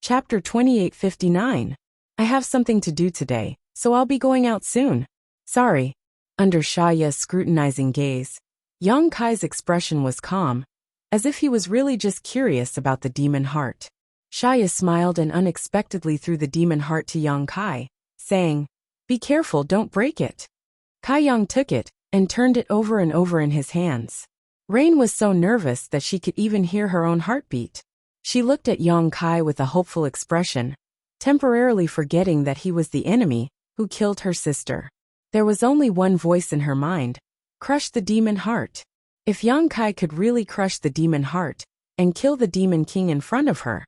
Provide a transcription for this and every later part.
Chapter 2859. I have something to do today, so I'll be going out soon. Sorry. Under Xiaoya's scrutinizing gaze, Yang Kai's expression was calm, as if he was really just curious about the demon heart. Xiaoya smiled and unexpectedly threw the demon heart to Yang Kai, saying, "Be careful, don't break it." Kai Yang took it and turned it over and over in his hands. Rain was so nervous that she could even hear her own heartbeat. She looked at Yang Kai with a hopeful expression, temporarily forgetting that he was the enemy who killed her sister. There was only one voice in her mind: crush the demon heart. If Yang Kai could really crush the demon heart and kill the demon king in front of her,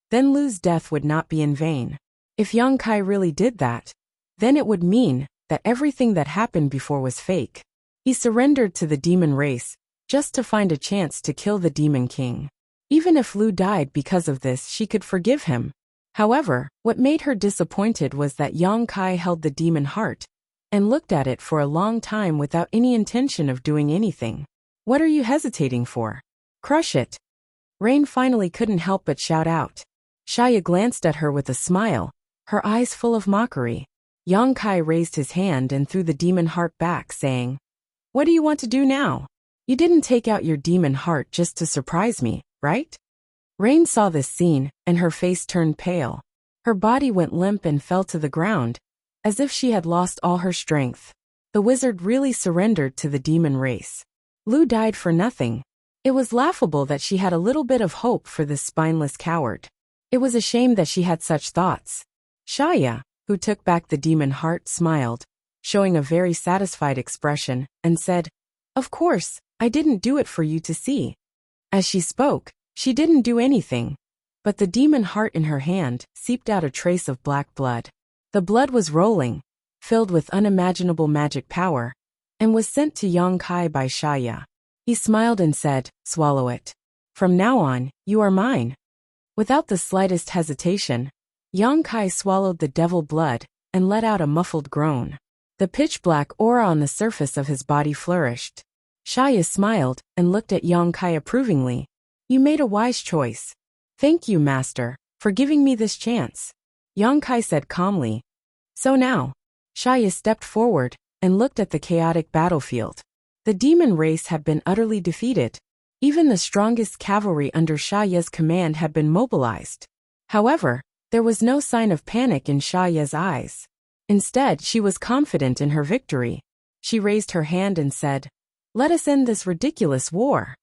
then Lu's death would not be in vain. If Yang Kai really did that, then it would mean that everything that happened before was fake. He surrendered to the demon race just to find a chance to kill the demon king. Even if Lu died because of this, she could forgive him. However, what made her disappointed was that Yang Kai held the demon heart and looked at it for a long time without any intention of doing anything. What are you hesitating for? Crush it. Rain finally couldn't help but shout out. Xiaoya glanced at her with a smile, her eyes full of mockery. Yang Kai raised his hand and threw the demon heart back, saying, "What do you want to do now? You didn't take out your demon heart just to surprise me, right?" Rain saw this scene, and her face turned pale. Her body went limp and fell to the ground, as if she had lost all her strength. The wizard really surrendered to the demon race. Lu died for nothing. It was laughable that she had a little bit of hope for this spineless coward. It was a shame that she had such thoughts. Xiaoya, who took back the demon heart, smiled, showing a very satisfied expression, and said, "Of course, I didn't do it for you to see." As she spoke, she didn't do anything, but the demon heart in her hand seeped out a trace of black blood. The blood was rolling, filled with unimaginable magic power, and was sent to Yang Kai by Xiaoya. He smiled and said, "Swallow it. From now on, you are mine." Without the slightest hesitation, Yang Kai swallowed the devil blood and let out a muffled groan. The pitch-black aura on the surface of his body flourished. Xiaoya smiled and looked at Yang Kai approvingly. "You made a wise choice. Thank you, Master, for giving me this chance," Yang Kai said calmly. So now, Xiaoya stepped forward and looked at the chaotic battlefield. The demon race had been utterly defeated. Even the strongest cavalry under Xiaoya's command had been mobilized. However, there was no sign of panic in Xiaoya's eyes. Instead, she was confident in her victory. She raised her hand and said, "Let us end this ridiculous war."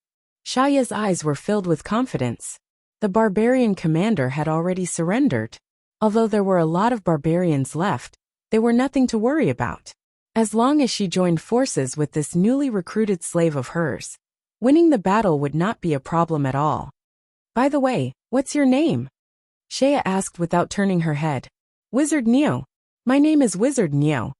Xiaoya's eyes were filled with confidence. The barbarian commander had already surrendered. Although there were a lot of barbarians left, they were nothing to worry about. As long as she joined forces with this newly recruited slave of hers, winning the battle would not be a problem at all. "By the way, what's your name?" Xiaoya asked without turning her head. "Wizard Niu. My name is Wizard Niu,"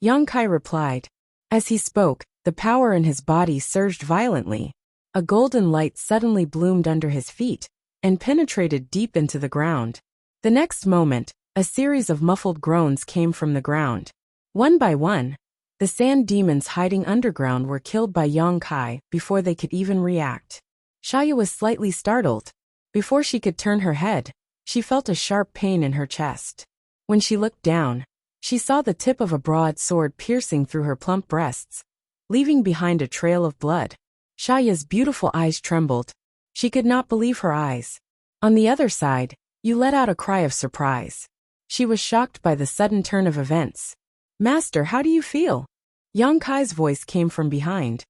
Yang Kai replied. As he spoke, the power in his body surged violently. A golden light suddenly bloomed under his feet and penetrated deep into the ground. The next moment, a series of muffled groans came from the ground. One by one, the sand demons hiding underground were killed by Yang Kai before they could even react. Xiaoya was slightly startled. Before she could turn her head, she felt a sharp pain in her chest. When she looked down, she saw the tip of a broad sword piercing through her plump breasts, leaving behind a trail of blood. Xiaoya's beautiful eyes trembled. She could not believe her eyes. On the other side, Yu let out a cry of surprise. She was shocked by the sudden turn of events. "Master, how do you feel?" Yang Kai's voice came from behind.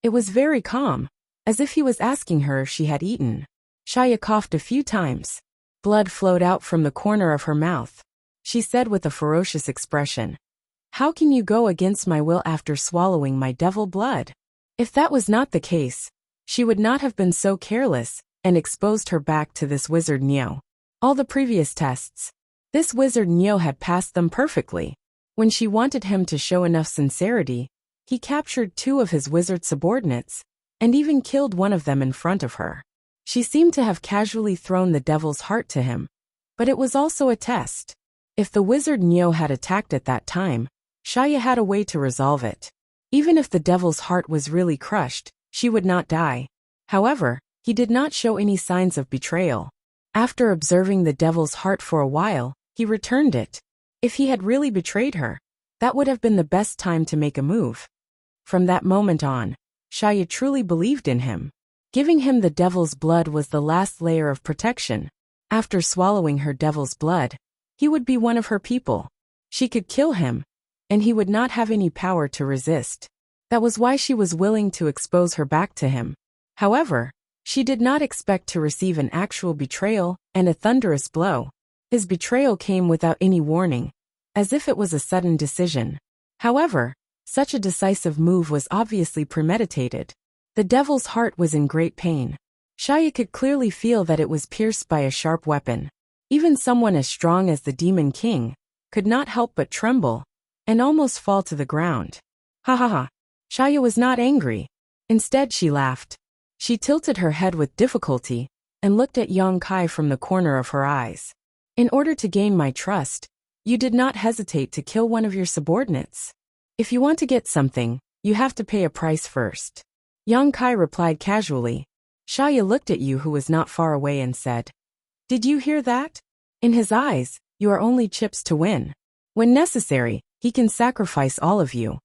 It was very calm, as if he was asking her if she had eaten. Xiaoya coughed a few times. Blood flowed out from the corner of her mouth. She said with a ferocious expression, "How can you go against my will after swallowing my devil blood?" If that was not the case, she would not have been so careless and exposed her back to this wizard Niu. All the previous tests, this wizard Niu had passed them perfectly. When she wanted him to show enough sincerity, he captured 2 of his wizard subordinates and even killed one of them in front of her. She seemed to have casually thrown the devil's heart to him, but it was also a test. If the wizard Niu had attacked at that time, Xiaoya had a way to resolve it. Even if the devil's heart was really crushed, she would not die. However, he did not show any signs of betrayal. After observing the devil's heart for a while, he returned it. If he had really betrayed her, that would have been the best time to make a move. From that moment on, Shaya truly believed in him. Giving him the devil's blood was the last layer of protection. After swallowing her devil's blood, he would be one of her people. She could kill him, and he would not have any power to resist. That was why she was willing to expose her back to him. However, she did not expect to receive an actual betrayal and a thunderous blow. His betrayal came without any warning, as if it was a sudden decision. However, such a decisive move was obviously premeditated. The devil's heart was in great pain. Shaya could clearly feel that it was pierced by a sharp weapon. Even someone as strong as the Demon King could not help but tremble and almost fall to the ground. Ha ha ha. Shaya was not angry. Instead, she laughed. She tilted her head with difficulty and looked at Yang Kai from the corner of her eyes. In order to gain my trust, you did not hesitate to kill one of your subordinates. If you want to get something, you have to pay a price first. Yang Kai replied casually. Shaya looked at Yu, who was not far away, and said, "Did you hear that?" In his eyes, you are only chips to win. When necessary, he can sacrifice all of you.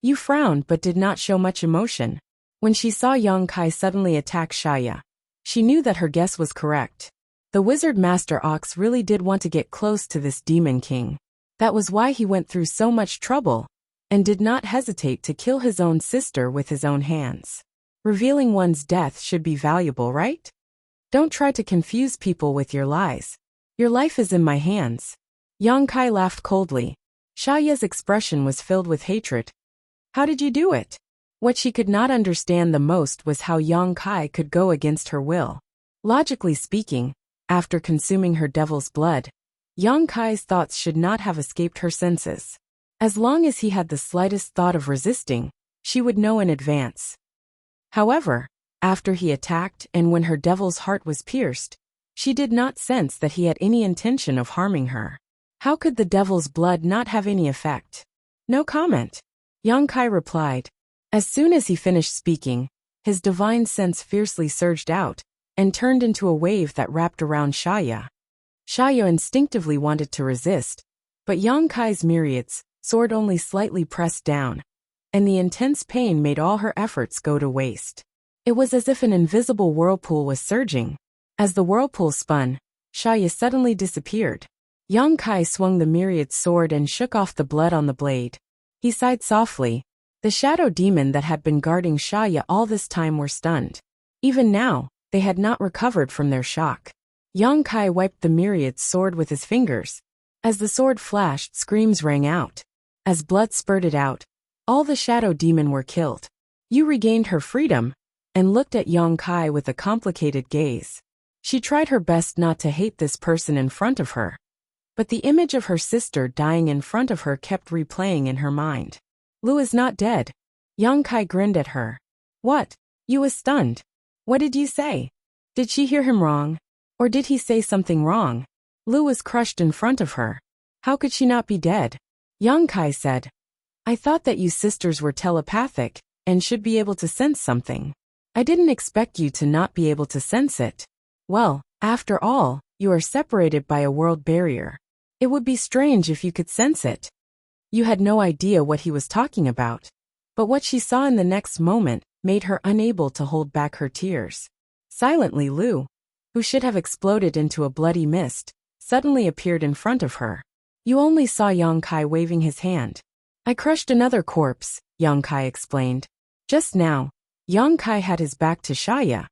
Yu frowned but did not show much emotion. When she saw Yang Kai suddenly attack Shaya, she knew that her guess was correct. The Wizard Master Ox really did want to get close to this Demon King. That was why he went through so much trouble and did not hesitate to kill his own sister with his own hands. Revealing one's death should be valuable, right? Don't try to confuse people with your lies. Your life is in my hands. Yang Kai laughed coldly. Shaya's expression was filled with hatred. How did you do it? What she could not understand the most was how Yang Kai could go against her will. Logically speaking, after consuming her devil's blood, Yang Kai's thoughts should not have escaped her senses. As long as he had the slightest thought of resisting, she would know in advance. However, after he attacked and when her devil's heart was pierced, she did not sense that he had any intention of harming her. How could the devil's blood not have any effect? No comment. Yang Kai replied. As soon as he finished speaking, his divine sense fiercely surged out and turned into a wave that wrapped around Shaya. Shaya instinctively wanted to resist, but Yang Kai's myriads sword only slightly pressed down, and the intense pain made all her efforts go to waste. It was as if an invisible whirlpool was surging. As the whirlpool spun, Shaya suddenly disappeared. Yang Kai swung the myriad sword and shook off the blood on the blade. He sighed softly. The shadow demon that had been guarding Shaya all this time were stunned. Even now, they had not recovered from their shock. Yang Kai wiped the myriad sword with his fingers. As the sword flashed, screams rang out. As blood spurted out, all the shadow demon were killed. Yu regained her freedom and looked at Yang Kai with a complicated gaze. She tried her best not to hate this person in front of her, but the image of her sister dying in front of her kept replaying in her mind. Lu is not dead. Yang Kai grinned at her. What? Yu was stunned. What did you say? Did she hear him wrong? Or did he say something wrong? Lu was crushed in front of her. How could she not be dead? Yang Kai said, I thought that you sisters were telepathic and should be able to sense something. I didn't expect you to not be able to sense it. Well, after all, you are separated by a world barrier. It would be strange if you could sense it. You had no idea what he was talking about. But what she saw in the next moment made her unable to hold back her tears. Silently, Lu, who should have exploded into a bloody mist, suddenly appeared in front of her. You only saw Yang Kai waving his hand. I crushed another corpse, Yang Kai explained. Just now, Yang Kai had his back to Shaya,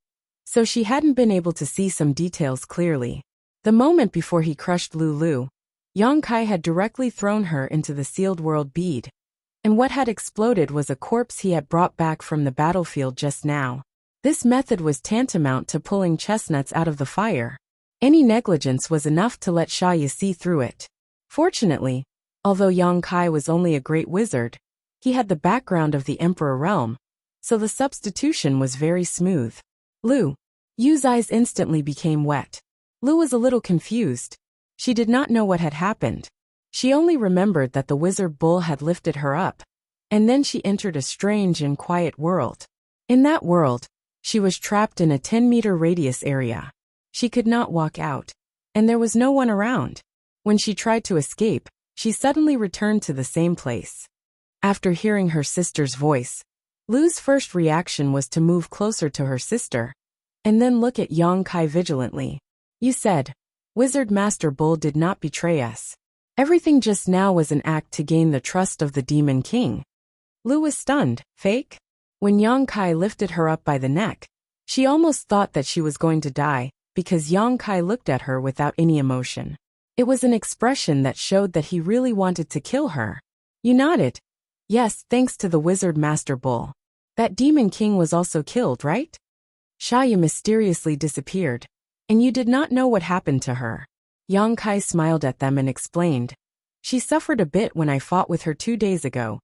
so she hadn't been able to see some details clearly. The moment before he crushed Lu, Yang Kai had directly thrown her into the sealed world bead, and what had exploded was a corpse he had brought back from the battlefield just now. This method was tantamount to pulling chestnuts out of the fire. Any negligence was enough to let Shaya see through it. Fortunately, although Yang Kai was only a great wizard, he had the background of the Emperor realm, so the substitution was very smooth. Yu's eyes instantly became wet. Lu was a little confused. She did not know what had happened. She only remembered that the wizard bull had lifted her up, and then she entered a strange and quiet world. In that world, she was trapped in a 10-meter radius area. She could not walk out, and there was no one around. When she tried to escape, she suddenly returned to the same place. After hearing her sister's voice, Lu's first reaction was to move closer to her sister, and then look at Yang Kai vigilantly. You said, Wizard Master Bull did not betray us. Everything just now was an act to gain the trust of the Demon King. Lu was stunned. Fake? When Yang Kai lifted her up by the neck, she almost thought that she was going to die, because Yang Kai looked at her without any emotion. It was an expression that showed that he really wanted to kill her. You nodded. Yes, thanks to the Wizard Master Bull. That Demon King was also killed, right? Shaya mysteriously disappeared, and you did not know what happened to her. Yang Kai smiled at them and explained. She suffered a bit when I fought with her 2 days ago,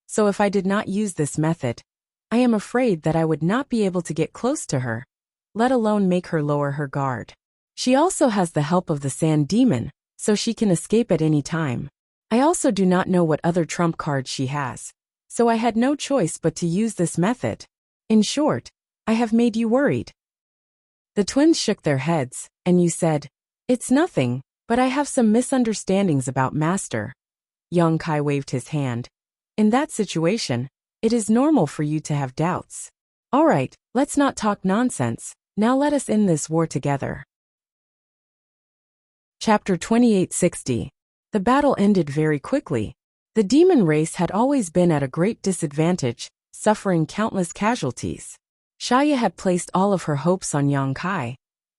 so if I did not use this method, I am afraid that I would not be able to get close to her, let alone make her lower her guard. She also has the help of the Sand Demon, so she can escape at any time. I also do not know what other trump cards she has, so I had no choice but to use this method. In short, I have made you worried. The twins shook their heads, and you said, It's nothing, but I have some misunderstandings about Master. Yang Kai waved his hand. In that situation, it is normal for you to have doubts. All right, let's not talk nonsense. Now let us end this war together. Chapter 2860. The battle ended very quickly. The demon race had always been at a great disadvantage, suffering countless casualties. Shaya had placed all of her hopes on Yang Kai,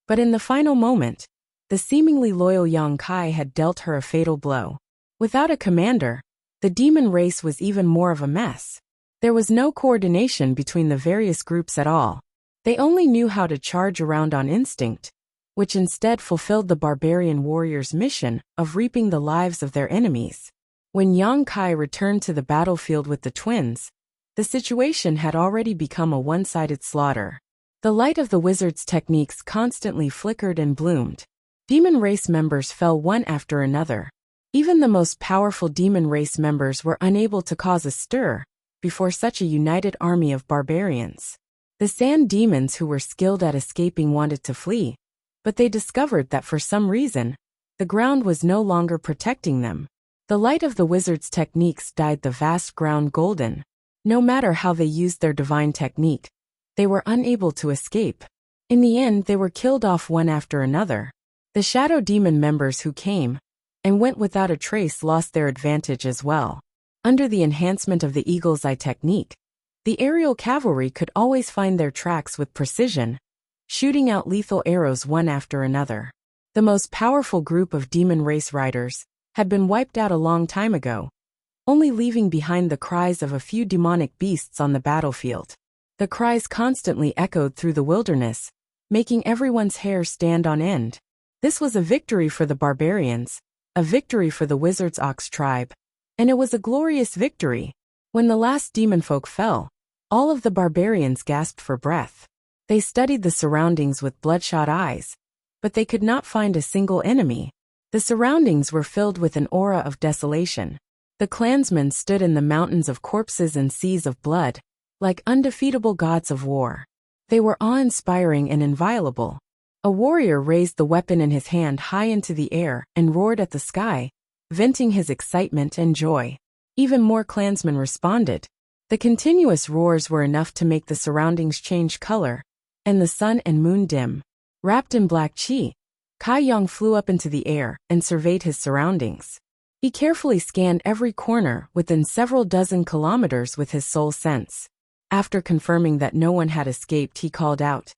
but in the final moment, the seemingly loyal Yang Kai had dealt her a fatal blow. Without a commander, the demon race was even more of a mess. There was no coordination between the various groups at all. They only knew how to charge around on instinct, which instead fulfilled the barbarian warriors' mission of reaping the lives of their enemies. When Yang Kai returned to the battlefield with the twins, the situation had already become a one-sided slaughter. The light of the wizard's techniques constantly flickered and bloomed. Demon race members fell one after another. Even the most powerful demon race members were unable to cause a stir before such a united army of barbarians. The sand demons who were skilled at escaping wanted to flee, but they discovered that for some reason, the ground was no longer protecting them. The light of the wizard's techniques dyed the vast ground golden. No matter how they used their divine technique, they were unable to escape. In the end, they were killed off one after another. The shadow demon members who came and went without a trace lost their advantage as well. Under the enhancement of the eagle's eye technique, the aerial cavalry could always find their tracks with precision, shooting out lethal arrows one after another. The most powerful group of demon race riders had been wiped out a long time ago, only leaving behind the cries of a few demonic beasts on the battlefield. The cries constantly echoed through the wilderness, making everyone's hair stand on end. This was a victory for the barbarians, a victory for the wizard's ox tribe, and it was a glorious victory. When the last demon folk fell, all of the barbarians gasped for breath. They studied the surroundings with bloodshot eyes, but they could not find a single enemy. The surroundings were filled with an aura of desolation. The clansmen stood in the mountains of corpses and seas of blood, like undefeatable gods of war. They were awe-inspiring and inviolable. A warrior raised the weapon in his hand high into the air and roared at the sky, venting his excitement and joy. Even more clansmen responded. The continuous roars were enough to make the surroundings change color, and the sun and moon dim. Wrapped in black chi, Kai Yang flew up into the air and surveyed his surroundings. He carefully scanned every corner within several dozen kilometers with his soul sense. After confirming that no one had escaped, he called out,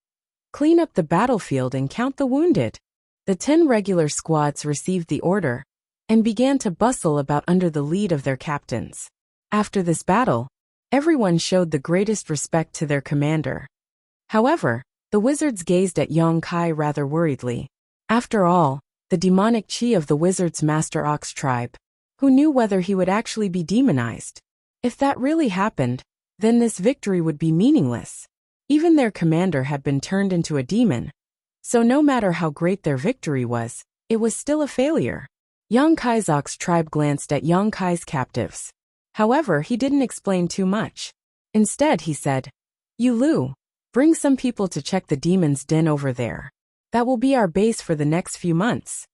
"Clean up the battlefield and count the wounded." The 10 regular squads received the order and began to bustle about under the lead of their captains. After this battle, everyone showed the greatest respect to their commander. However, the wizards gazed at Yang Kai rather worriedly. After all, the demonic chi of the wizard's master ox tribe, who knew whether he would actually be demonized. If that really happened, then this victory would be meaningless. Even their commander had been turned into a demon, so no matter how great their victory was, it was still a failure. Yang Kai's ox tribe glanced at Yang Kai's captives. However, he didn't explain too much. Instead, he said, "You Lu, bring some people to check the demon's den over there." That will be our base for the next few months.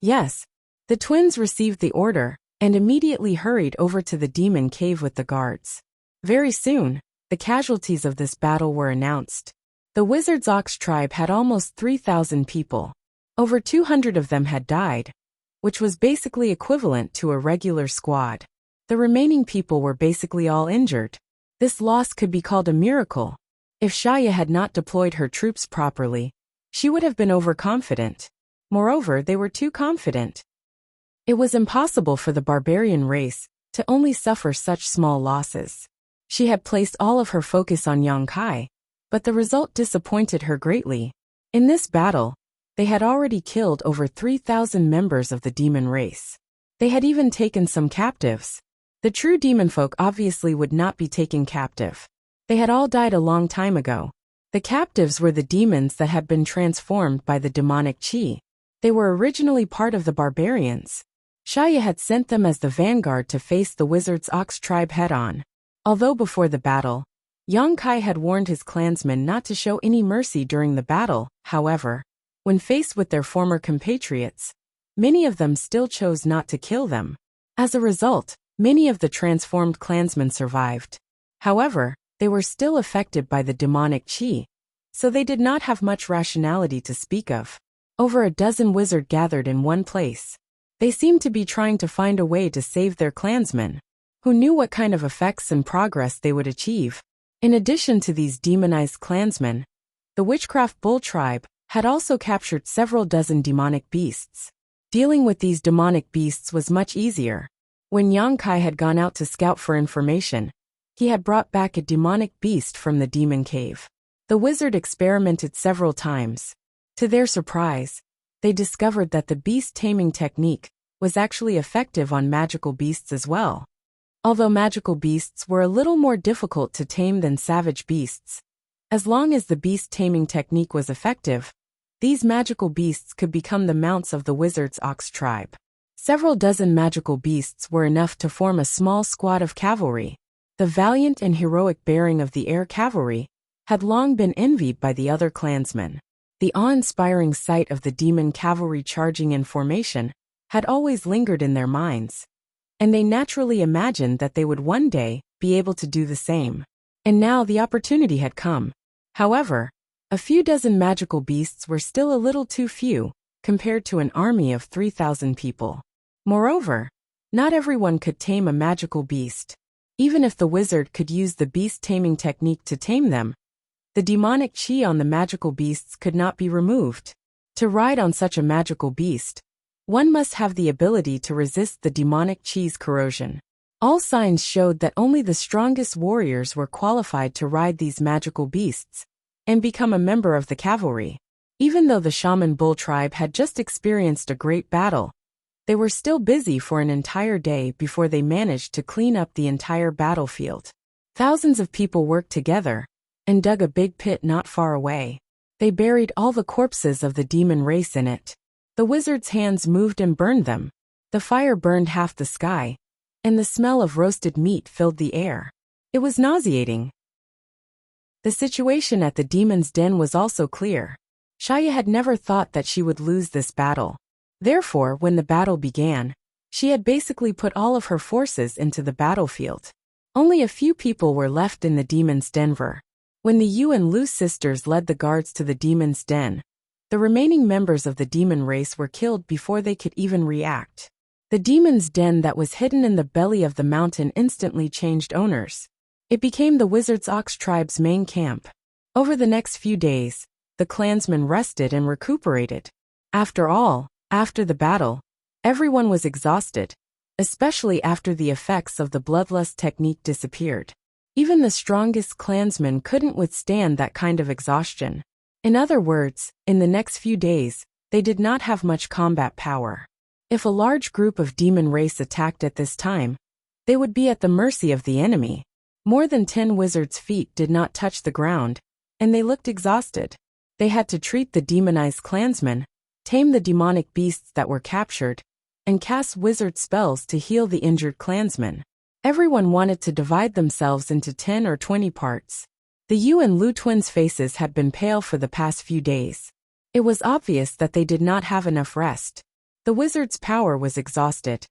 Yes. The twins received the order and immediately hurried over to the demon cave with the guards. Very soon, the casualties of this battle were announced. The Wizard's Ox tribe had almost 3,000 people. Over 200 of them had died, which was basically equivalent to a regular squad. The remaining people were basically all injured. This loss could be called a miracle. If Shaya had not deployed her troops properly, she would have been overconfident. Moreover, they were too confident. It was impossible for the barbarian race to only suffer such small losses. She had placed all of her focus on Yongkai, but the result disappointed her greatly. In this battle, they had already killed over 3,000 members of the demon race. They had even taken some captives. The true demon folk obviously would not be taken captive. They had all died a long time ago. The captives were the demons that had been transformed by the demonic chi. They were originally part of the barbarians. Shaya had sent them as the vanguard to face the Wizard's Ox tribe head-on. Although before the battle, Yongkai had warned his clansmen not to show any mercy during the battle, however, when faced with their former compatriots, many of them still chose not to kill them. As a result, many of the transformed clansmen survived. However, they were still affected by the demonic chi, so they did not have much rationality to speak of. Over a dozen wizards gathered in one place. They seemed to be trying to find a way to save their clansmen. Who knew what kind of effects and progress they would achieve? In addition to these demonized clansmen, the Witchcraft Bull tribe had also captured several dozen demonic beasts. Dealing with these demonic beasts was much easier. When Yongkai had gone out to scout for information, he had brought back a demonic beast from the demon cave. The wizard experimented several times. To their surprise, they discovered that the beast taming technique was actually effective on magical beasts as well. Although magical beasts were a little more difficult to tame than savage beasts, as long as the beast taming technique was effective, these magical beasts could become the mounts of the Wizard's Ox tribe. Several dozen magical beasts were enough to form a small squad of cavalry. The valiant and heroic bearing of the air cavalry had long been envied by the other clansmen. The awe-inspiring sight of the demon cavalry charging in formation had always lingered in their minds, and they naturally imagined that they would one day be able to do the same. And now the opportunity had come. However, a few dozen magical beasts were still a little too few compared to an army of 3,000 people. Moreover, not everyone could tame a magical beast. Even if the wizard could use the beast taming technique to tame them, the demonic chi on the magical beasts could not be removed. To ride on such a magical beast, one must have the ability to resist the demonic chi's corrosion. All signs showed that only the strongest warriors were qualified to ride these magical beasts and become a member of the cavalry. Even though the Shaman Bull tribe had just experienced a great battle, they were still busy for an entire day before they managed to clean up the entire battlefield. Thousands of people worked together and dug a big pit not far away. They buried all the corpses of the demon race in it. The wizard's hands moved and burned them. The fire burned half the sky, and the smell of roasted meat filled the air. It was nauseating. The situation at the demon's den was also clear. Shaya had never thought that she would lose this battle. Therefore, when the battle began, she had basically put all of her forces into the battlefield. Only a few people were left in the demon's den. When the Yu and Lu sisters led the guards to the demon's den, the remaining members of the demon race were killed before they could even react. The demon's den that was hidden in the belly of the mountain instantly changed owners. It became the Wizard's Ox tribe's main camp. Over the next few days, the clansmen rested and recuperated. After all, after the battle, everyone was exhausted, especially after the effects of the bloodlust technique disappeared. Even the strongest clansmen couldn't withstand that kind of exhaustion. In other words, in the next few days, they did not have much combat power. If a large group of demon race attacked at this time, they would be at the mercy of the enemy. More than 10 wizards' feet did not touch the ground, and they looked exhausted. They had to treat the demonized clansmen, tame the demonic beasts that were captured, and cast wizard spells to heal the injured clansmen. Everyone wanted to divide themselves into 10 or 20 parts. The Yu and Lu twins' faces had been pale for the past few days. It was obvious that they did not have enough rest. The wizard's power was exhausted.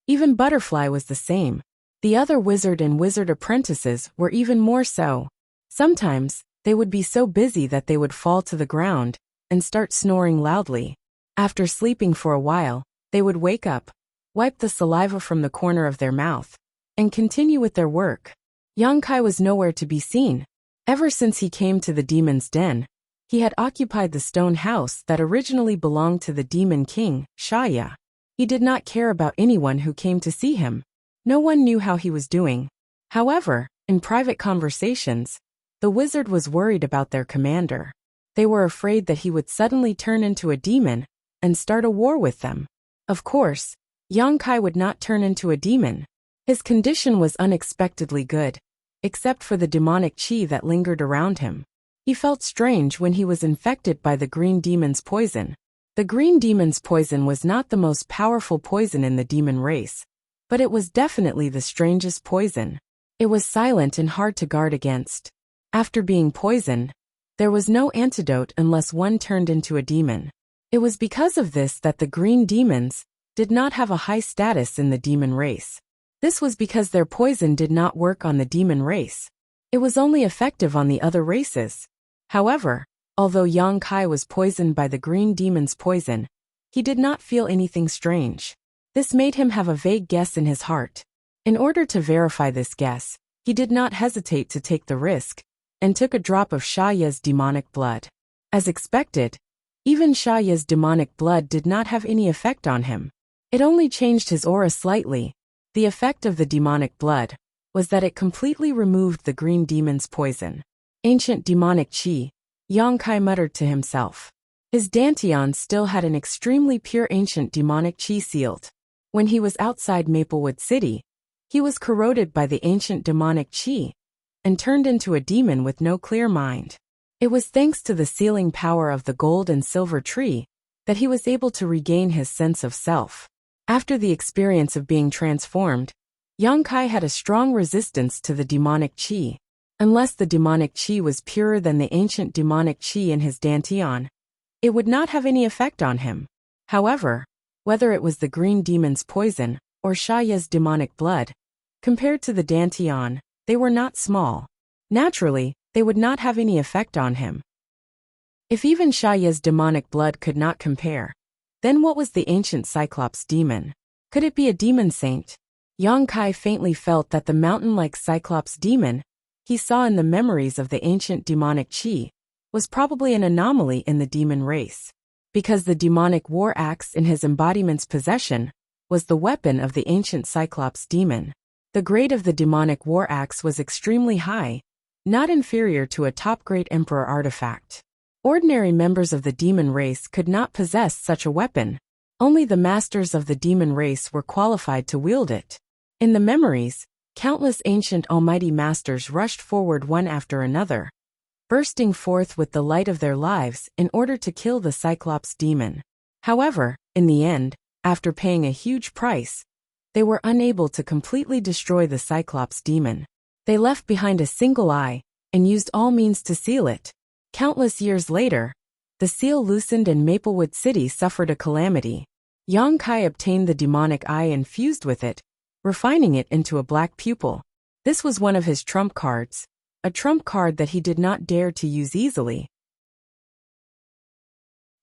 Even Butterfly was the same. The other wizard and wizard apprentices were even more so. Sometimes, they would be so busy that they would fall to the ground and start snoring loudly. After sleeping for a while, they would wake up, wipe the saliva from the corner of their mouth, and continue with their work. Yang Kai was nowhere to be seen. Ever since he came to the demon's den, he had occupied the stone house that originally belonged to the demon king, Shaya. He did not care about anyone who came to see him. No one knew how he was doing. However, in private conversations, the wizard was worried about their commander. They were afraid that he would suddenly turn into a demon and start a war with them. Of course, Yang Kai would not turn into a demon. His condition was unexpectedly good, except for the demonic chi that lingered around him. He felt strange when he was infected by the green demon's poison. The green demon's poison was not the most powerful poison in the demon race, but it was definitely the strangest poison. It was silent and hard to guard against. After being poisoned, there was no antidote unless one turned into a demon. It was because of this that the green demons did not have a high status in the demon race. This was because their poison did not work on the demon race. It was only effective on the other races. However, although Yang Kai was poisoned by the green demon's poison, he did not feel anything strange. This made him have a vague guess in his heart. In order to verify this guess, he did not hesitate to take the risk, and took a drop of Shaya's demonic blood. As expected, even Shaya's demonic blood did not have any effect on him. It only changed his aura slightly. The effect of the demonic blood was that it completely removed the green demon's poison. Ancient demonic chi, Yang Kai muttered to himself. His dantian still had an extremely pure ancient demonic chi sealed. When he was outside Maplewood City, he was corroded by the ancient demonic chi and turned into a demon with no clear mind. It was thanks to the sealing power of the gold and silver tree that he was able to regain his sense of self. After the experience of being transformed, Yang Kai had a strong resistance to the demonic chi. Unless the demonic chi was purer than the ancient demonic chi in his dantian, it would not have any effect on him. However, whether it was the green demon's poison or Shaya's demonic blood, compared to the dantian, they were not small. Naturally, they would not have any effect on him. If even Shaya's demonic blood could not compare, then what was the ancient Cyclops demon? Could it be a demon saint? Yang Kai faintly felt that the mountain-like Cyclops demon he saw in the memories of the ancient demonic chi was probably an anomaly in the demon race, because the demonic war axe in his embodiment's possession was the weapon of the ancient Cyclops demon. The grade of the demonic war axe was extremely high, not inferior to a top-grade emperor artifact. Ordinary members of the demon race could not possess such a weapon. Only the masters of the demon race were qualified to wield it. In the memories, countless ancient almighty masters rushed forward one after another, bursting forth with the light of their lives in order to kill the Cyclops demon. However, in the end, after paying a huge price, they were unable to completely destroy the Cyclops demon. They left behind a single eye and used all means to seal it. Countless years later, the seal loosened and Maplewood City suffered a calamity. Yang Kai obtained the demonic eye and fused with it, refining it into a black pupil. This was one of his trump cards, a trump card that he did not dare to use easily.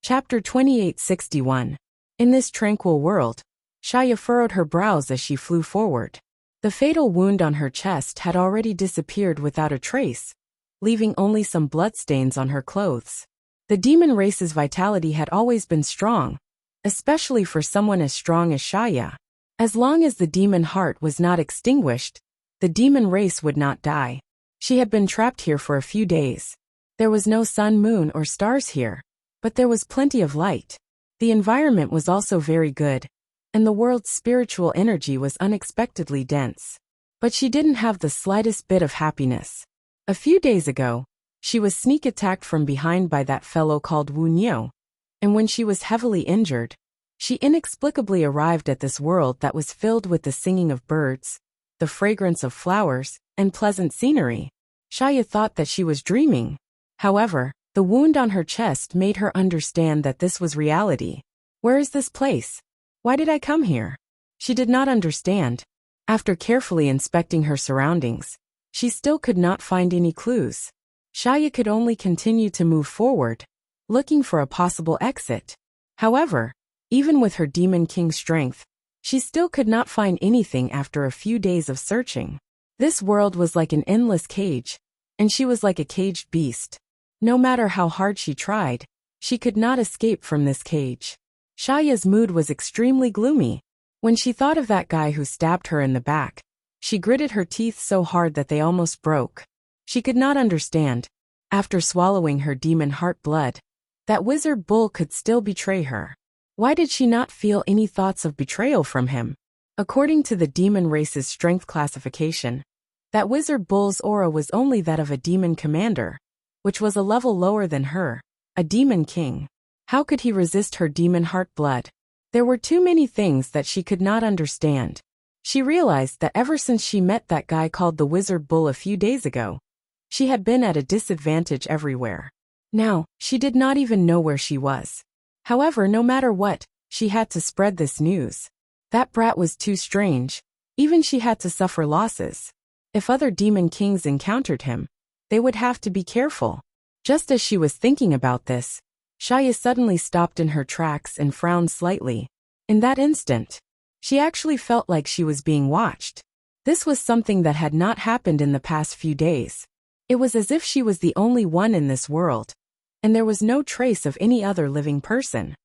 Chapter 2861. In this tranquil world, Shaya furrowed her brows as she flew forward. The fatal wound on her chest had already disappeared without a trace, leaving only some bloodstains on her clothes. The demon race's vitality had always been strong, especially for someone as strong as Shaya. As long as the demon heart was not extinguished, the demon race would not die. She had been trapped here for a few days. There was no sun, moon, or stars here, but there was plenty of light. The environment was also very good, and the world's spiritual energy was unexpectedly dense. But she didn't have the slightest bit of happiness. A few days ago, she was sneak attacked from behind by that fellow called Wu Niu, and when she was heavily injured, she inexplicably arrived at this world that was filled with the singing of birds, the fragrance of flowers, and pleasant scenery. Shaya thought that she was dreaming. However, The wound on her chest made her understand that this was reality. Where is this place? Why did I come here? She did not understand. After carefully inspecting her surroundings, she still could not find any clues. Shaya could only continue to move forward, looking for a possible exit. However, even with her Demon King strength, she still could not find anything after a few days of searching. This world was like an endless cage, and she was like a caged beast. No matter how hard she tried, she could not escape from this cage. Shaya's mood was extremely gloomy. When she thought of that guy who stabbed her in the back, she gritted her teeth so hard that they almost broke. She could not understand, after swallowing her demon heart blood, that Wizard Bull could still betray her. Why did she not feel any thoughts of betrayal from him? According to the demon race's strength classification, that Wizard Bull's aura was only that of a demon commander, which was a level lower than her, a demon king. How could he resist her demon heart blood? There were too many things that she could not understand. She realized that ever since she met that guy called the Wizard Bull a few days ago, she had been at a disadvantage everywhere. Now, she did not even know where she was. However, no matter what, she had to spread this news. That brat was too strange. Even she had to suffer losses. If other demon kings encountered him, they would have to be careful. Just as she was thinking about this, Shaya suddenly stopped in her tracks and frowned slightly. In that instant, she actually felt like she was being watched. This was something that had not happened in the past few days. It was as if she was the only one in this world, and there was no trace of any other living person.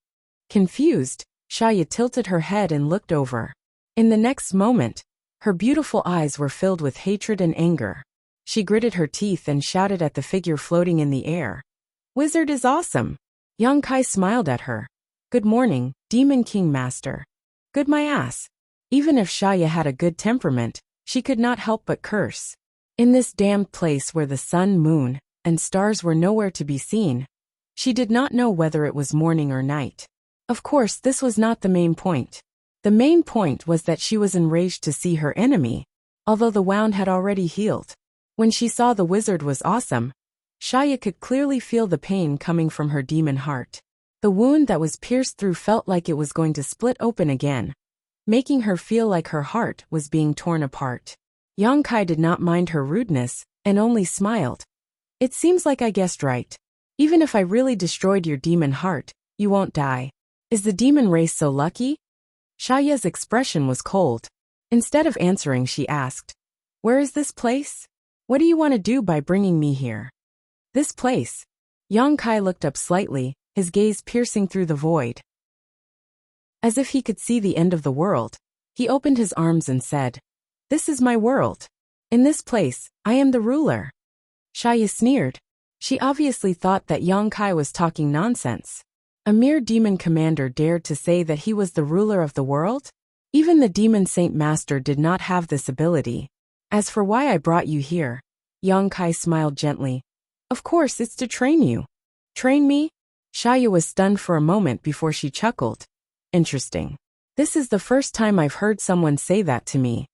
Confused, Shaya tilted her head and looked over. In the next moment, her beautiful eyes were filled with hatred and anger. She gritted her teeth and shouted at the figure floating in the air. "Wizard is awesome!" Young Kai smiled at her. "Good morning, Demon King Master." Good my ass. Even if Shaya had a good temperament, she could not help but curse. In this damned place where the sun, moon, and stars were nowhere to be seen, she did not know whether it was morning or night. Of course, this was not the main point. The main point was that she was enraged to see her enemy, although the wound had already healed. When she saw the wizard was awesome, Shaya could clearly feel the pain coming from her demon heart. The wound that was pierced through felt like it was going to split open again, making her feel like her heart was being torn apart. Yang Kai did not mind her rudeness, and only smiled. "It seems like I guessed right. Even if I really destroyed your demon heart, you won't die. Is the demon race so lucky?" Shaya's expression was cold. Instead of answering, she asked, "Where is this place? What do you want to do by bringing me here?" "This place." Yang Kai looked up slightly, his gaze piercing through the void. As if he could see the end of the world, he opened his arms and said, "This is my world. In this place, I am the ruler." Shaya sneered. She obviously thought that Yang Kai was talking nonsense. A mere demon commander dared to say that he was the ruler of the world? Even the demon saint master did not have this ability. "As for why I brought you here," Yang Kai smiled gently, "of course it's to train you." "Train me?" Shaya was stunned for a moment before she chuckled. "Interesting. This is the first time I've heard someone say that to me."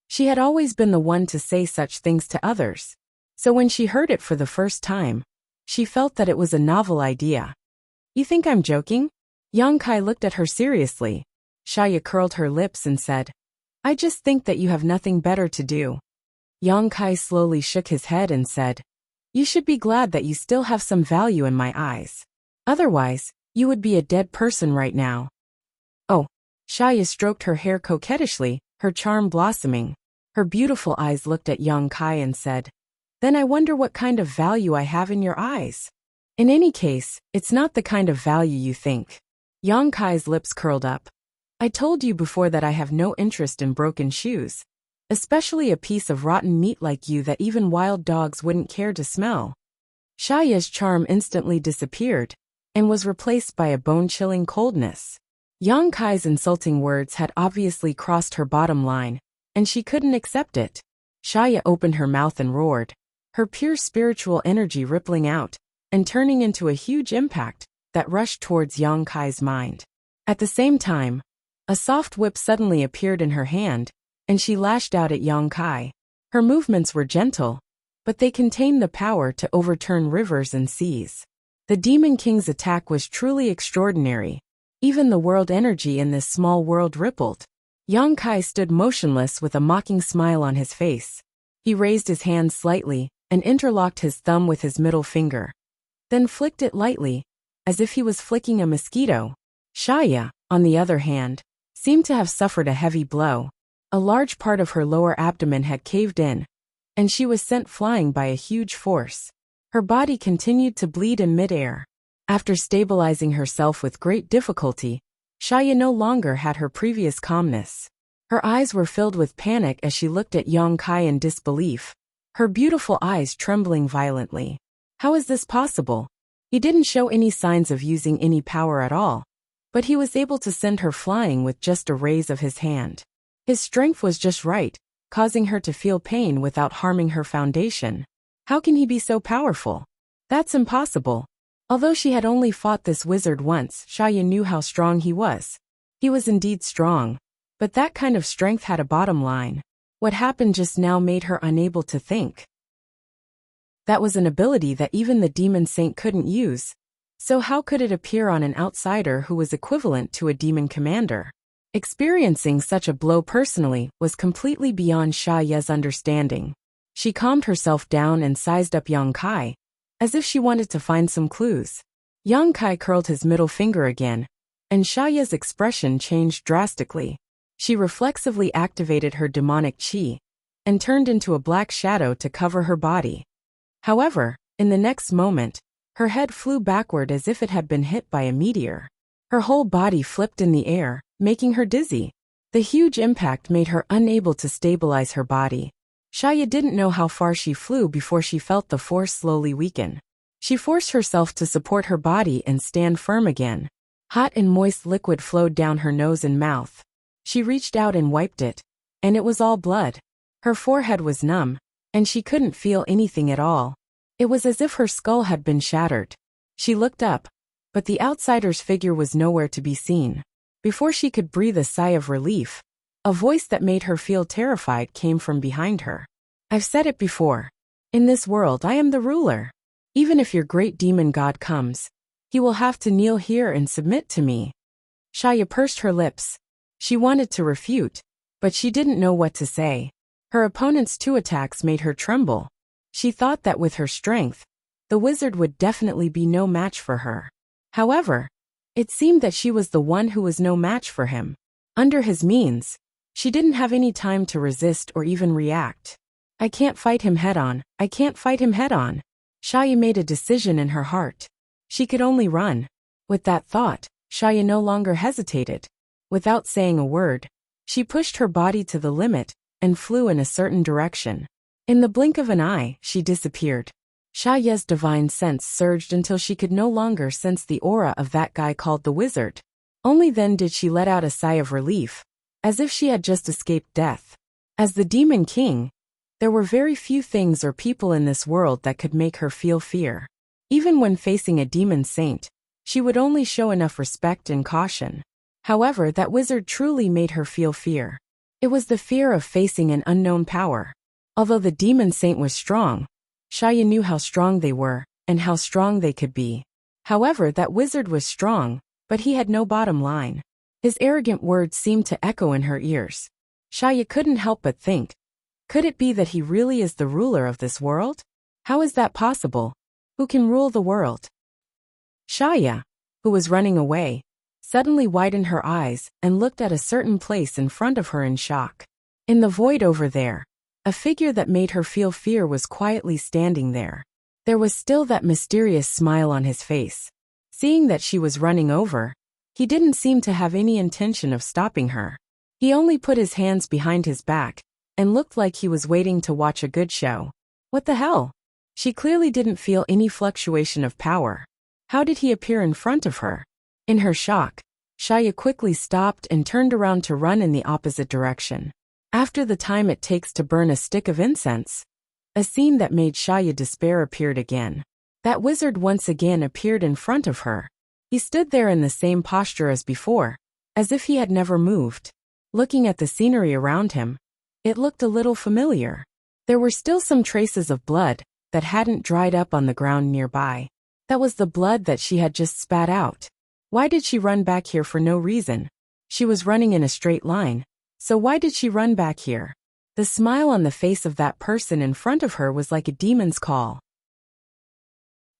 She had always been the one to say such things to others. So when she heard it for the first time, she felt that it was a novel idea. "You think I'm joking?" Yang Kai looked at her seriously. Shaya curled her lips and said, "I just think that you have nothing better to do." Yang Kai slowly shook his head and said, "You should be glad that you still have some value in my eyes. Otherwise, you would be a dead person right now." "Oh." Shaya stroked her hair coquettishly, her charm blossoming. Her beautiful eyes looked at Yang Kai and said, "Then I wonder what kind of value I have in your eyes. In any case, it's not the kind of value you think." Yang Kai's lips curled up. "I told you before that I have no interest in broken shoes, especially a piece of rotten meat like you that even wild dogs wouldn't care to smell." Shaya's charm instantly disappeared and was replaced by a bone-chilling coldness. Yang Kai's insulting words had obviously crossed her bottom line, and she couldn't accept it. Shaya opened her mouth and roared, her pure spiritual energy rippling out and turning into a huge impact that rushed towards Yang Kai's mind. At the same time, a soft whip suddenly appeared in her hand, and she lashed out at Yang Kai. Her movements were gentle, but they contained the power to overturn rivers and seas. The Demon King's attack was truly extraordinary. Even the world energy in this small world rippled. Yang Kai stood motionless with a mocking smile on his face. He raised his hand slightly and interlocked his thumb with his middle finger. Then flicked it lightly, as if he was flicking a mosquito. Xia, on the other hand, seemed to have suffered a heavy blow. A large part of her lower abdomen had caved in, and she was sent flying by a huge force. Her body continued to bleed in midair. After stabilizing herself with great difficulty, Xia no longer had her previous calmness. Her eyes were filled with panic as she looked at Yang Kai in disbelief, her beautiful eyes trembling violently. How is this possible? He didn't show any signs of using any power at all, but he was able to send her flying with just a raise of his hand. His strength was just right, causing her to feel pain without harming her foundation. How can he be so powerful? That's impossible. Although she had only fought this wizard once, Xia knew how strong he was. He was indeed strong, but that kind of strength had a bottom line. What happened just now made her unable to think. That was an ability that even the Demon Saint couldn't use. So how could it appear on an outsider who was equivalent to a demon commander? Experiencing such a blow personally was completely beyond Xia's understanding. She calmed herself down and sized up Yang Kai, as if she wanted to find some clues. Yang Kai curled his middle finger again, and Xia's expression changed drastically. She reflexively activated her demonic qi, and turned into a black shadow to cover her body. However, in the next moment, her head flew backward as if it had been hit by a meteor. Her whole body flipped in the air, making her dizzy. The huge impact made her unable to stabilize her body. Xia didn't know how far she flew before she felt the force slowly weaken. She forced herself to support her body and stand firm again. Hot and moist liquid flowed down her nose and mouth. She reached out and wiped it, and it was all blood. Her forehead was numb, and she couldn't feel anything at all. It was as if her skull had been shattered. She looked up, but the outsider's figure was nowhere to be seen. Before she could breathe a sigh of relief, a voice that made her feel terrified came from behind her. I've said it before. In this world I am the ruler. Even if your great demon god comes, he will have to kneel here and submit to me. Xia pursed her lips. She wanted to refute, but she didn't know what to say. Her opponent's 2 attacks made her tremble. She thought that with her strength, the wizard would definitely be no match for her. However, it seemed that she was the one who was no match for him. Under his means, she didn't have any time to resist or even react. I can't fight him head-on. I can't fight him head-on. Xia made a decision in her heart. She could only run. With that thought, Xia no longer hesitated. Without saying a word, she pushed her body to the limit and flew in a certain direction. In the blink of an eye, she disappeared. Xia's divine sense surged until she could no longer sense the aura of that guy called the wizard. Only then did she let out a sigh of relief, as if she had just escaped death. As the Demon King, there were very few things or people in this world that could make her feel fear. Even when facing a demon saint, she would only show enough respect and caution. However, that wizard truly made her feel fear. It was the fear of facing an unknown power. Although the demon saint was strong, Xia knew how strong they were, and how strong they could be. However, that wizard was strong, but he had no bottom line. His arrogant words seemed to echo in her ears. Xia couldn't help but think, could it be that he really is the ruler of this world? How is that possible? Who can rule the world? Xia, who was running away, suddenly widened her eyes and looked at a certain place in front of her in shock. In the void over there, a figure that made her feel fear was quietly standing there. There was still that mysterious smile on his face. Seeing that she was running over, he didn't seem to have any intention of stopping her. He only put his hands behind his back and looked like he was waiting to watch a good show. What the hell? She clearly didn't feel any fluctuation of power. How did he appear in front of her? In her shock, Xia quickly stopped and turned around to run in the opposite direction. After the time it takes to burn a stick of incense, a scene that made Xia despair appeared again. That wizard once again appeared in front of her. He stood there in the same posture as before, as if he had never moved. Looking at the scenery around him, it looked a little familiar. There were still some traces of blood that hadn't dried up on the ground nearby. That was the blood that she had just spat out. Why did she run back here for no reason? She was running in a straight line. So why did she run back here? The smile on the face of that person in front of her was like a demon's call.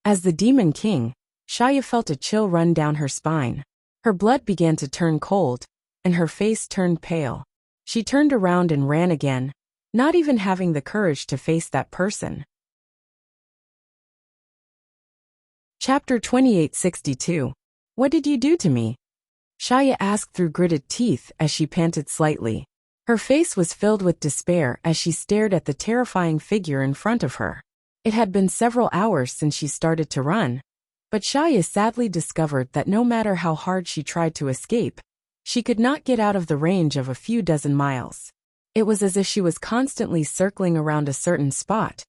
As the Demon King, Shaya felt a chill run down her spine. Her blood began to turn cold, and her face turned pale. She turned around and ran again, not even having the courage to face that person. Chapter 2862. What did you do to me? Shaya asked through gritted teeth as she panted slightly. Her face was filled with despair as she stared at the terrifying figure in front of her. It had been several hours since she started to run, but Shaya sadly discovered that no matter how hard she tried to escape, she could not get out of the range of a few dozen miles. It was as if she was constantly circling around a certain spot,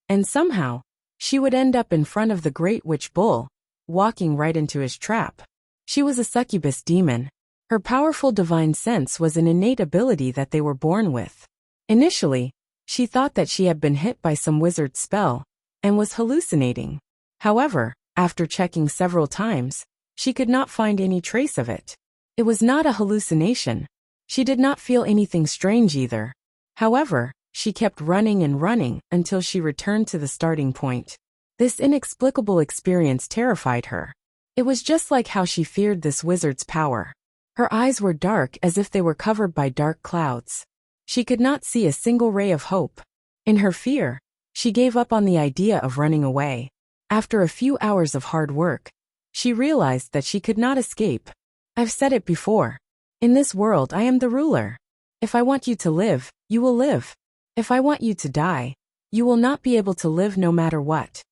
and somehow, she would end up in front of the great witch bull, walking right into his trap. She was a succubus demon. Her powerful divine sense was an innate ability that they were born with. Initially, she thought that she had been hit by some wizard's spell, and was hallucinating. However, after checking several times, she could not find any trace of it. It was not a hallucination. She did not feel anything strange either. However, she kept running and running until she returned to the starting point. This inexplicable experience terrified her. It was just like how she feared this wizard's power. Her eyes were dark as if they were covered by dark clouds. She could not see a single ray of hope. In her fear, she gave up on the idea of running away. After a few hours of hard work, she realized that she could not escape. I've said it before. In this world I am the ruler. If I want you to live, you will live. If I want you to die, you will not be able to live no matter what.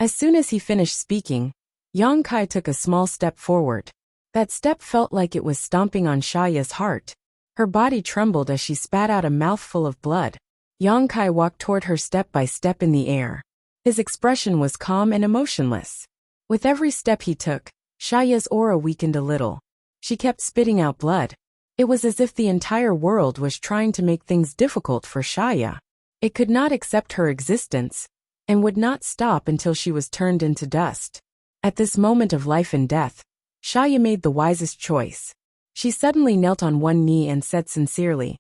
As soon as he finished speaking, Yang Kai took a small step forward. That step felt like it was stomping on Shaya's heart. Her body trembled as she spat out a mouthful of blood. Yang Kai walked toward her step by step in the air. His expression was calm and emotionless. With every step he took, Shaya's aura weakened a little. She kept spitting out blood. It was as if the entire world was trying to make things difficult for Shaya. It could not accept her existence, and would not stop until she was turned into dust. At this moment of life and death, Shaya made the wisest choice. She suddenly knelt on one knee and said sincerely,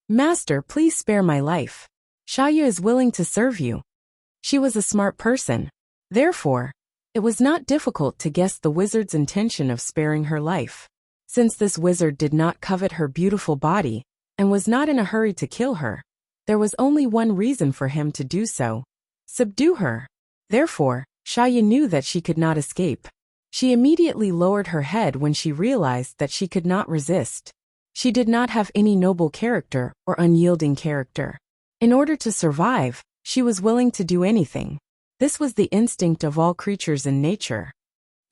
"Master, please spare my life. Shaya is willing to serve you." She was a smart person. Therefore, it was not difficult to guess the wizard's intention of sparing her life. Since this wizard did not covet her beautiful body, and was not in a hurry to kill her, there was only one reason for him to do so: subdue her. Therefore, Shaya knew that she could not escape. She immediately lowered her head when she realized that she could not resist. She did not have any noble character or unyielding character. In order to survive, she was willing to do anything. This was the instinct of all creatures in nature.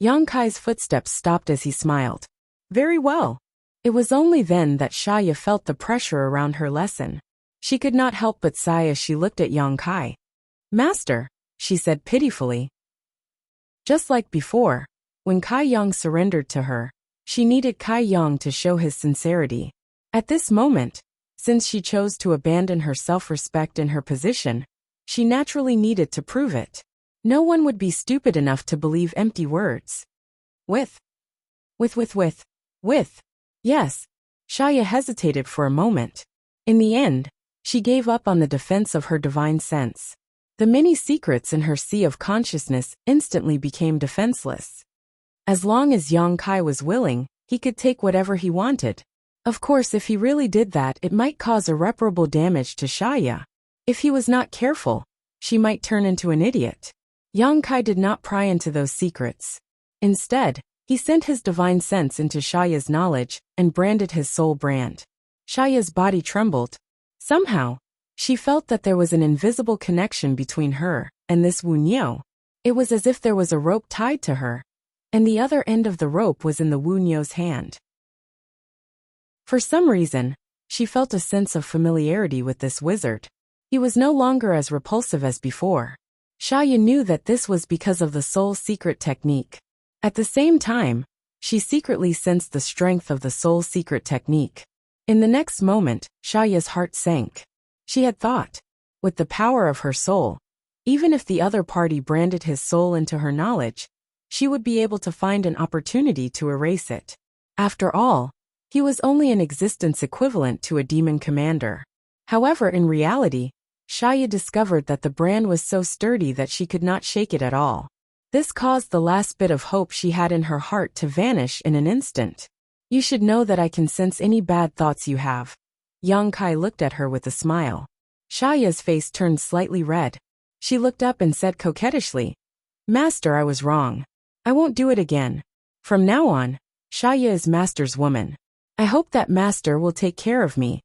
Yang Kai's footsteps stopped as he smiled. Very well. It was only then that Shaya felt the pressure around her lesson. She could not help but sigh as she looked at Yang Kai. "Master," she said pitifully. Just like before, when Kai Yang surrendered to her, she needed Kai Yang to show his sincerity. At this moment, since she chose to abandon her self-respect and her position, she naturally needed to prove it. No one would be stupid enough to believe empty words. With. Yes. Shaya hesitated for a moment. In the end, she gave up on the defense of her divine sense. The many secrets in her sea of consciousness instantly became defenseless. As long as Yang Kai was willing, he could take whatever he wanted. Of course, if he really did that, it might cause irreparable damage to Shaya. If he was not careful, she might turn into an idiot. Yang Kai did not pry into those secrets. Instead, he sent his divine sense into Shaya's knowledge and branded his soul brand. Shaya's body trembled. Somehow, she felt that there was an invisible connection between her and this Wu Niu. It was as if there was a rope tied to her, and the other end of the rope was in the Wu Niu's hand. For some reason, she felt a sense of familiarity with this wizard. He was no longer as repulsive as before. Shaya knew that this was because of the soul secret technique. At the same time, she secretly sensed the strength of the soul secret technique. In the next moment, Shaya's heart sank. She had thought, with the power of her soul, even if the other party branded his soul into her knowledge, she would be able to find an opportunity to erase it. After all, he was only an existence equivalent to a demon commander. However, in reality, Shaya discovered that the brand was so sturdy that she could not shake it at all. This caused the last bit of hope she had in her heart to vanish in an instant. You should know that I can sense any bad thoughts you have. Yang Kai looked at her with a smile. Shaya's face turned slightly red. She looked up and said coquettishly, Master, I was wrong. I won't do it again. From now on, Shaya is Master's woman. I hope that Master will take care of me.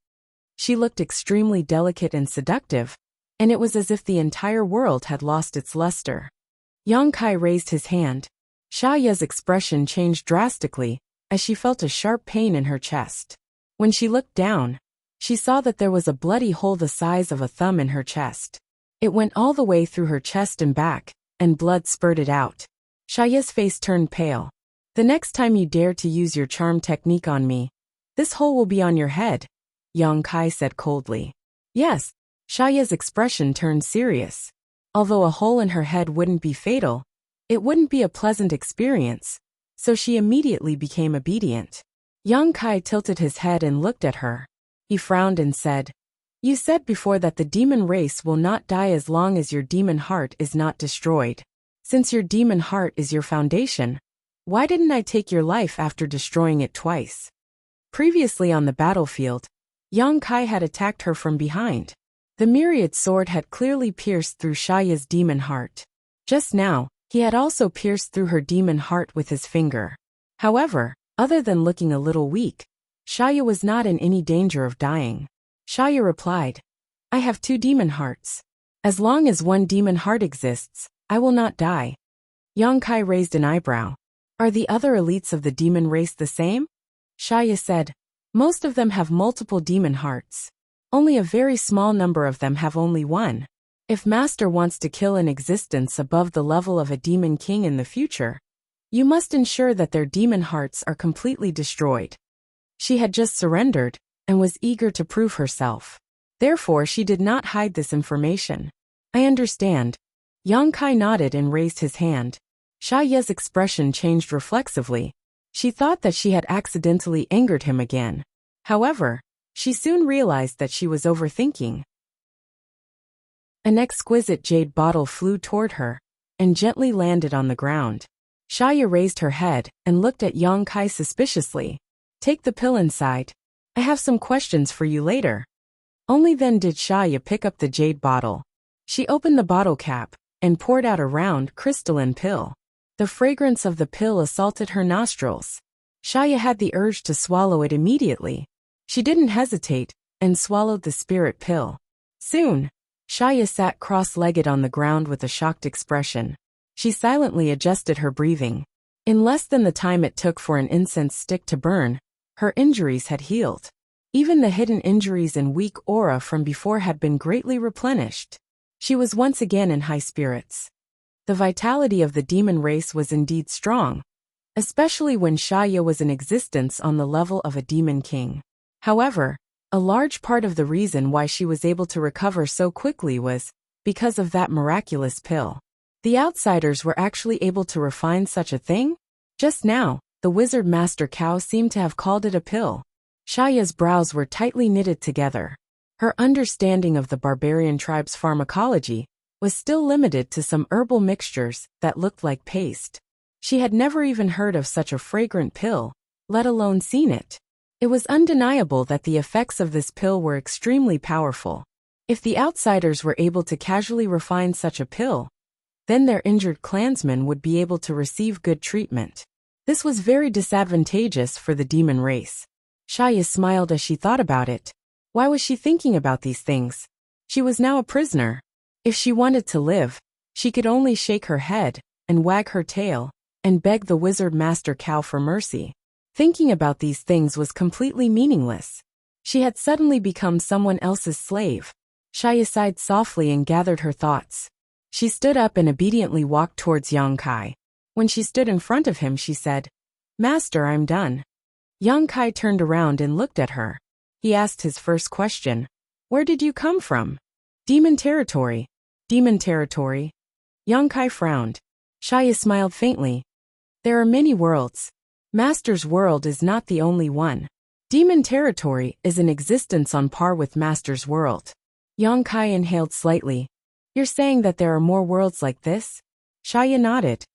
She looked extremely delicate and seductive, and it was as if the entire world had lost its luster. Yang Kai raised his hand. Shaya's expression changed drastically, as she felt a sharp pain in her chest. When she looked down, she saw that there was a bloody hole the size of a thumb in her chest. It went all the way through her chest and back, and blood spurted out. Shaya's face turned pale. The next time you dare to use your charm technique on me, this hole will be on your head, Yang Kai said coldly. Yes, Shaya's expression turned serious. Although a hole in her head wouldn't be fatal, it wouldn't be a pleasant experience, so she immediately became obedient. Yang Kai tilted his head and looked at her. He frowned and said, You said before that the demon race will not die as long as your demon heart is not destroyed. Since your demon heart is your foundation, why didn't I take your life after destroying it twice? Previously on the battlefield, Yang Kai had attacked her from behind. The myriad sword had clearly pierced through Shaya's demon heart. Just now, he had also pierced through her demon heart with his finger. However, other than looking a little weak, Shaya was not in any danger of dying. Shaya replied, I have 2 demon hearts. As long as one demon heart exists, I will not die. Yang Kai raised an eyebrow. Are the other elites of the demon race the same? Shaya said, Most of them have multiple demon hearts. Only a very small number of them have only one. If Master wants to kill an existence above the level of a demon king in the future, you must ensure that their demon hearts are completely destroyed. She had just surrendered, and was eager to prove herself. Therefore she did not hide this information. I understand. Yang Kai nodded and raised his hand. Shaya's expression changed reflexively. She thought that she had accidentally angered him again. However, she soon realized that she was overthinking. An exquisite jade bottle flew toward her, and gently landed on the ground. Shaya raised her head, and looked at Yang Kai suspiciously. Take the pill inside. I have some questions for you later. Only then did Shaya pick up the jade bottle. She opened the bottle cap, and poured out a round, crystalline pill. The fragrance of the pill assaulted her nostrils. Shaya had the urge to swallow it immediately. She didn't hesitate, and swallowed the spirit pill. Soon, Shaya sat cross-legged on the ground with a shocked expression. She silently adjusted her breathing. In less than the time it took for an incense stick to burn, her injuries had healed. Even the hidden injuries and weak aura from before had been greatly replenished. She was once again in high spirits. The vitality of the demon race was indeed strong, especially when Shaya was in existence on the level of a demon king. However, a large part of the reason why she was able to recover so quickly was because of that miraculous pill. The outsiders were actually able to refine such a thing? Just now, the wizard Master Cow seemed to have called it a pill. Shaya's brows were tightly knitted together. Her understanding of the barbarian tribe's pharmacology was still limited to some herbal mixtures that looked like paste. She had never even heard of such a fragrant pill, let alone seen it. It was undeniable that the effects of this pill were extremely powerful. If the outsiders were able to casually refine such a pill, then their injured clansmen would be able to receive good treatment. This was very disadvantageous for the demon race. Shaya smiled as she thought about it. Why was she thinking about these things? She was now a prisoner. If she wanted to live, she could only shake her head, and wag her tail, and beg the wizard Master Cow for mercy. Thinking about these things was completely meaningless. She had suddenly become someone else's slave. Shaya sighed softly and gathered her thoughts. She stood up and obediently walked towards Yang Kai. When she stood in front of him, she said, Master, I'm done. Yang Kai turned around and looked at her. He asked his first question. Where did you come from? Demon territory. Demon territory. Yang Kai frowned. Shaya smiled faintly. There are many worlds. Master's world is not the only one. Demon territory is in existence on par with Master's world. Yang Kai inhaled slightly. You're saying that there are more worlds like this? Xia nodded.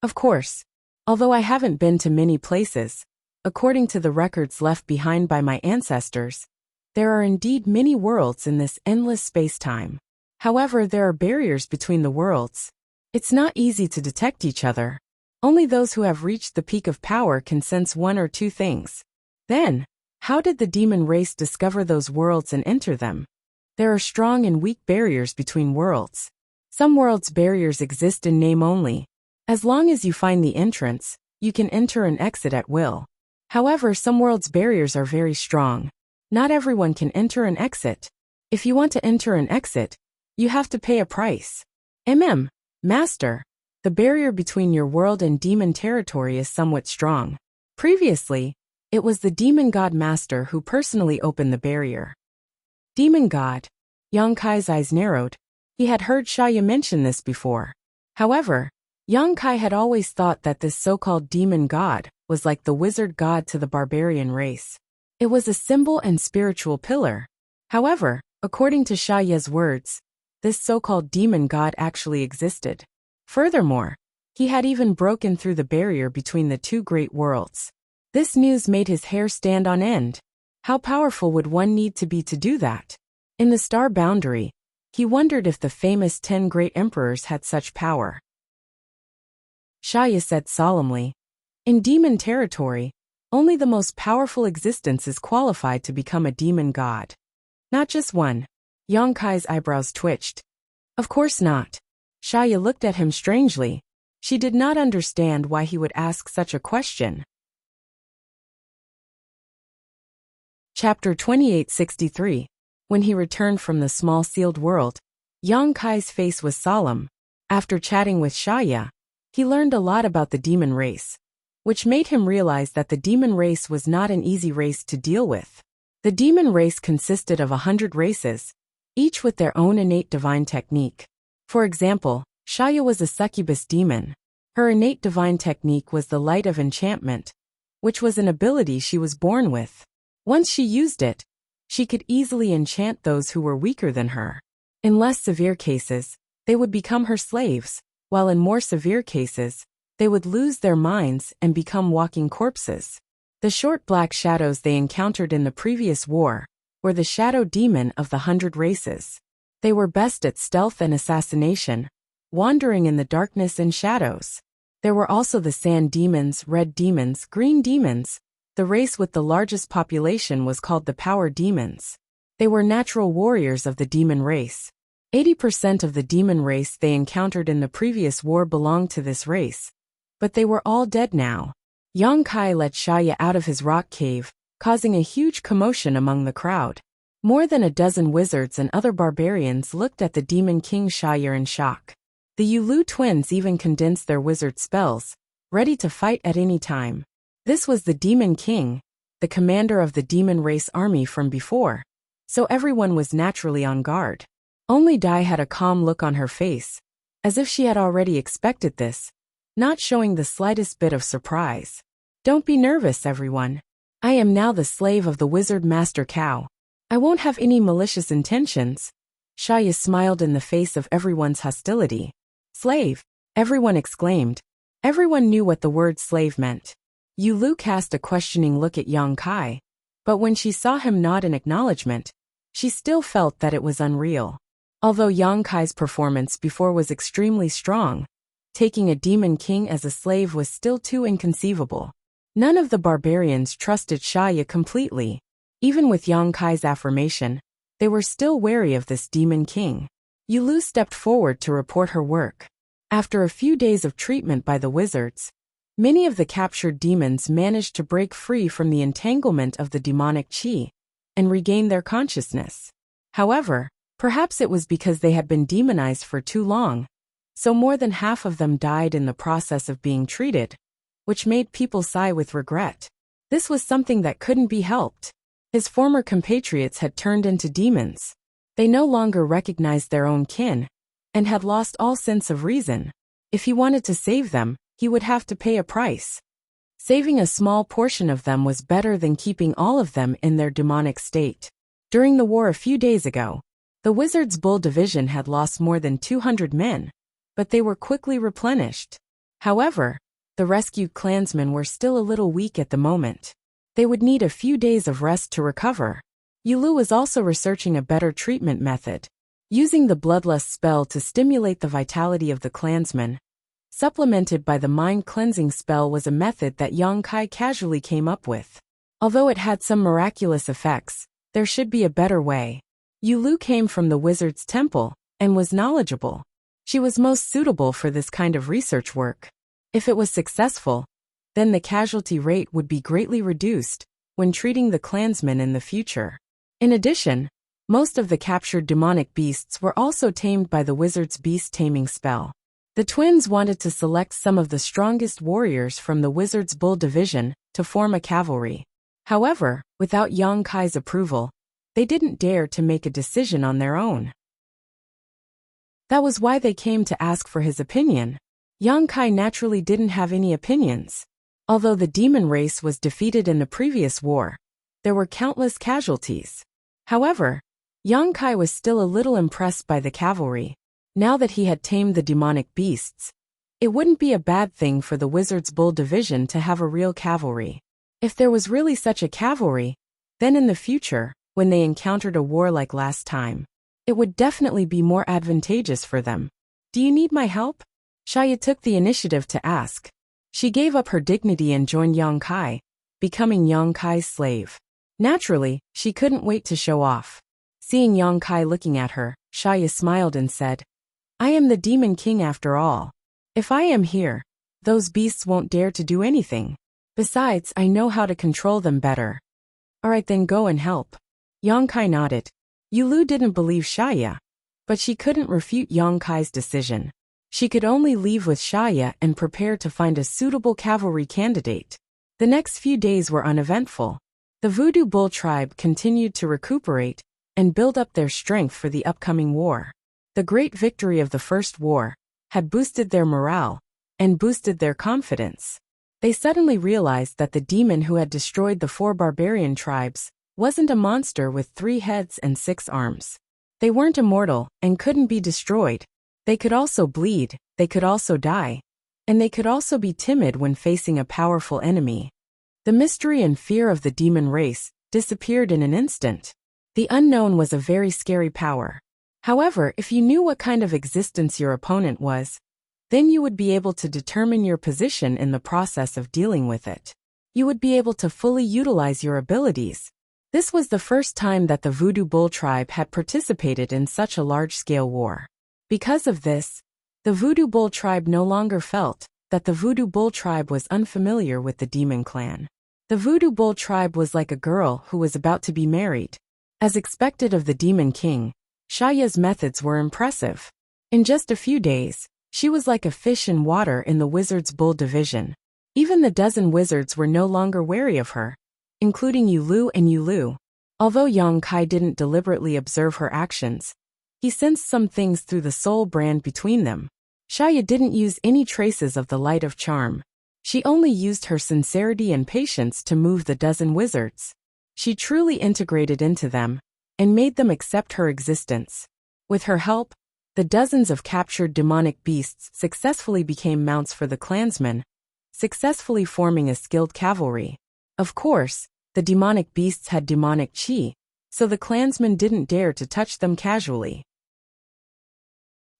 Of course. Although I haven't been to many places, according to the records left behind by my ancestors, there are indeed many worlds in this endless space-time. However, there are barriers between the worlds. It's not easy to detect each other. Only those who have reached the peak of power can sense one or two things. Then, how did the demon race discover those worlds and enter them? There are strong and weak barriers between worlds. Some worlds' barriers exist in name only. As long as you find the entrance, you can enter and exit at will. However, some worlds' barriers are very strong. Not everyone can enter and exit. If you want to enter and exit, you have to pay a price. Master, the barrier between your world and demon territory is somewhat strong. Previously, it was the demon god master who personally opened the barrier. Demon god. Yang Kai's eyes narrowed. He had heard Xia mention this before. However, Yang Kai had always thought that this so-called demon god was like the wizard god to the barbarian race. It was a symbol and spiritual pillar. However, according to Xia's words, this so-called demon god actually existed. Furthermore, he had even broken through the barrier between the two great worlds. This news made his hair stand on end. How powerful would one need to be to do that? In the star boundary, he wondered if the famous 10 great emperors had such power. Xia said solemnly, in demon territory, only the most powerful existence is qualified to become a demon god. Not just one. Yang Kai's eyebrows twitched. Of course not. Xia looked at him strangely. She did not understand why he would ask such a question. Chapter 2863. When he returned from the small sealed world, Yang Kai's face was solemn. After chatting with Xia, he learned a lot about the demon race, which made him realize that the demon race was not an easy race to deal with. The demon race consisted of 100 races, each with their own innate divine technique. For example, Xia was a succubus demon. Her innate divine technique was the light of enchantment, which was an ability she was born with. Once she used it, she could easily enchant those who were weaker than her. In less severe cases, they would become her slaves, while in more severe cases, they would lose their minds and become walking corpses. The short black shadows they encountered in the previous war were the shadow demon of the 100 races. They were best at stealth and assassination, wandering in the darkness and shadows. There were also the sand demons, red demons, green demons. The race with the largest population was called the power demons. They were natural warriors of the demon race. 80% of the demon race they encountered in the previous war belonged to this race, but they were all dead now. Yang Kai let Xia out of his rock cave, causing a huge commotion among the crowd. More than a dozen wizards and other barbarians looked at the demon king Xia in shock. The Yulu twins even condensed their wizard spells, ready to fight at any time. This was the demon king, the commander of the demon race army from before, so everyone was naturally on guard. Only Dai had a calm look on her face, as if she had already expected this, not showing the slightest bit of surprise. Don't be nervous, everyone. I am now the slave of the wizard Master Cow. I won't have any malicious intentions. Xia smiled in the face of everyone's hostility. Slave, everyone exclaimed. Everyone knew what the word slave meant. Yulu cast a questioning look at Yang Kai, but when she saw him nod in acknowledgement, she still felt that it was unreal. Although Yang Kai's performance before was extremely strong, taking a demon king as a slave was still too inconceivable. None of the barbarians trusted Xia completely. Even with Yang Kai's affirmation, they were still wary of this demon king. Yulu stepped forward to report her work. After a few days of treatment by the wizards, many of the captured demons managed to break free from the entanglement of the demonic qi and regain their consciousness. However, perhaps it was because they had been demonized for too long, so more than half of them died in the process of being treated, which made people sigh with regret. This was something that couldn't be helped. His former compatriots had turned into demons. They no longer recognized their own kin and had lost all sense of reason. If he wanted to save them, he would have to pay a price. Saving a small portion of them was better than keeping all of them in their demonic state. During the war a few days ago, the Wizard's Bull Division had lost more than 200 men, but they were quickly replenished. However, the rescued clansmen were still a little weak at the moment. They would need a few days of rest to recover. Yulu was also researching a better treatment method, using the Bloodlust spell to stimulate the vitality of the clansmen. Supplemented by the mind-cleansing spell was a method that Yang Kai casually came up with. Although it had some miraculous effects, there should be a better way. Yulu came from the wizard's temple and was knowledgeable. She was most suitable for this kind of research work. If it was successful, then the casualty rate would be greatly reduced when treating the clansmen in the future. In addition, most of the captured demonic beasts were also tamed by the wizard's beast taming spell. The twins wanted to select some of the strongest warriors from the Wizard's Bull Division to form a cavalry. However, without Yang Kai's approval, they didn't dare to make a decision on their own. That was why they came to ask for his opinion. Yang Kai naturally didn't have any opinions. Although the demon race was defeated in the previous war, there were countless casualties. However, Yang Kai was still a little impressed by the cavalry. Now that he had tamed the demonic beasts, it wouldn't be a bad thing for the Wizard's Bull Division to have a real cavalry. If there was really such a cavalry, then in the future, when they encountered a war like last time, it would definitely be more advantageous for them. Do you need my help? Shaya took the initiative to ask. She gave up her dignity and joined Yang Kai, becoming Yang Kai's slave. Naturally, she couldn't wait to show off. Seeing Yang Kai looking at her, Shaya smiled and said, I am the Demon King after all. If I am here, those beasts won't dare to do anything. Besides, I know how to control them better. Alright then, go and help. Yang Kai nodded. Yulu didn't believe Shaya, but she couldn't refute Yang Kai's decision. She could only leave with Shaya and prepare to find a suitable cavalry candidate. The next few days were uneventful. The Voodoo Bull tribe continued to recuperate and build up their strength for the upcoming war. The great victory of the first war had boosted their morale and boosted their confidence. They suddenly realized that the demon who had destroyed the 4 barbarian tribes wasn't a monster with 3 heads and 6 arms. They weren't immortal and couldn't be destroyed. They could also bleed, they could also die, and they could also be timid when facing a powerful enemy. The mystery and fear of the demon race disappeared in an instant. The unknown was a very scary power. However, if you knew what kind of existence your opponent was, then you would be able to determine your position in the process of dealing with it. You would be able to fully utilize your abilities. This was the first time that the Voodoo Bull tribe had participated in such a large-scale war. Because of this, the Voodoo Bull tribe no longer felt that the Voodoo Bull tribe was unfamiliar with the Demon Clan. The Voodoo Bull tribe was like a girl who was about to be married. As expected of the Demon King, Shaya's methods were impressive. In just a few days, she was like a fish in water in the Wizard's Bull Division. Even the dozen wizards were no longer wary of her, including Yulu and Yulu. Although Yang Kai didn't deliberately observe her actions, he sensed some things through the soul brand between them. Shaya didn't use any traces of the light of charm. She only used her sincerity and patience to move the dozen wizards. She truly integrated into them and made them accept her existence. With her help, the dozens of captured demonic beasts successfully became mounts for the clansmen, successfully forming a skilled cavalry. Of course, the demonic beasts had demonic chi, so the clansmen didn't dare to touch them casually.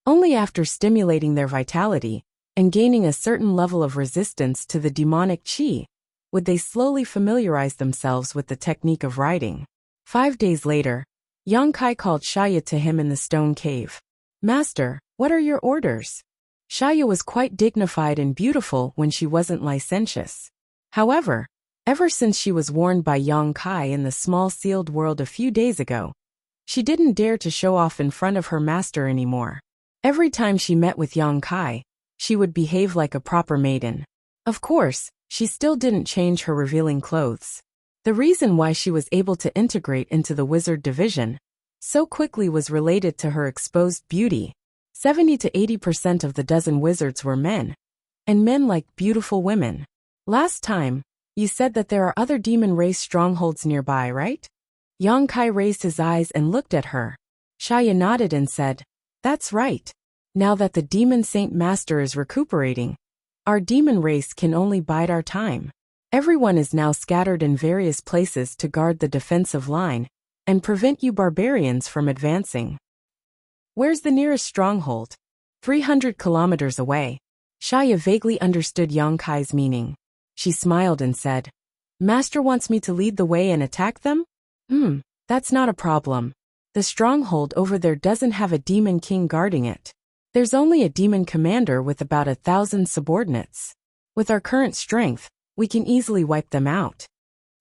Only after stimulating their vitality and gaining a certain level of resistance to the demonic chi would they slowly familiarize themselves with the technique of riding. 5 days later, Yang Kai called Shaya to him in the stone cave. Master, what are your orders? Shaya was quite dignified and beautiful when she wasn't licentious. However, ever since she was warned by Yang Kai in the small sealed world a few days ago, she didn't dare to show off in front of her master anymore. Every time she met with Yang Kai, she would behave like a proper maiden. Of course, she still didn't change her revealing clothes. The reason why she was able to integrate into the wizard division so quickly was related to her exposed beauty. 70 to 80% of the dozen wizards were men, and men like beautiful women. Last time, you said that there are other demon race strongholds nearby, right? Yang Kai raised his eyes and looked at her. Shaya nodded and said, "That's right. Now that the demon saint master is recuperating, our demon race can only bide our time. Everyone is now scattered in various places to guard the defensive line and prevent you barbarians from advancing." "Where's the nearest stronghold?" 300 kilometers away. Shaya vaguely understood Yang Kai's meaning. She smiled and said, "Master wants me to lead the way and attack them? That's not a problem. The stronghold over there doesn't have a demon king guarding it. There's only a demon commander with about 1,000 subordinates. With our current strength, we can easily wipe them out."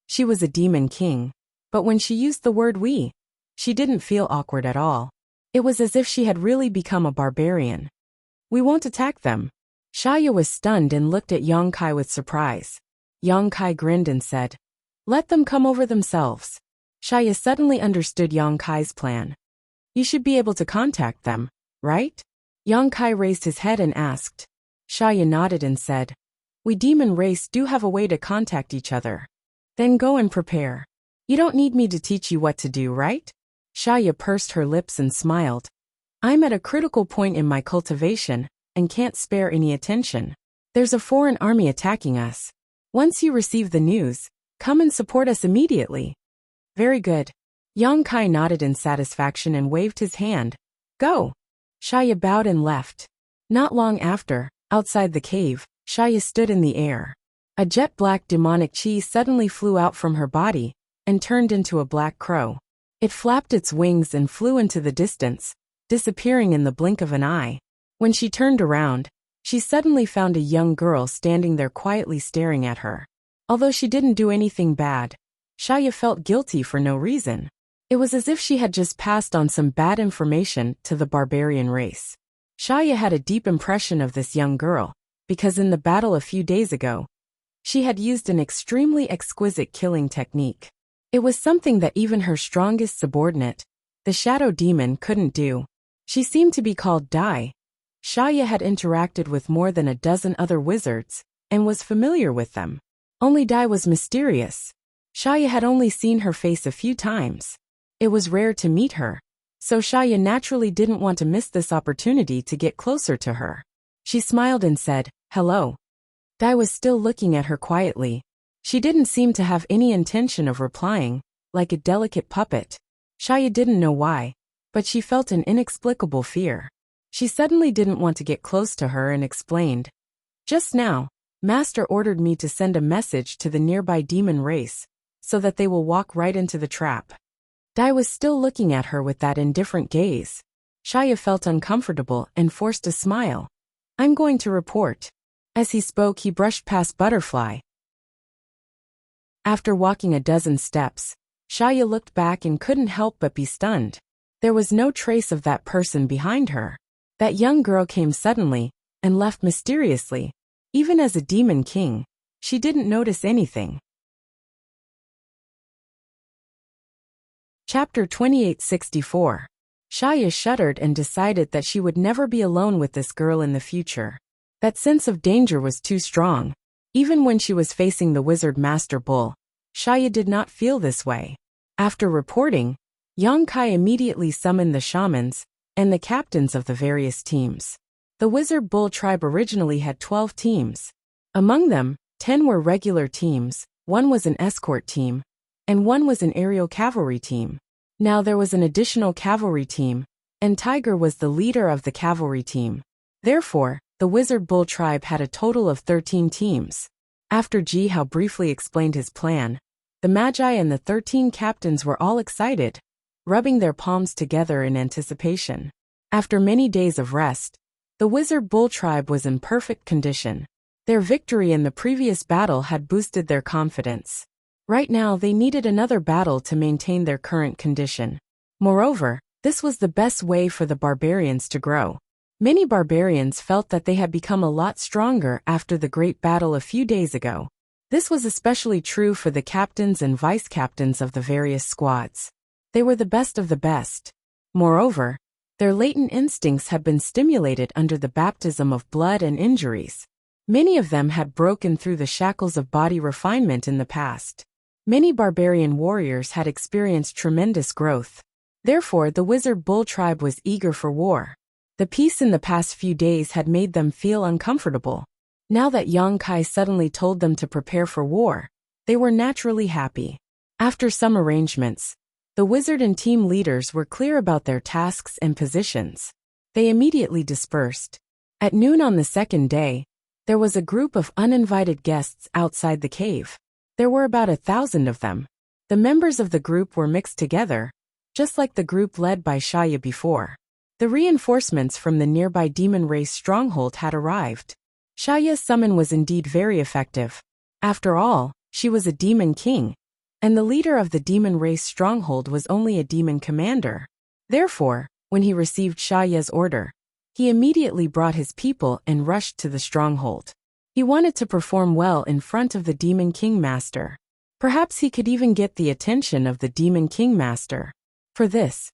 She was a demon king, but when she used the word we, she didn't feel awkward at all. It was as if she had really become a barbarian. "We won't attack them." Shaya was stunned and looked at Yang Kai with surprise. Yang Kai grinned and said, "Let them come over themselves." Shaya suddenly understood Yang Kai's plan. "You should be able to contact them, right?" Yang Kai raised his head and asked. Shaya nodded and said, "We demon race do have a way to contact each other." "Then go and prepare. You don't need me to teach you what to do, right?" Shaya pursed her lips and smiled. "I'm at a critical point in my cultivation and can't spare any attention. There's a foreign army attacking us. Once you receive the news, come and support us immediately." "Very good." Yang Kai nodded in satisfaction and waved his hand. "Go." Shaya bowed and left. Not long after, outside the cave, Shaya stood in the air. A jet-black demonic chi suddenly flew out from her body and turned into a black crow. It flapped its wings and flew into the distance, disappearing in the blink of an eye. When she turned around, she suddenly found a young girl standing there quietly staring at her. Although she didn't do anything bad, Shaya felt guilty for no reason. It was as if she had just passed on some bad information to the barbarian race. Shaya had a deep impression of this young girl, because in the battle a few days ago, she had used an extremely exquisite killing technique. It was something that even her strongest subordinate, the shadow demon, couldn't do. She seemed to be called Dai. Shaya had interacted with more than a dozen other wizards, and was familiar with them. Only Dai was mysterious. Shaya had only seen her face a few times. It was rare to meet her, so Shaya naturally didn't want to miss this opportunity to get closer to her. She smiled and said, "Hello." Dai was still looking at her quietly. She didn't seem to have any intention of replying, like a delicate puppet. Shaya didn't know why, but she felt an inexplicable fear. She suddenly didn't want to get close to her and explained, "Just now, Master ordered me to send a message to the nearby demon race, so that they will walk right into the trap." Dai was still looking at her with that indifferent gaze. Shaya felt uncomfortable and forced a smile. "I'm going to report." As he spoke, he brushed past Butterfly. After walking a dozen steps, Shaya looked back and couldn't help but be stunned. There was no trace of that person behind her. That young girl came suddenly and left mysteriously. Even as a demon king, she didn't notice anything. Chapter 2864. Shaya shuddered and decided that she would never be alone with this girl in the future. That sense of danger was too strong. Even when she was facing the wizard Master Bull, Shaya did not feel this way. After reporting, Yang Kai immediately summoned the shamans and the captains of the various teams. The wizard Bull tribe originally had 12 teams. Among them, 10 were regular teams, 1 was an escort team, and 1 was an aerial cavalry team. Now there was an additional cavalry team, and Tiger was the leader of the cavalry team. Therefore, the Wizard Bull tribe had a total of 13 teams. After Ji Hao briefly explained his plan, the Magi and the 13 captains were all excited, rubbing their palms together in anticipation. After many days of rest, the Wizard Bull tribe was in perfect condition. Their victory in the previous battle had boosted their confidence. Right now they needed another battle to maintain their current condition. Moreover, this was the best way for the barbarians to grow. Many barbarians felt that they had become a lot stronger after the great battle a few days ago. This was especially true for the captains and vice-captains of the various squads. They were the best of the best. Moreover, their latent instincts had been stimulated under the baptism of blood and injuries. Many of them had broken through the shackles of body refinement in the past. Many barbarian warriors had experienced tremendous growth. Therefore, the wizard bull tribe was eager for war. The peace in the past few days had made them feel uncomfortable. Now that Yang Kai suddenly told them to prepare for war, they were naturally happy. After some arrangements, the wizard and team leaders were clear about their tasks and positions. They immediately dispersed. At noon on the second day, there was a group of uninvited guests outside the cave. There were about 1,000 of them. The members of the group were mixed together, just like the group led by Shaya before. The reinforcements from the nearby demon race stronghold had arrived. Shaya's summon was indeed very effective. After all, she was a demon king, and the leader of the demon race stronghold was only a demon commander. Therefore, when he received Shaya's order, he immediately brought his people and rushed to the stronghold. He wanted to perform well in front of the demon king master. Perhaps he could even get the attention of the demon king master. For this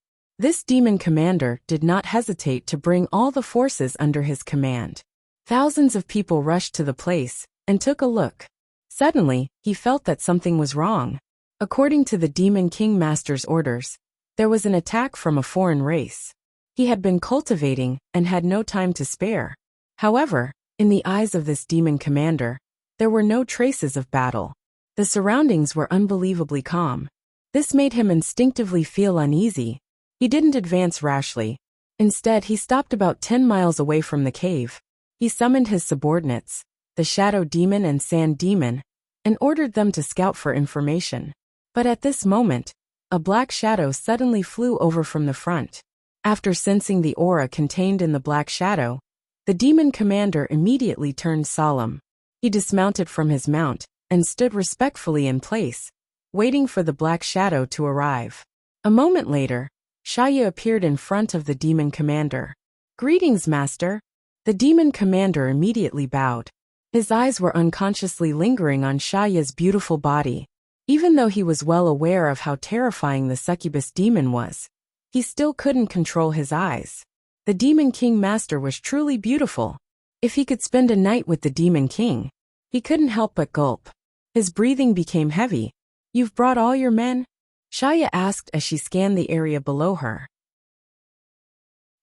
demon commander did not hesitate to bring all the forces under his command. Thousands of people rushed to the place and took a look. Suddenly, he felt that something was wrong. According to the demon king master's orders, there was an attack from a foreign race. He had been cultivating and had no time to spare. However, in the eyes of this demon commander, there were no traces of battle. The surroundings were unbelievably calm. This made him instinctively feel uneasy. He didn't advance rashly. Instead, he stopped about 10 miles away from the cave. He summoned his subordinates, the Shadow Demon and Sand Demon, and ordered them to scout for information. But at this moment, a black shadow suddenly flew over from the front. After sensing the aura contained in the black shadow, the demon commander immediately turned solemn. He dismounted from his mount and stood respectfully in place, waiting for the black shadow to arrive. A moment later, Shaya appeared in front of the demon commander. "Greetings, master." The demon commander immediately bowed. His eyes were unconsciously lingering on Shaya's beautiful body. Even though he was well aware of how terrifying the succubus demon was, he still couldn't control his eyes. The demon king master was truly beautiful. If he could spend a night with the demon king, he couldn't help but gulp. His breathing became heavy. "You've brought all your men?" Shaya asked as she scanned the area below her.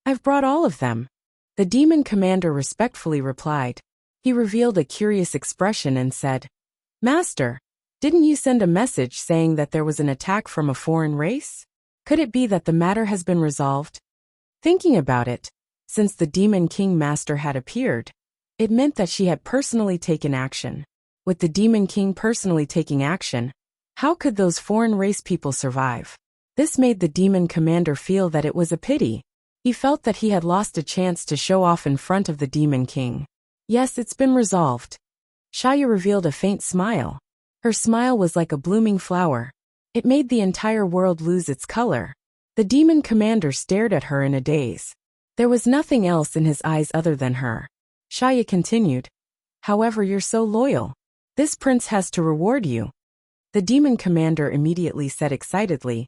"I've brought all of them," the demon commander respectfully replied. He revealed a curious expression and said, "Master, didn't you send a message saying that there was an attack from a foreign race? Could it be that the matter has been resolved?" Thinking about it, since the demon king master had appeared, it meant that she had personally taken action. With the demon king personally taking action, how could those foreign race people survive? This made the demon commander feel that it was a pity. He felt that he had lost a chance to show off in front of the demon king. "Yes, it's been resolved." Shaya revealed a faint smile. Her smile was like a blooming flower. It made the entire world lose its color. The demon commander stared at her in a daze. There was nothing else in his eyes other than her. Shaya continued, "However, you're so loyal. This prince has to reward you." The demon commander immediately said excitedly,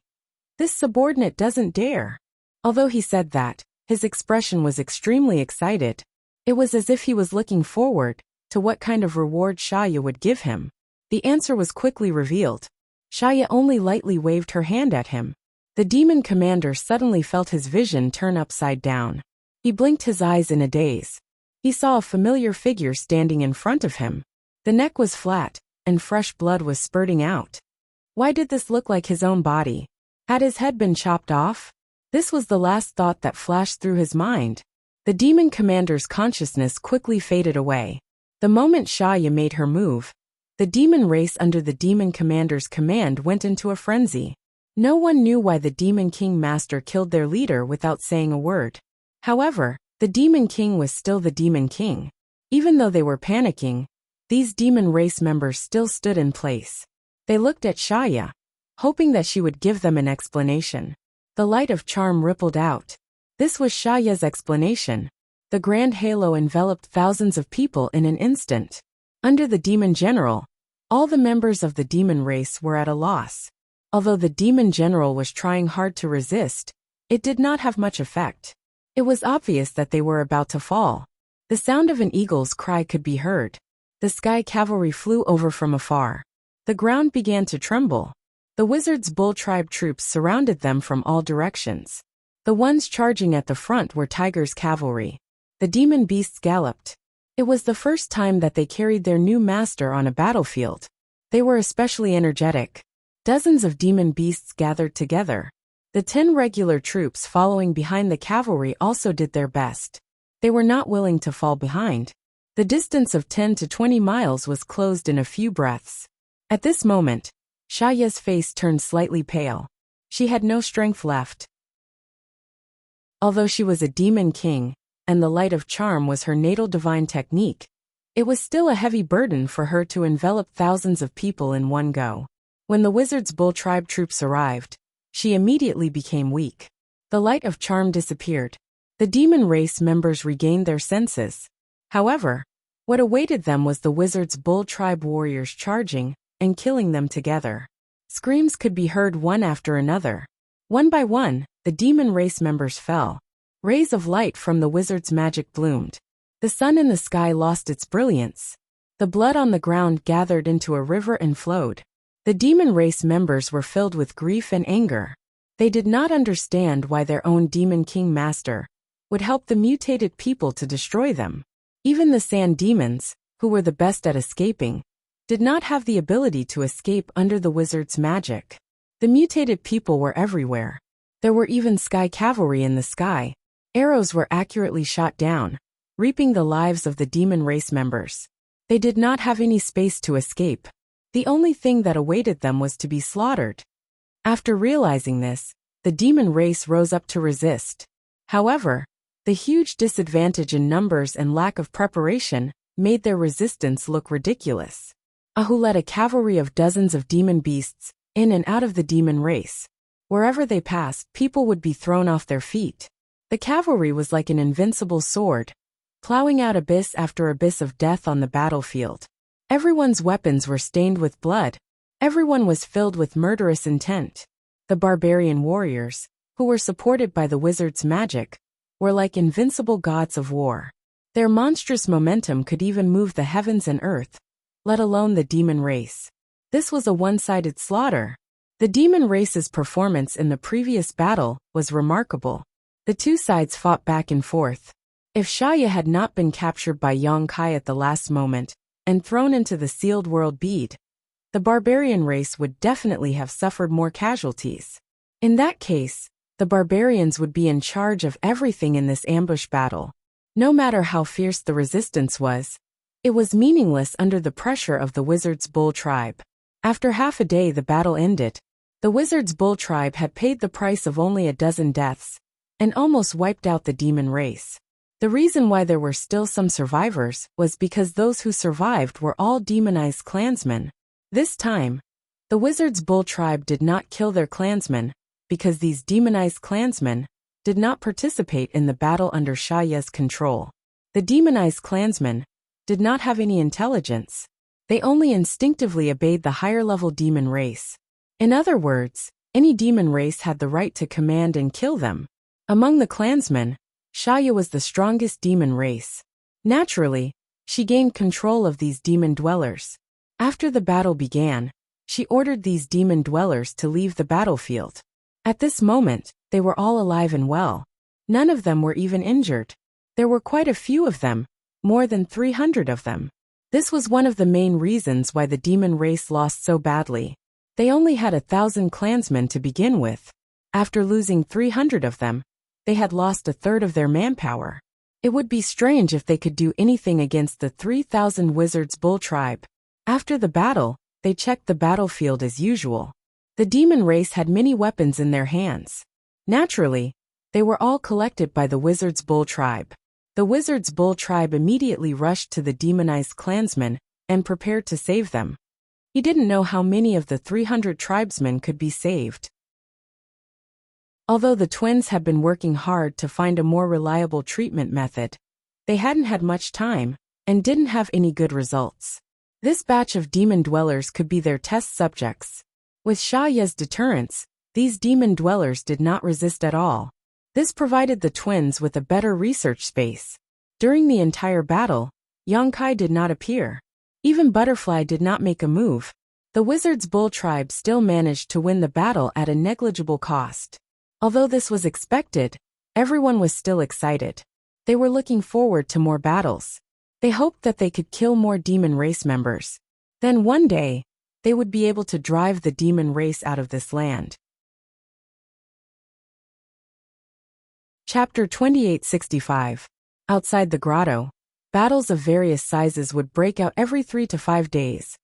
"This subordinate doesn't dare." Although he said that, his expression was extremely excited. It was as if he was looking forward to what kind of reward Shaya would give him. The answer was quickly revealed. Shaya only lightly waved her hand at him. The demon commander suddenly felt his vision turn upside down. He blinked his eyes in a daze. He saw a familiar figure standing in front of him. The neck was flat, and fresh blood was spurting out. Why did this look like his own body? Had his head been chopped off? This was the last thought that flashed through his mind. The demon commander's consciousness quickly faded away. The moment Shaya made her move, the demon race under the demon commander's command went into a frenzy. No one knew why the demon king master killed their leader without saying a word. However, the demon king was still the demon king. Even though they were panicking, these demon race members still stood in place. They looked at Shaya, hoping that she would give them an explanation. The light of charm rippled out. This was Shaya's explanation. The grand halo enveloped thousands of people in an instant. Under the demon general, all the members of the demon race were at a loss. Although the demon general was trying hard to resist, it did not have much effect. It was obvious that they were about to fall. The sound of an eagle's cry could be heard. The sky cavalry flew over from afar. The ground began to tremble. The wizard's bull tribe troops surrounded them from all directions. The ones charging at the front were Tiger's cavalry. The demon beasts galloped. It was the first time that they carried their new master on a battlefield. They were especially energetic. Dozens of demon beasts gathered together. The 10 regular troops following behind the cavalry also did their best. They were not willing to fall behind. The distance of 10 to 20 miles was closed in a few breaths. At this moment, Shaya's face turned slightly pale. She had no strength left. Although she was a demon king, and the light of charm was her natal divine technique, it was still a heavy burden for her to envelop thousands of people in one go. When the wizard's bull tribe troops arrived, she immediately became weak. The light of charm disappeared. The demon race members regained their senses. However, what awaited them was the wizard's bull tribe warriors charging and killing them together. Screams could be heard one after another. One by one, the demon race members fell. Rays of light from the wizard's magic bloomed. The sun in the sky lost its brilliance. The blood on the ground gathered into a river and flowed. The demon race members were filled with grief and anger. They did not understand why their own demon king master would help the mutated people to destroy them. Even the sand demons, who were the best at escaping, did not have the ability to escape under the wizard's magic. The mutated people were everywhere. There were even sky cavalry in the sky. Arrows were accurately shot down, reaping the lives of the demon race members. They did not have any space to escape. The only thing that awaited them was to be slaughtered. After realizing this, the demon race rose up to resist. However, the huge disadvantage in numbers and lack of preparation made their resistance look ridiculous. Ahu led a cavalry of dozens of demon beasts in and out of the demon race. Wherever they passed, people would be thrown off their feet. The cavalry was like an invincible sword, plowing out abyss after abyss of death on the battlefield. Everyone's weapons were stained with blood. Everyone was filled with murderous intent. The barbarian warriors, who were supported by the wizard's magic, were like invincible gods of war. Their monstrous momentum could even move the heavens and earth, let alone the demon race. This was a one-sided slaughter. The demon race's performance in the previous battle was remarkable. The two sides fought back and forth. If Shaya had not been captured by Yong Kai at the last moment and thrown into the sealed world bead, the barbarian race would definitely have suffered more casualties. In that case, the barbarians would be in charge of everything in this ambush battle. No matter how fierce the resistance was, it was meaningless under the pressure of the wizard's bull tribe. After half a day the battle ended. The wizard's bull tribe had paid the price of only a dozen deaths and almost wiped out the demon race. The reason why there were still some survivors was because those who survived were all demonized clansmen. This time, the wizard's bull tribe did not kill their clansmen because these demonized clansmen did not participate in the battle under Shaya's control. The demonized clansmen did not have any intelligence. They only instinctively obeyed the higher-level demon race. In other words, any demon race had the right to command and kill them. Among the clansmen, Shaya was the strongest demon race. Naturally, she gained control of these demon dwellers. After the battle began, she ordered these demon dwellers to leave the battlefield. At this moment, they were all alive and well. None of them were even injured. There were quite a few of them, more than 300 of them. This was one of the main reasons why the demon race lost so badly. They only had 1,000 clansmen to begin with. After losing 300 of them, they had lost a third of their manpower. It would be strange if they could do anything against the 3,000 wizards bull tribe. After the battle, they checked the battlefield as usual. The demon race had many weapons in their hands. Naturally, they were all collected by the wizard's bull tribe. The wizard's bull tribe immediately rushed to the demonized clansmen and prepared to save them. He didn't know how many of the 300 tribesmen could be saved. Although the twins had been working hard to find a more reliable treatment method, they hadn't had much time and didn't have any good results. This batch of demon dwellers could be their test subjects. With Shaya's deterrence, these demon dwellers did not resist at all. This provided the twins with a better research space. During the entire battle, Yongkai did not appear. Even Butterfly did not make a move. The Wizard's Bull tribe still managed to win the battle at a negligible cost. Although this was expected, everyone was still excited. They were looking forward to more battles. They hoped that they could kill more demon race members. Then one day, they would be able to drive the demon race out of this land. Chapter 2865. Outside the grotto, battles of various sizes would break out every 3 to 5 days,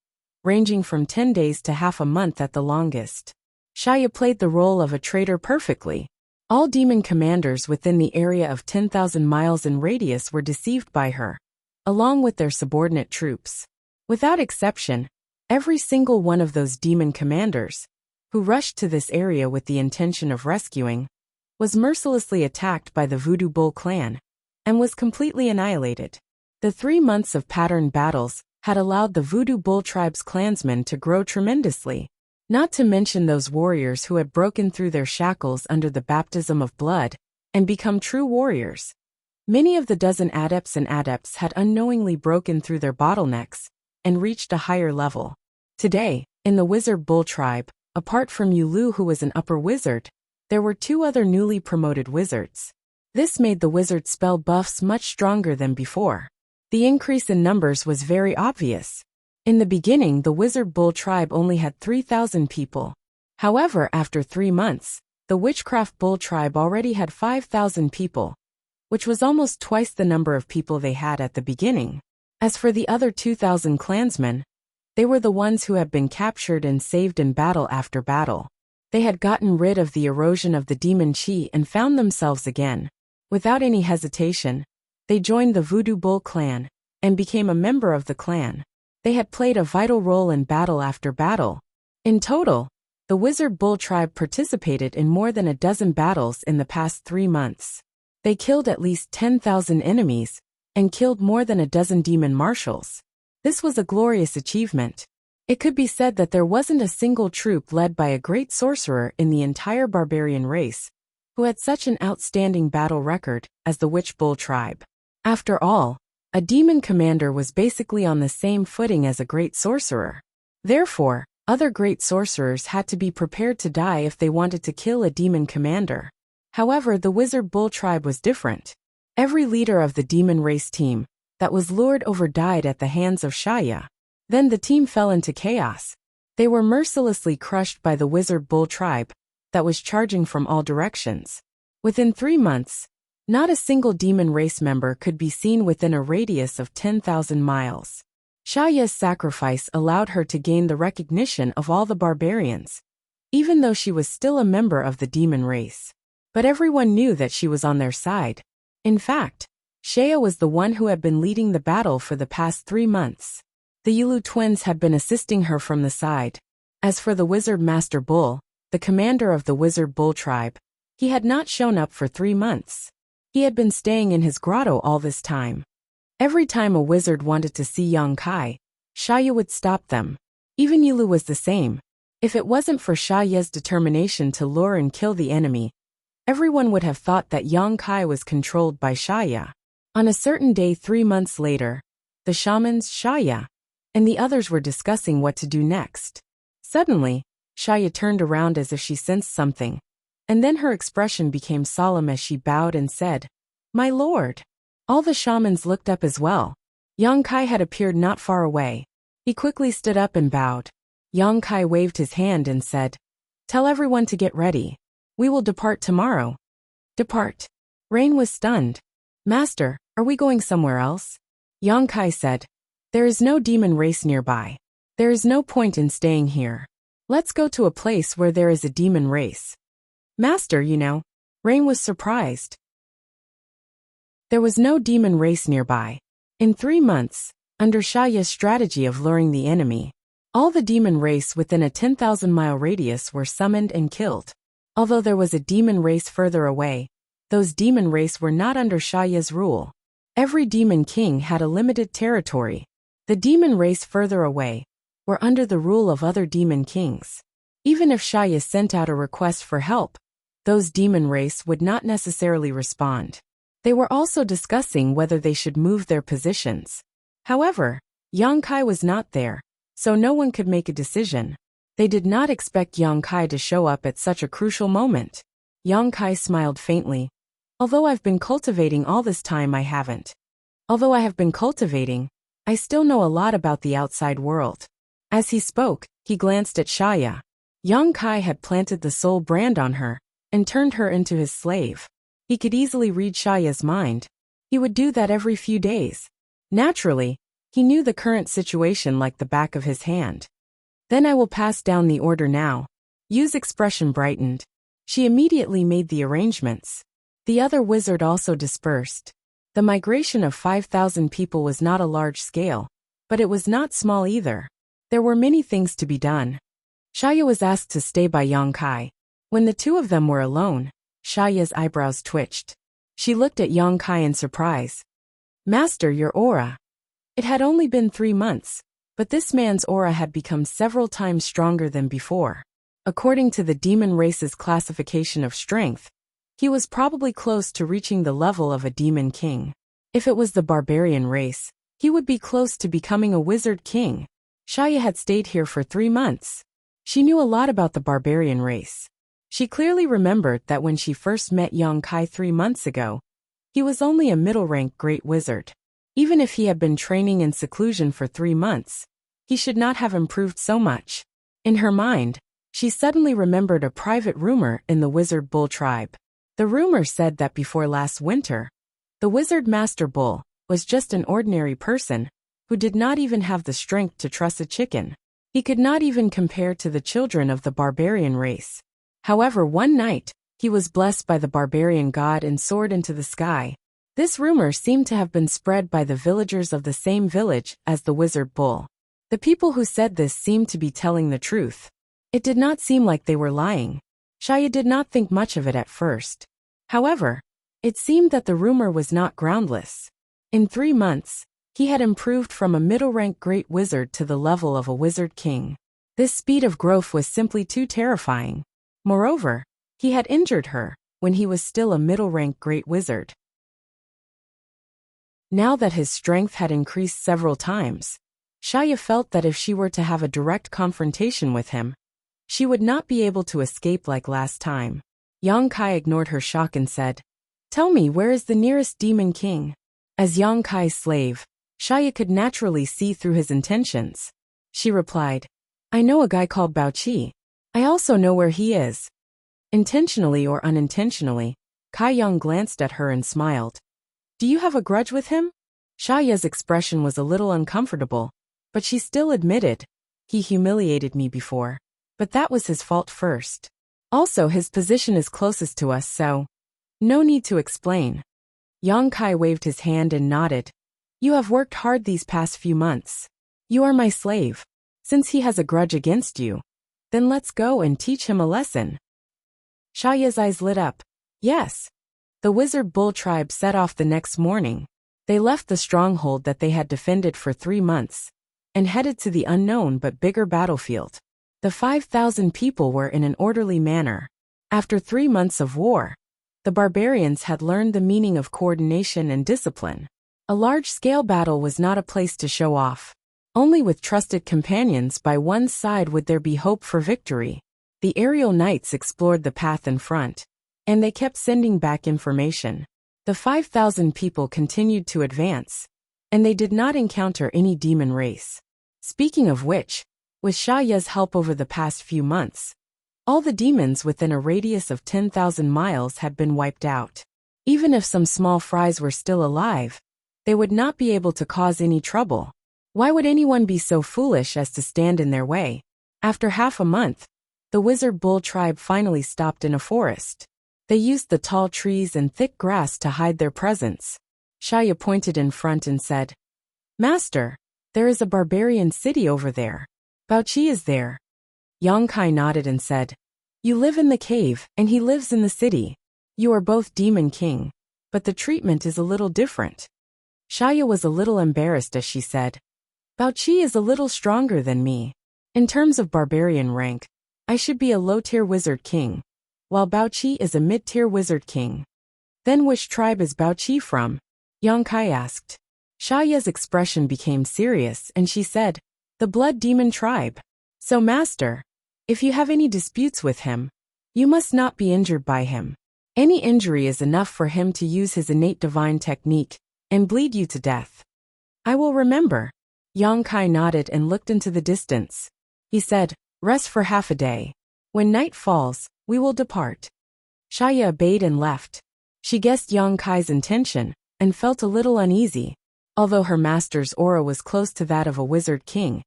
ranging from 10 days to half a month at the longest. Shaya played the role of a traitor perfectly. All demon commanders within the area of 10,000 miles in radius were deceived by her, along with their subordinate troops. Without exception, every single one of those demon commanders, who rushed to this area with the intention of rescuing, was mercilessly attacked by the Voodoo Bull clan, and was completely annihilated. The 3 months of patterned battles had allowed the Voodoo Bull tribe's clansmen to grow tremendously, not to mention those warriors who had broken through their shackles under the baptism of blood and become true warriors. Many of the dozen adepts and adepts had unknowingly broken through their bottlenecks and reached a higher level. Today, in the Wizard Bull tribe, apart from Yulu, who was an upper wizard, there were 2 other newly promoted wizards. This made the wizard spell buffs much stronger than before. The increase in numbers was very obvious. In the beginning, the Wizard Bull tribe only had 3,000 people. However, after 3 months, the Witchcraft Bull tribe already had 5,000 people, which was almost twice the number of people they had at the beginning. As for the other 2,000 clansmen, they were the ones who had been captured and saved in battle after battle. They had gotten rid of the erosion of the demon chi and found themselves again. Without any hesitation, they joined the Voodoo Bull clan and became a member of the clan. They had played a vital role in battle after battle. In total, the Wizard Bull tribe participated in more than a dozen battles in the past 3 months. They killed at least 10,000 enemies and killed more than a dozen demon marshals. This was a glorious achievement. It could be said that there wasn't a single troop led by a great sorcerer in the entire barbarian race who had such an outstanding battle record as the Witch Bull tribe. After all, a demon commander was basically on the same footing as a great sorcerer. Therefore, other great sorcerers had to be prepared to die if they wanted to kill a demon commander. However, the Wizard Bull tribe was different. Every leader of the demon race team that was lured over died at the hands of Shaya. Then the team fell into chaos. They were mercilessly crushed by the Wizard Bull tribe that was charging from all directions. Within 3 months, not a single demon race member could be seen within a radius of 10,000 miles. Shaya's sacrifice allowed her to gain the recognition of all the barbarians, even though she was still a member of the demon race. But everyone knew that she was on their side. In fact, Shaya was the one who had been leading the battle for the past 3 months. The Yulu twins had been assisting her from the side. As for the Wizard Master Bull, the commander of the Wizard Bull tribe, he had not shown up for 3 months. He had been staying in his grotto all this time. Every time a wizard wanted to see Yongkai, Shaya would stop them. Even Yulu was the same. If it wasn't for Shaya's determination to lure and kill the enemy, everyone would have thought that Yongkai was controlled by Shaya. On a certain day 3 months later, the shamans, Shaya, and the others were discussing what to do next. Suddenly, Shaya turned around as if she sensed something, and then her expression became solemn as she bowed and said, "My lord." All the shamans looked up as well. Yongkai had appeared not far away. He quickly stood up and bowed. Yongkai waved his hand and said, "Tell everyone to get ready. We will depart tomorrow." "Depart?" Rain was stunned. "Master, are we going somewhere else?" Yongkai said, "There is no demon race nearby. There is no point in staying here. Let's go to a place where there is a demon race." "Master, you know." Rain was surprised. There was no demon race nearby. In 3 months, under Shaya's strategy of luring the enemy, all the demon race within a 10,000-mile radius were summoned and killed. Although there was a demon race further away, those demon race were not under Shaya's rule. Every demon king had a limited territory. The demon race further away were under the rule of other demon kings. Even if Shaya sent out a request for help, those demon race would not necessarily respond. They were also discussing whether they should move their positions. However, Yang Kai was not there, so no one could make a decision. They did not expect Yang Kai to show up at such a crucial moment. Yang Kai smiled faintly. Although I've been cultivating all this time, I haven't. Although I have been cultivating, I still know a lot about the outside world. As he spoke, he glanced at Shaya. Yang Kai had planted the soul brand on her and turned her into his slave. He could easily read Shaya's mind. He would do that every few days. Naturally, he knew the current situation like the back of his hand. Then I will pass down the order now. Yu's expression brightened. She immediately made the arrangements. The other wizard also dispersed. The migration of 5,000 people was not a large scale, but it was not small either. There were many things to be done. Shaya was asked to stay by Yang Kai. When the two of them were alone, Shaya's eyebrows twitched. She looked at Yang Kai in surprise. Master, your aura. It had only been 3 months, but this man's aura had become several times stronger than before. According to the demon race's classification of strength, he was probably close to reaching the level of a demon king. If it was the barbarian race, he would be close to becoming a wizard king. Shaya had stayed here for 3 months. She knew a lot about the barbarian race. She clearly remembered that when she first met Yang Kai 3 months ago, he was only a middle-rank great wizard. Even if he had been training in seclusion for 3 months, he should not have improved so much. In her mind, she suddenly remembered a private rumor in the wizard bull tribe. The rumor said that before last winter, the wizard master bull was just an ordinary person who did not even have the strength to truss a chicken. He could not even compare to the children of the barbarian race. However, one night, he was blessed by the barbarian god and soared into the sky. This rumor seemed to have been spread by the villagers of the same village as the wizard bull. The people who said this seemed to be telling the truth. It did not seem like they were lying. Shaya did not think much of it at first. However, it seemed that the rumor was not groundless. In 3 months, he had improved from a middle-rank great wizard to the level of a wizard king. This speed of growth was simply too terrifying. Moreover, he had injured her when he was still a middle-rank great wizard. Now that his strength had increased several times, Shaya felt that if she were to have a direct confrontation with him, she would not be able to escape like last time. Yang Kai ignored her shock and said, "Tell me, where is the nearest demon king?" As Yang Kai's slave, Shaya could naturally see through his intentions. She replied, "I know a guy called Baoqi. I also know where he is." Intentionally or unintentionally, Kai Yang glanced at her and smiled. "Do you have a grudge with him?" Shaya's expression was a little uncomfortable, but she still admitted, "He humiliated me before. But that was his fault first. Also, his position is closest to us, so no need to explain." Yang Kai waved his hand and nodded. "You have worked hard these past few months. You are my slave. Since he has a grudge against you, then let's go and teach him a lesson." Shaya's eyes lit up. Yes. The wizard bull tribe set off the next morning. They left the stronghold that they had defended for 3 months and headed to the unknown but bigger battlefield. The 5,000 people were in an orderly manner. After 3 months of war, the barbarians had learned the meaning of coordination and discipline. A large-scale battle was not a place to show off. Only with trusted companions by one's side would there be hope for victory. The aerial knights explored the path in front, and they kept sending back information. The 5,000 people continued to advance, and they did not encounter any demon race. Speaking of which, with Shaya's help over the past few months, all the demons within a radius of 10,000 miles had been wiped out. Even if some small fries were still alive, they would not be able to cause any trouble. Why would anyone be so foolish as to stand in their way? After half a month, the wizard bull tribe finally stopped in a forest. They used the tall trees and thick grass to hide their presence. Shaya pointed in front and said, "Master, there is a barbarian city over there. Baoqi is there." Yang Kai nodded and said, "You live in the cave, and he lives in the city. You are both demon king, but the treatment is a little different." Shaya was a little embarrassed as she said, "Baoqi is a little stronger than me. In terms of barbarian rank, I should be a low-tier wizard king, while Baoqi is a mid-tier wizard king." Then which tribe is Baoqi from? Yang Kai asked. Xiaoya's expression became serious and she said, the blood demon tribe. So master, if you have any disputes with him, you must not be injured by him. Any injury is enough for him to use his innate divine technique and bleed you to death. I will remember. Yang Kai nodded and looked into the distance. He said, rest for half a day. When night falls, we will depart. Xiaoya obeyed and left. She guessed Yang Kai's intention and felt a little uneasy, although her master's aura was close to that of a wizard king,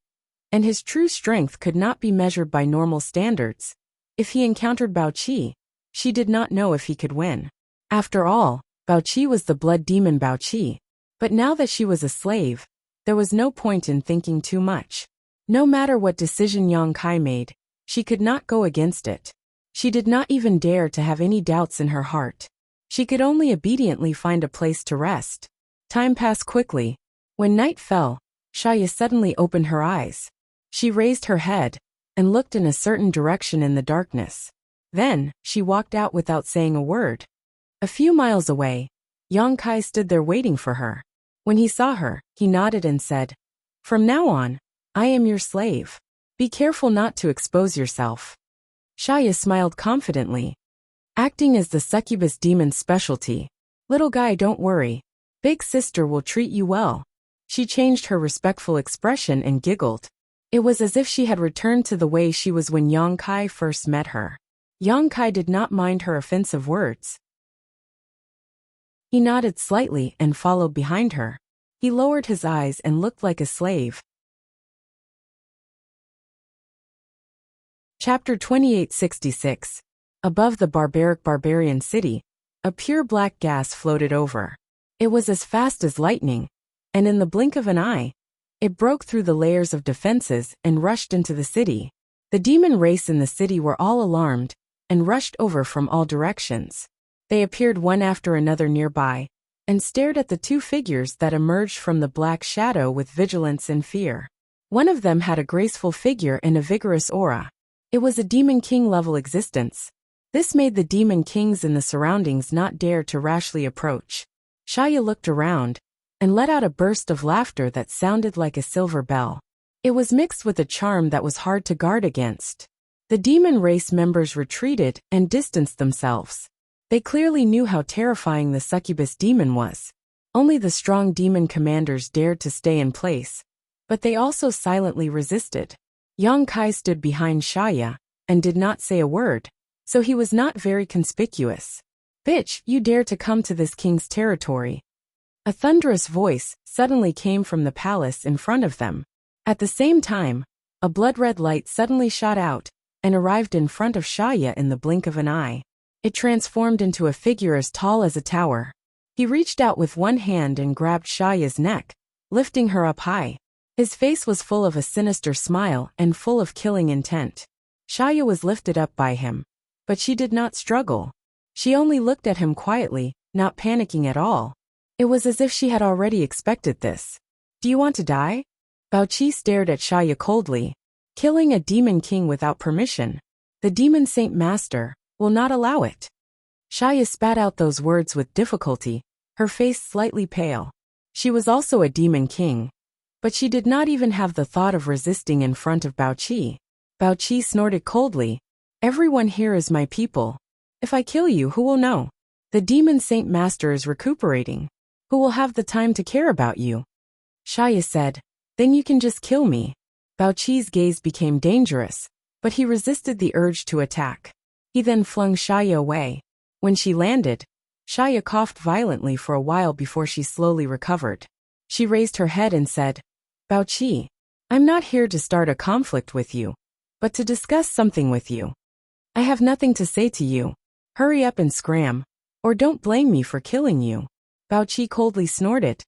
and his true strength could not be measured by normal standards. If he encountered Baoqi, she did not know if he could win. After all, Baoqi was the blood demon Baoqi. But now that she was a slave, there was no point in thinking too much. No matter what decision Yang Kai made, she could not go against it. She did not even dare to have any doubts in her heart. She could only obediently find a place to rest. Time passed quickly. When night fell, Xiaoya suddenly opened her eyes. She raised her head and looked in a certain direction in the darkness. Then, she walked out without saying a word. A few miles away, Yang Kai stood there waiting for her. When he saw her, he nodded and said, from now on, I am your slave. Be careful not to expose yourself. Xiaoya smiled confidently. Acting is the succubus demon's specialty. Little guy, don't worry. Big sister will treat you well. She changed her respectful expression and giggled. It was as if she had returned to the way she was when Yang Kai first met her. Yang Kai did not mind her offensive words. He nodded slightly and followed behind her. He lowered his eyes and looked like a slave. Chapter 2866. Above the barbarian city, a pure black gas floated over. It was as fast as lightning, and in the blink of an eye, it broke through the layers of defenses and rushed into the city. The demon race in the city were all alarmed and rushed over from all directions. They appeared one after another nearby and stared at the two figures that emerged from the black shadow with vigilance and fear. One of them had a graceful figure and a vigorous aura. It was a demon king level existence. This made the demon kings in the surroundings not dare to rashly approach. Xiaoya looked around and let out a burst of laughter that sounded like a silver bell. It was mixed with a charm that was hard to guard against. The demon race members retreated and distanced themselves. They clearly knew how terrifying the succubus demon was. Only the strong demon commanders dared to stay in place, but they also silently resisted. Yang Kai stood behind Xiaoya and did not say a word, so he was not very conspicuous. Bitch, you dare to come to this king's territory. A thunderous voice suddenly came from the palace in front of them. At the same time, a blood-red light suddenly shot out and arrived in front of Xiaoya in the blink of an eye. It transformed into a figure as tall as a tower. He reached out with one hand and grabbed Xiaoya's neck, lifting her up high. His face was full of a sinister smile and full of killing intent. Xiaoya was lifted up by him, but she did not struggle. She only looked at him quietly, not panicking at all. It was as if she had already expected this. Do you want to die? Baoqi stared at Xiaoya coldly. Killing a demon king without permission. The demon saint master will not allow it. Xiaoya spat out those words with difficulty, her face slightly pale. She was also a demon king, but she did not even have the thought of resisting in front of Baoqi. Baoqi snorted coldly. Everyone here is my people. If I kill you, who will know? The demon saint master is recuperating. Who will have the time to care about you? Xiaoya said, then you can just kill me. Baoqi's gaze became dangerous, but he resisted the urge to attack. He then flung Xiaoya away. When she landed, Xiaoya coughed violently for a while before she slowly recovered. She raised her head and said, Baoqi, I'm not here to start a conflict with you, but to discuss something with you. I have nothing to say to you. Hurry up and scram, or don't blame me for killing you. Baoqi coldly snorted.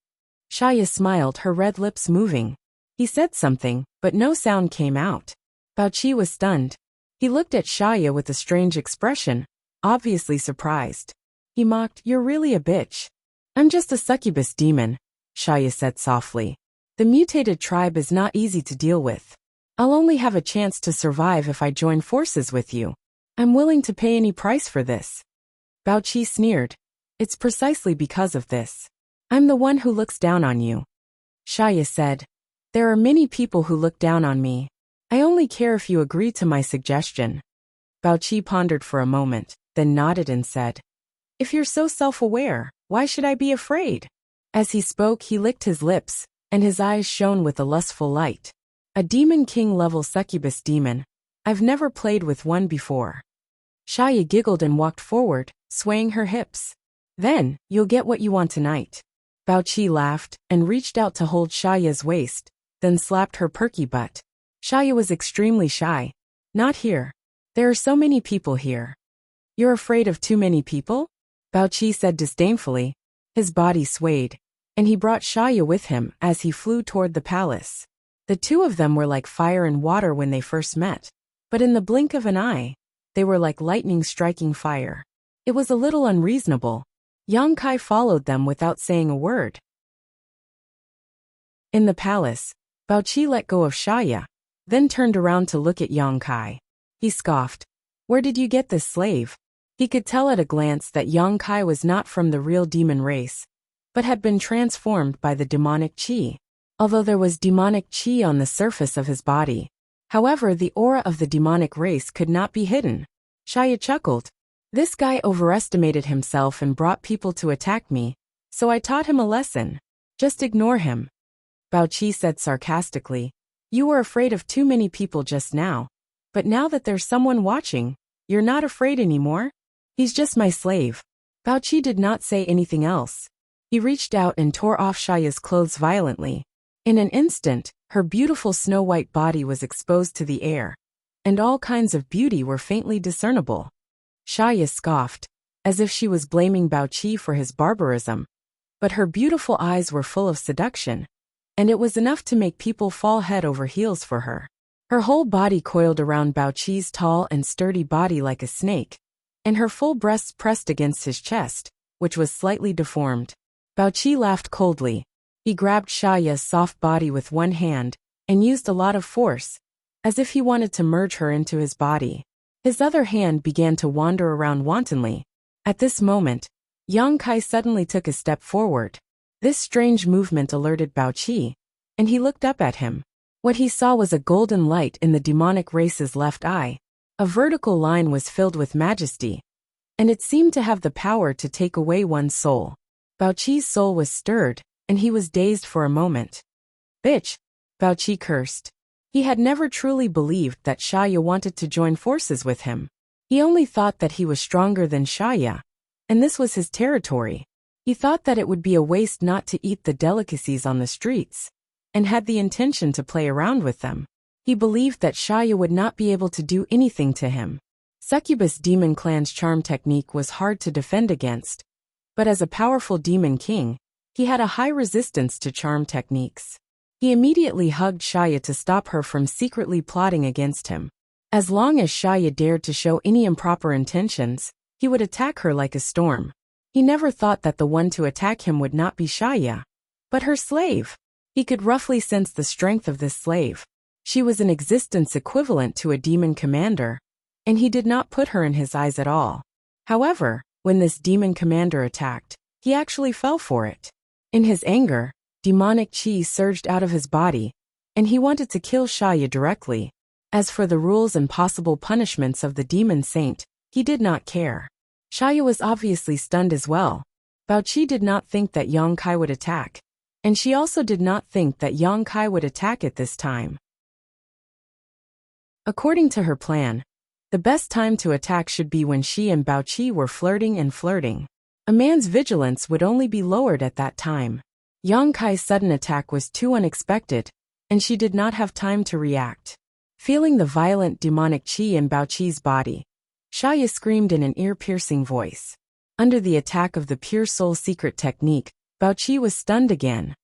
Xiaoya smiled, her red lips moving. He said something, but no sound came out. Baoqi was stunned. He looked at Xiaoya with a strange expression, obviously surprised. He mocked, You're really a bitch. I'm just a succubus demon, Xiaoya said softly. The mutated tribe is not easy to deal with. I'll only have a chance to survive if I join forces with you. I'm willing to pay any price for this. Baoqi sneered. It's precisely because of this. I'm the one who looks down on you. Xia said. There are many people who look down on me. I only care if you agree to my suggestion. Bao Qi pondered for a moment, then nodded and said, If you're so self-aware, why should I be afraid? As he spoke, he licked his lips, and his eyes shone with a lustful light. A Demon King-level succubus demon. I've never played with one before. Xia giggled and walked forward, swaying her hips. Then, you'll get what you want tonight. Bao Qi laughed, and reached out to hold Xia's waist, then slapped her perky butt. Xia was extremely shy. Not here. There are so many people here. You're afraid of too many people? Bao Qi said disdainfully. His body swayed, and he brought Xia with him as he flew toward the palace. The two of them were like fire and water when they first met, but in the blink of an eye, they were like lightning striking fire. It was a little unreasonable. Yang Kai followed them without saying a word. In the palace, Bao Qi let go of Xia, then turned around to look at Yang Kai. He scoffed. Where did you get this slave? He could tell at a glance that Yang Kai was not from the real demon race, but had been transformed by the demonic qi. Although there was demonic qi on the surface of his body. However, the aura of the demonic race could not be hidden. Xia chuckled. This guy overestimated himself and brought people to attack me, so I taught him a lesson. Just ignore him. Bao Qi said sarcastically. You were afraid of too many people just now, but now that there's someone watching, you're not afraid anymore? He's just my slave. Bao Qi did not say anything else. He reached out and tore off Xia's clothes violently. In an instant, her beautiful snow-white body was exposed to the air, and all kinds of beauty were faintly discernible. Xia scoffed, as if she was blaming Bao Qi for his barbarism, but her beautiful eyes were full of seduction, and it was enough to make people fall head over heels for her. Her whole body coiled around Bao Qi's tall and sturdy body like a snake, and her full breasts pressed against his chest, which was slightly deformed. Bao Qi laughed coldly. He grabbed Xia's soft body with one hand, and used a lot of force, as if he wanted to merge her into his body. His other hand began to wander around wantonly. At this moment, Yang Kai suddenly took a step forward. This strange movement alerted Bao Qi, and he looked up at him. What he saw was a golden light in the demonic race's left eye. A vertical line was filled with majesty, and it seemed to have the power to take away one's soul. Bao Qi's soul was stirred, and he was dazed for a moment. Bitch! Bao Qi cursed. He had never truly believed that Xia wanted to join forces with him. He only thought that he was stronger than Xia, and this was his territory. He thought that it would be a waste not to eat the delicacies on the streets, and had the intention to play around with them. He believed that Xia would not be able to do anything to him. Succubus Demon Clan's charm technique was hard to defend against, but as a powerful demon king, he had a high resistance to charm techniques. He immediately hugged Xia to stop her from secretly plotting against him. As long as Xia dared to show any improper intentions, he would attack her like a storm. He never thought that the one to attack him would not be Xia, but her slave. He could roughly sense the strength of this slave. She was an existence equivalent to a demon commander, and he did not put her in his eyes at all. However, when this demon commander attacked, he actually fell for it. In his anger, demonic qi surged out of his body, and he wanted to kill Xia directly. As for the rules and possible punishments of the demon saint, he did not care. Xia was obviously stunned as well. Bao Qi did not think that Yang Kai would attack, and she also did not think that Yang Kai would attack at this time. According to her plan, the best time to attack should be when she and Bao Qi were flirting. A man's vigilance would only be lowered at that time. Yang Kai's sudden attack was too unexpected, and she did not have time to react. Feeling the violent demonic qi in Bao Qi's body, Xia screamed in an ear-piercing voice. Under the attack of the pure soul secret technique, Bao Qi was stunned again.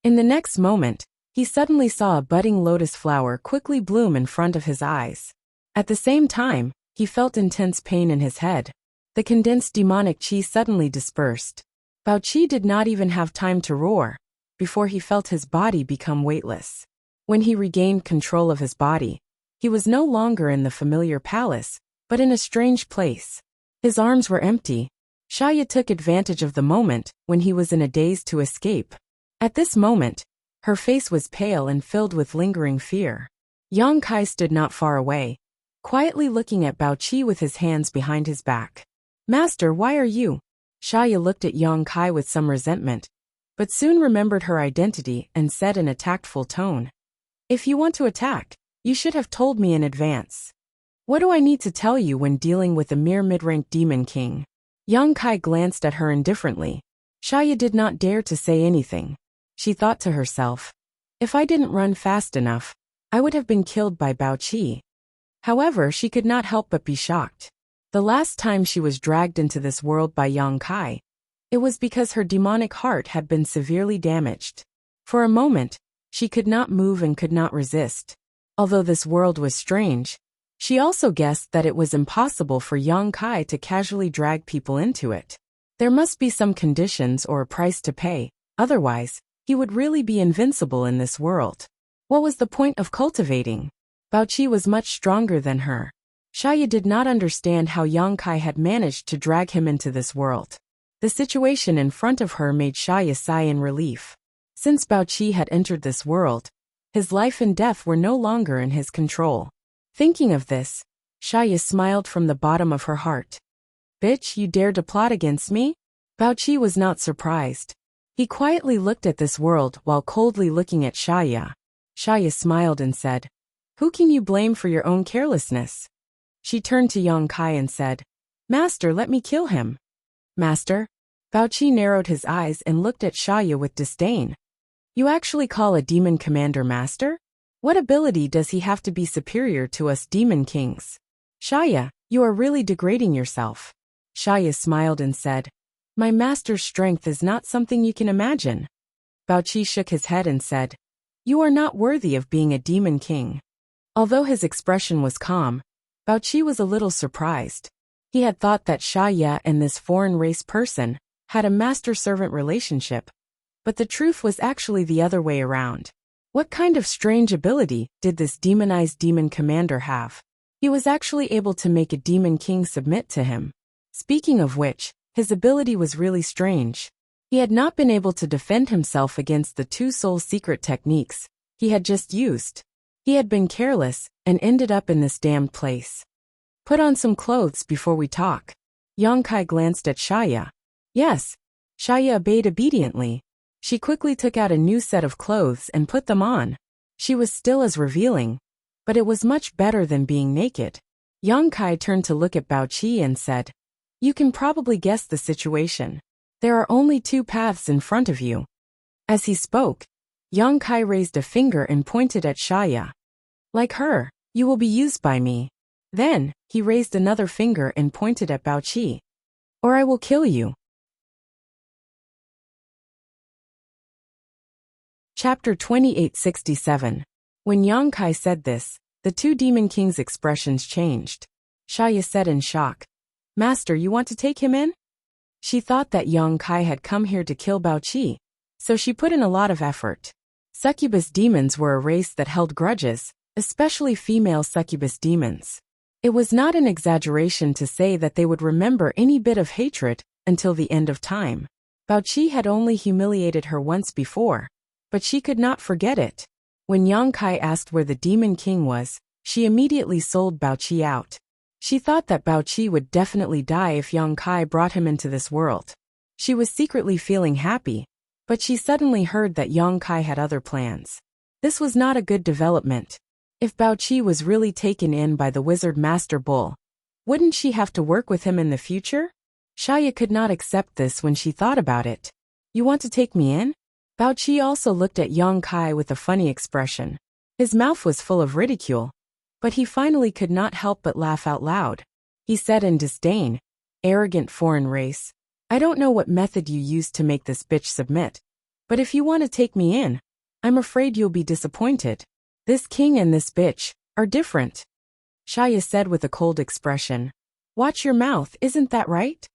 In the next moment, he suddenly saw a budding lotus flower quickly bloom in front of his eyes. At the same time, he felt intense pain in his head. The condensed demonic qi suddenly dispersed. Bao Qi did not even have time to roar, before he felt his body become weightless. When he regained control of his body, he was no longer in the familiar palace, but in a strange place. His arms were empty. Shaya took advantage of the moment when he was in a daze to escape. At this moment, her face was pale and filled with lingering fear. Yang Kai stood not far away, quietly looking at Bao Qi with his hands behind his back. Master, why are you? Shaya looked at Yang Kai with some resentment, but soon remembered her identity and said in a tactful tone, If you want to attack, you should have told me in advance. What do I need to tell you when dealing with a mere mid-rank demon king? Yang Kai glanced at her indifferently. Shaya did not dare to say anything. She thought to herself, if I didn't run fast enough, I would have been killed by Bao Qi. However, she could not help but be shocked. The last time she was dragged into this world by Yang Kai, it was because her demonic heart had been severely damaged. For a moment, she could not move and could not resist. Although this world was strange, she also guessed that it was impossible for Yang Kai to casually drag people into it. There must be some conditions or a price to pay, otherwise, he would really be invincible in this world. What was the point of cultivating? Bao Qi was much stronger than her. Shaya did not understand how Yang Kai had managed to drag him into this world. The situation in front of her made Shaya sigh in relief. Since Bao Qi had entered this world, his life and death were no longer in his control. Thinking of this, Shaya smiled from the bottom of her heart. Bitch, you dare to plot against me? Bao Qi was not surprised. He quietly looked at this world while coldly looking at Shaya. Shaya smiled and said, Who can you blame for your own carelessness? She turned to Yang Kai and said, Master, let me kill him. Master? Bao Qi narrowed his eyes and looked at Shaya with disdain. You actually call a demon commander master? What ability does he have to be superior to us demon kings? Shaya, you are really degrading yourself. Shaya smiled and said, My master's strength is not something you can imagine. Bao Qi shook his head and said, You are not worthy of being a demon king. Although his expression was calm, Bao Qi was a little surprised. He had thought that Shaya and this foreign race person had a master-servant relationship, but the truth was actually the other way around. What kind of strange ability did this demonized demon commander have? He was actually able to make a demon king submit to him. Speaking of which, his ability was really strange. He had not been able to defend himself against the two soul secret techniques he had just used. He had been careless and ended up in this damned place. Put on some clothes before we talk. Yang Kai glanced at Shaya. Yes. Shaya obeyed obediently. She quickly took out a new set of clothes and put them on. She was still as revealing, but it was much better than being naked. Yang Kai turned to look at Bao Qi and said, You can probably guess the situation. There are only two paths in front of you. As he spoke, Yang Kai raised a finger and pointed at Shaya. Like her, you will be used by me. Then, he raised another finger and pointed at Bao Qi. Or I will kill you. Chapter 2867. When Yang Kai said this, the two demon kings' expressions changed. Shaya said in shock, Master, you want to take him in? She thought that Yang Kai had come here to kill Bao Qi, so she put in a lot of effort. Succubus demons were a race that held grudges, especially female succubus demons. It was not an exaggeration to say that they would remember any bit of hatred until the end of time. Bao Qi had only humiliated her once before, but she could not forget it. When Yang Kai asked where the demon king was, she immediately sold Bao Qi out. She thought that Bao Qi would definitely die if Yang Kai brought him into this world. She was secretly feeling happy, but she suddenly heard that Yang Kai had other plans. This was not a good development. If Bao Qi was really taken in by the wizard Master Bull, wouldn't she have to work with him in the future? Shaya could not accept this when she thought about it. You want to take me in? Bao Qi also looked at Yang Kai with a funny expression. His mouth was full of ridicule, but he finally could not help but laugh out loud. He said in disdain, Arrogant foreign race. I don't know what method you used to make this bitch submit, but if you want to take me in, I'm afraid you'll be disappointed. This king and this bitch are different. Shaya said with a cold expression. Watch your mouth, isn't that right?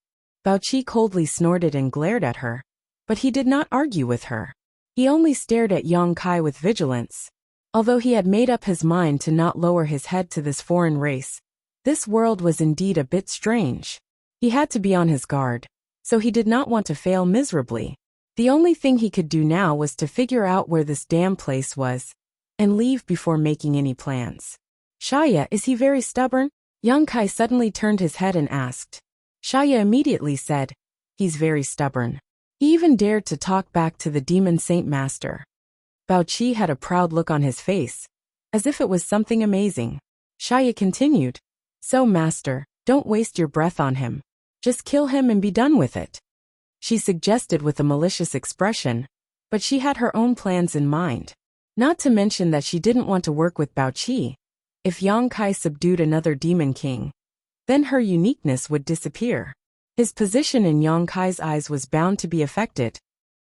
Bao Qi coldly snorted and glared at her, but he did not argue with her. He only stared at Yang Kai with vigilance. Although he had made up his mind to not lower his head to this foreign race, this world was indeed a bit strange. He had to be on his guard. so he did not want to fail miserably. The only thing he could do now was to figure out where this damn place was and leave before making any plans. Shaya, is he very stubborn? Young Kai suddenly turned his head and asked. Shaya immediately said, he's very stubborn. He even dared to talk back to the demon saint master. Bao Qi had a proud look on his face, as if it was something amazing. Shaya continued, so master, don't waste your breath on him. Just kill him and be done with it. She suggested with a malicious expression, but she had her own plans in mind. Not to mention that she didn't want to work with Bao Qi. If Yang Kai subdued another demon king, then her uniqueness would disappear. His position in Yang Kai's eyes was bound to be affected.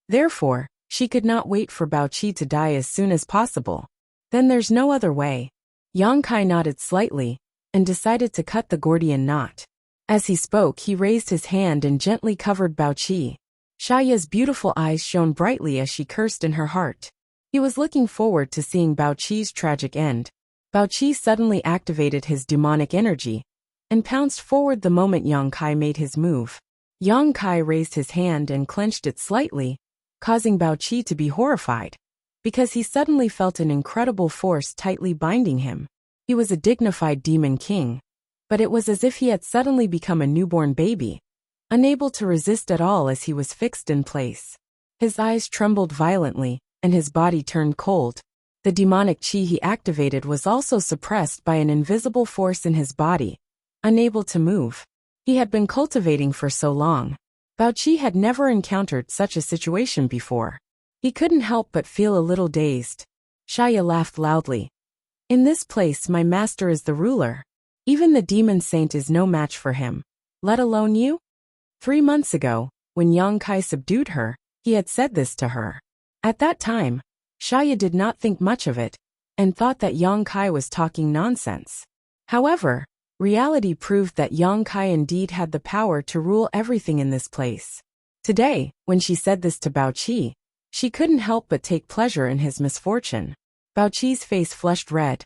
Therefore, she could not wait for Bao Qi to die as soon as possible. Then there's no other way. Yang Kai nodded slightly and decided to cut the Gordian knot. As he spoke, he raised his hand and gently covered Bao Qi. Shaya's beautiful eyes shone brightly as she cursed in her heart. He was looking forward to seeing Bao Qi's tragic end. Bao Qi suddenly activated his demonic energy and pounced forward the moment Yang Kai made his move. Yang Kai raised his hand and clenched it slightly, causing Bao Qi to be horrified, because he suddenly felt an incredible force tightly binding him. He was a dignified demon king, but it was as if he had suddenly become a newborn baby, unable to resist at all as he was fixed in place. His eyes trembled violently, and his body turned cold. The demonic qi he activated was also suppressed by an invisible force in his body, unable to move. He had been cultivating for so long. Bao Qi had never encountered such a situation before. He couldn't help but feel a little dazed. Shaya laughed loudly. In this place my master is the ruler. Even the demon saint is no match for him. Let alone you? 3 months ago, when Yang Kai subdued her, he had said this to her. At that time, Shaya did not think much of it, and thought that Yang Kai was talking nonsense. However, reality proved that Yang Kai indeed had the power to rule everything in this place. Today, when she said this to Bao Qi, she couldn't help but take pleasure in his misfortune. Bao Qi's face flushed red.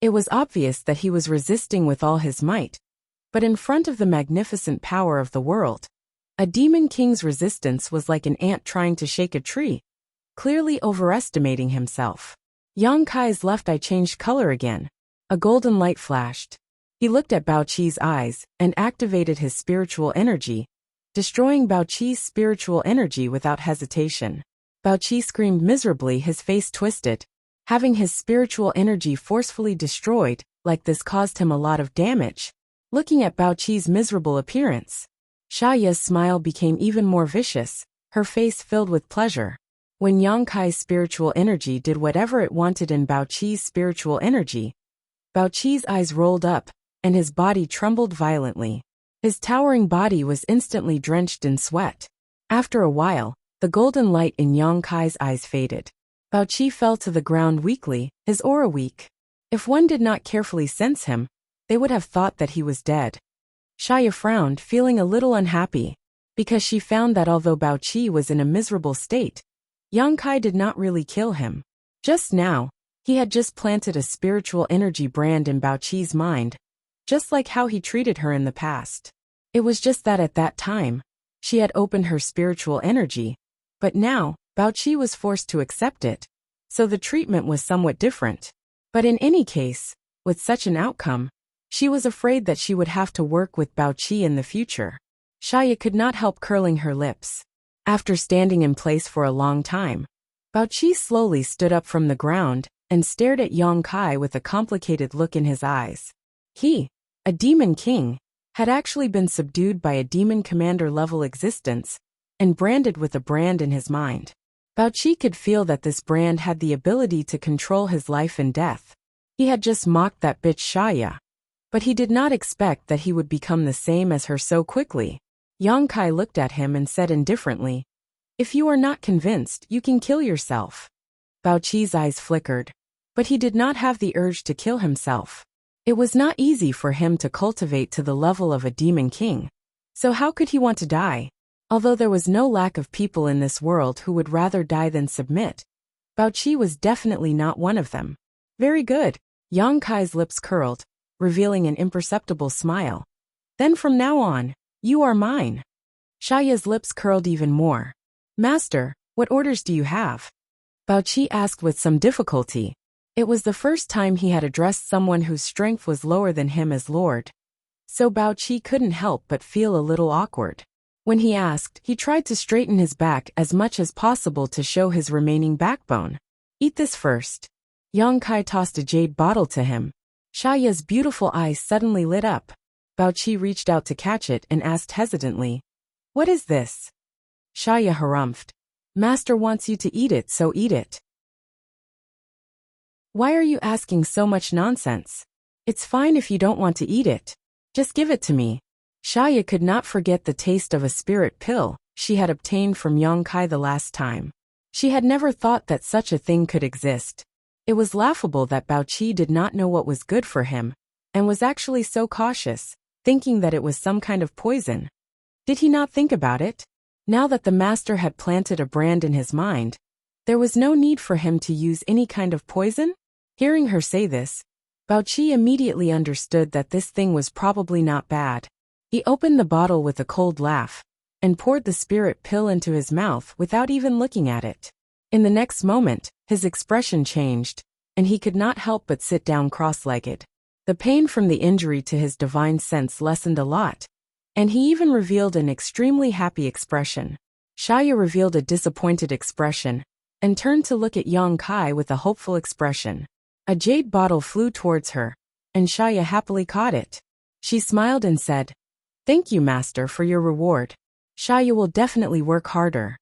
It was obvious that he was resisting with all his might, but in front of the magnificent power of the world, a demon king's resistance was like an ant trying to shake a tree, clearly overestimating himself. Yang Kai's left eye changed color again. A golden light flashed. He looked at Bao Qi's eyes and activated his spiritual energy, destroying Bao Qi's spiritual energy without hesitation. Bao Qi screamed miserably, his face twisted. Having his spiritual energy forcefully destroyed like this caused him a lot of damage. Looking at Bao Qi's miserable appearance, Shaya's smile became even more vicious, her face filled with pleasure. When Yang Kai's spiritual energy did whatever it wanted in Bao Qi's spiritual energy, Bao Qi's eyes rolled up, and his body trembled violently. His towering body was instantly drenched in sweat. After a while, the golden light in Yang Kai's eyes faded. Bao Qi fell to the ground weakly, his aura weak. If one did not carefully sense him, they would have thought that he was dead. Shaya frowned, feeling a little unhappy, because she found that although Bao Qi was in a miserable state, Yang Kai did not really kill him. Just now, he had just planted a spiritual energy brand in Bao Qi's mind, just like how he treated her in the past. It was just that at that time, she had opened her spiritual energy, but now, Bao Qi was forced to accept it, so the treatment was somewhat different. But in any case, with such an outcome, she was afraid that she would have to work with Bao Qi in the future. Shaya could not help curling her lips. After standing in place for a long time, Bao Qi slowly stood up from the ground and stared at Yang Kai with a complicated look in his eyes. He, a demon king, had actually been subdued by a demon commander level existence and branded with a brand in his mind. Bao Qi could feel that this brand had the ability to control his life and death. He had just mocked that bitch Shaya, but he did not expect that he would become the same as her so quickly. Yang Kai looked at him and said indifferently, "If you are not convinced, you can kill yourself." Bao Qi's eyes flickered, but he did not have the urge to kill himself. It was not easy for him to cultivate to the level of a demon king, so how could he want to die? Although there was no lack of people in this world who would rather die than submit, Bao Qi was definitely not one of them. Very good. Yang Kai's lips curled, revealing an imperceptible smile. Then from now on, You are mine. Shaya's lips curled even more. Master, what orders do you have? Bao Qi asked with some difficulty. It was the first time he had addressed someone whose strength was lower than him as lord. So Bao Qi couldn't help but feel a little awkward. When he asked, he tried to straighten his back as much as possible to show his remaining backbone. Eat this first. Yang Kai tossed a jade bottle to him. Shaya's beautiful eyes suddenly lit up. Bao Qi reached out to catch it and asked hesitantly, What is this? Shaya harumphed. Master wants you to eat it, so eat it. Why are you asking so much nonsense? It's fine if you don't want to eat it. Just give it to me. Shaya could not forget the taste of a spirit pill she had obtained from Yang Kai the last time. She had never thought that such a thing could exist. It was laughable that Bao Qi did not know what was good for him, and was actually so cautious, thinking that it was some kind of poison. Did he not think about it? Now that the master had planted a brand in his mind, there was no need for him to use any kind of poison? Hearing her say this, Bao Qi immediately understood that this thing was probably not bad. He opened the bottle with a cold laugh, and poured the spirit pill into his mouth without even looking at it. In the next moment, his expression changed, and he could not help but sit down cross-legged. The pain from the injury to his divine sense lessened a lot, and he even revealed an extremely happy expression. Shaya revealed a disappointed expression, and turned to look at Yang Kai with a hopeful expression. A jade bottle flew towards her, and Shaya happily caught it. She smiled and said, Thank you, Master, for your reward. Shaya will definitely work harder.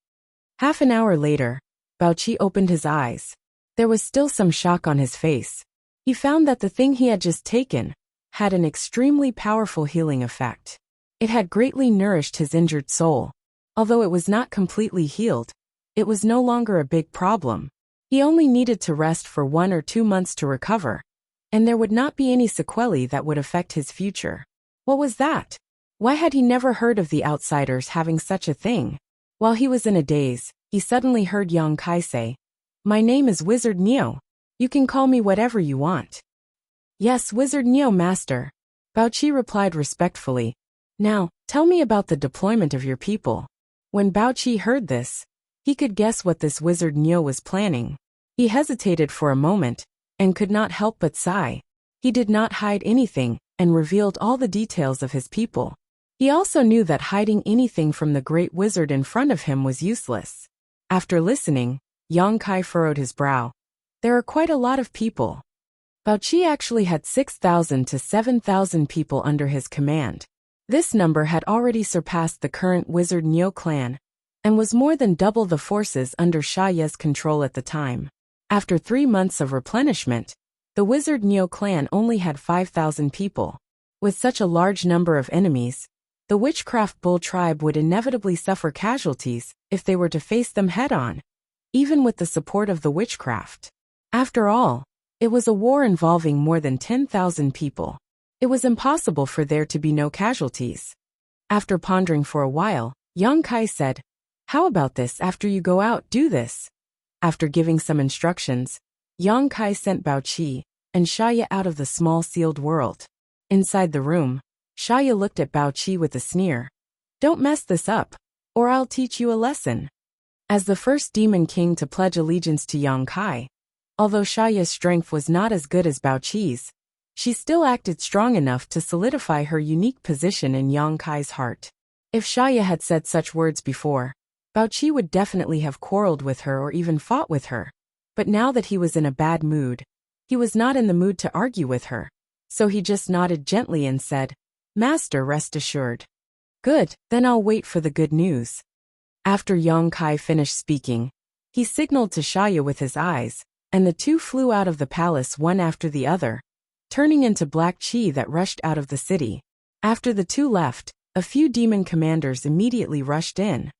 Half an hour later, Bao Qi opened his eyes. There was still some shock on his face. He found that the thing he had just taken had an extremely powerful healing effect. It had greatly nourished his injured soul. Although it was not completely healed, it was no longer a big problem. He only needed to rest for 1 or 2 months to recover, and there would not be any sequelae that would affect his future. What was that? Why had he never heard of the outsiders having such a thing? While he was in a daze, he suddenly heard Yang Kai say, My name is Wizard Neo. You can call me whatever you want. Yes, Wizard Neo, Master. Bao Qi replied respectfully. Now, tell me about the deployment of your people. When Bao Qi heard this, he could guess what this Wizard Neo was planning. He hesitated for a moment, and could not help but sigh. He did not hide anything, and revealed all the details of his people. He also knew that hiding anything from the great wizard in front of him was useless. After listening, Yang Kai furrowed his brow. There are quite a lot of people. Bao Qi actually had 6,000 to 7,000 people under his command. This number had already surpassed the current Wizard Neo clan, and was more than double the forces under Shaya's control at the time. After 3 months of replenishment, the Wizard Neo clan only had 5,000 people. With such a large number of enemies, the Witchcraft Bull tribe would inevitably suffer casualties if they were to face them head-on, even with the support of the witchcraft. After all, it was a war involving more than 10,000 people. It was impossible for there to be no casualties. After pondering for a while, Yang Kai said, How about this? After you go out, do this. After giving some instructions, Yang Kai sent Bao Qi and Shaya out of the small sealed world. Inside the room, Shaya looked at Bao Qi with a sneer. Don't mess this up, or I'll teach you a lesson. As the first demon king to pledge allegiance to Yang Kai, although Shaya's strength was not as good as Bao Qi's, she still acted strong enough to solidify her unique position in Yang Kai's heart. If Shaya had said such words before, Bao Qi would definitely have quarreled with her or even fought with her. But now that he was in a bad mood, he was not in the mood to argue with her. So he just nodded gently and said, Master, rest assured. Good, then I'll wait for the good news. After Yang Kai finished speaking, he signaled to Shaya with his eyes, and the two flew out of the palace one after the other, turning into black chi that rushed out of the city. After the two left, a few demon commanders immediately rushed in.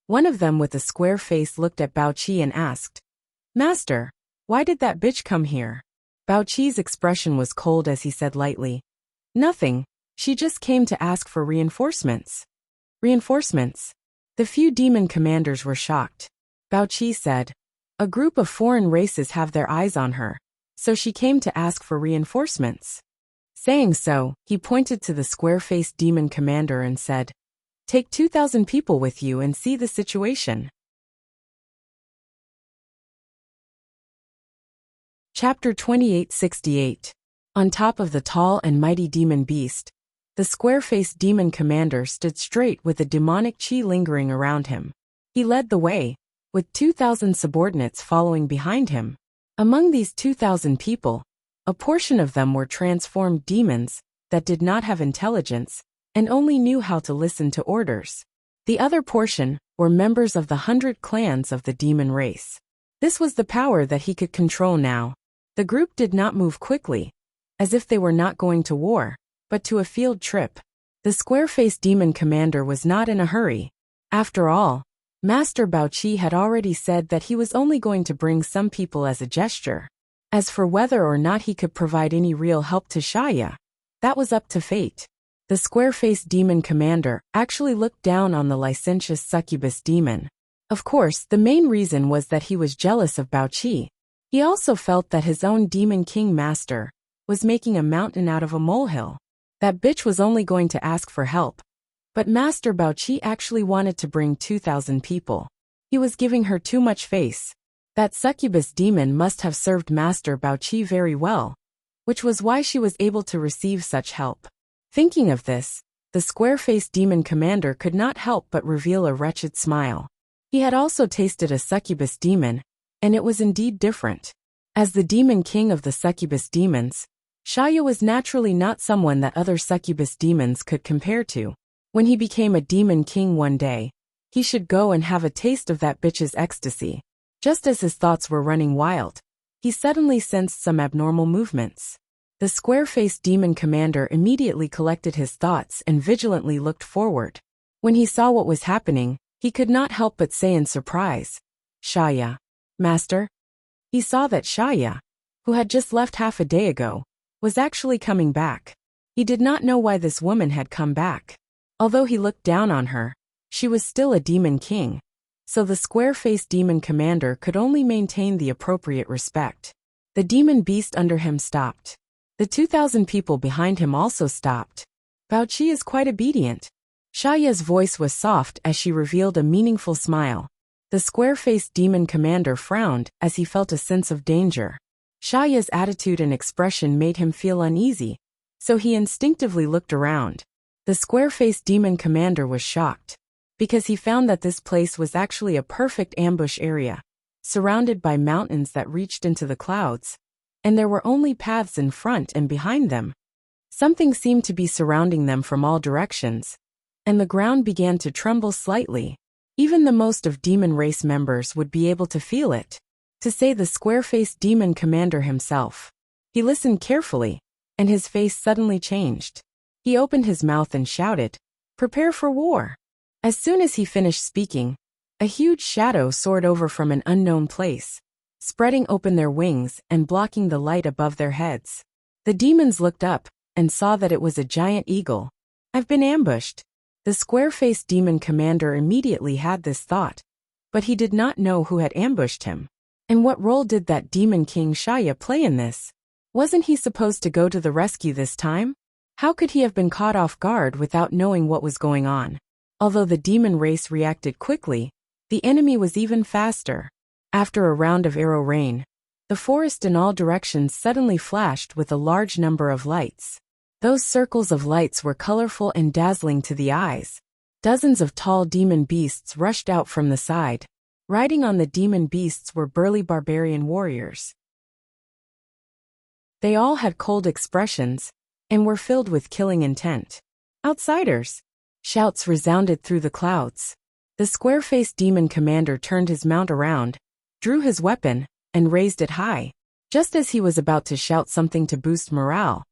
One of them with a square face looked at Bao Qi and asked, Master, why did that bitch come here? Bao Qi's expression was cold as he said lightly, Nothing, she just came to ask for reinforcements. Reinforcements? The few demon commanders were shocked. Bao Qi said, A group of foreign races have their eyes on her, so she came to ask for reinforcements. Saying so, he pointed to the square-faced demon commander and said, "Take 2,000 people with you and see the situation." Chapter 2868. On top of the tall and mighty demon beast, the square-faced demon commander stood straight with the demonic chi lingering around him. He led the way, with 2,000 subordinates following behind him. Among these 2,000 people, a portion of them were transformed demons that did not have intelligence and only knew how to listen to orders. The other portion were members of the 100 clans of the demon race. This was the power that he could control now. The group did not move quickly, as if they were not going to war, but to a field trip. The square-faced demon commander was not in a hurry. After all, Master Baoqi had already said that he was only going to bring some people as a gesture. As for whether or not he could provide any real help to Shaya, that was up to fate. The square-faced demon commander actually looked down on the licentious succubus demon. Of course, the main reason was that he was jealous of Baoqi. He also felt that his own demon king master was making a mountain out of a molehill. That bitch was only going to ask for help. But Master Baoqi actually wanted to bring 2,000 people. He was giving her too much face. That succubus demon must have served Master Baoqi very well, which was why she was able to receive such help. Thinking of this, the square-faced demon commander could not help but reveal a wretched smile. He had also tasted a succubus demon, and it was indeed different. As the demon king of the succubus demons, Shaya was naturally not someone that other succubus demons could compare to. When he became a demon king one day, he should go and have a taste of that bitch's ecstasy. Just as his thoughts were running wild, he suddenly sensed some abnormal movements. The square-faced demon commander immediately collected his thoughts and vigilantly looked forward. When he saw what was happening, he could not help but say in surprise, "Shaya, Master?" He saw that Shaya, who had just left half a day ago, was actually coming back. He did not know why this woman had come back. Although he looked down on her, she was still a demon king, so the square-faced demon commander could only maintain the appropriate respect. The demon beast under him stopped. The 2,000 people behind him also stopped. Baoqi is quite obedient. Shaya's voice was soft as she revealed a meaningful smile. The square-faced demon commander frowned as he felt a sense of danger. Shaya's attitude and expression made him feel uneasy, so he instinctively looked around. The square-faced demon commander was shocked, because he found that this place was actually a perfect ambush area, surrounded by mountains that reached into the clouds, and there were only paths in front and behind them. Something seemed to be surrounding them from all directions, and the ground began to tremble slightly. Even the most of demon race members would be able to feel it. To say the square-faced demon commander himself. He listened carefully, and his face suddenly changed. He opened his mouth and shouted, "Prepare for war." As soon as he finished speaking, a huge shadow soared over from an unknown place, spreading open their wings and blocking the light above their heads. The demons looked up and saw that it was a giant eagle. "I've been ambushed." The square-faced demon commander immediately had this thought, but he did not know who had ambushed him. And what role did that demon king Shaya play in this? Wasn't he supposed to go to the rescue this time? How could he have been caught off guard without knowing what was going on? Although the demon race reacted quickly, the enemy was even faster. After a round of arrow rain, the forest in all directions suddenly flashed with a large number of lights. Those circles of lights were colorful and dazzling to the eyes. Dozens of tall demon beasts rushed out from the side. Riding on the demon beasts were burly barbarian warriors. They all had cold expressions and were filled with killing intent. "Outsiders!" Shouts resounded through the clouds. The square-faced demon commander turned his mount around, drew his weapon, and raised it high. Just as he was about to shout something to boost morale,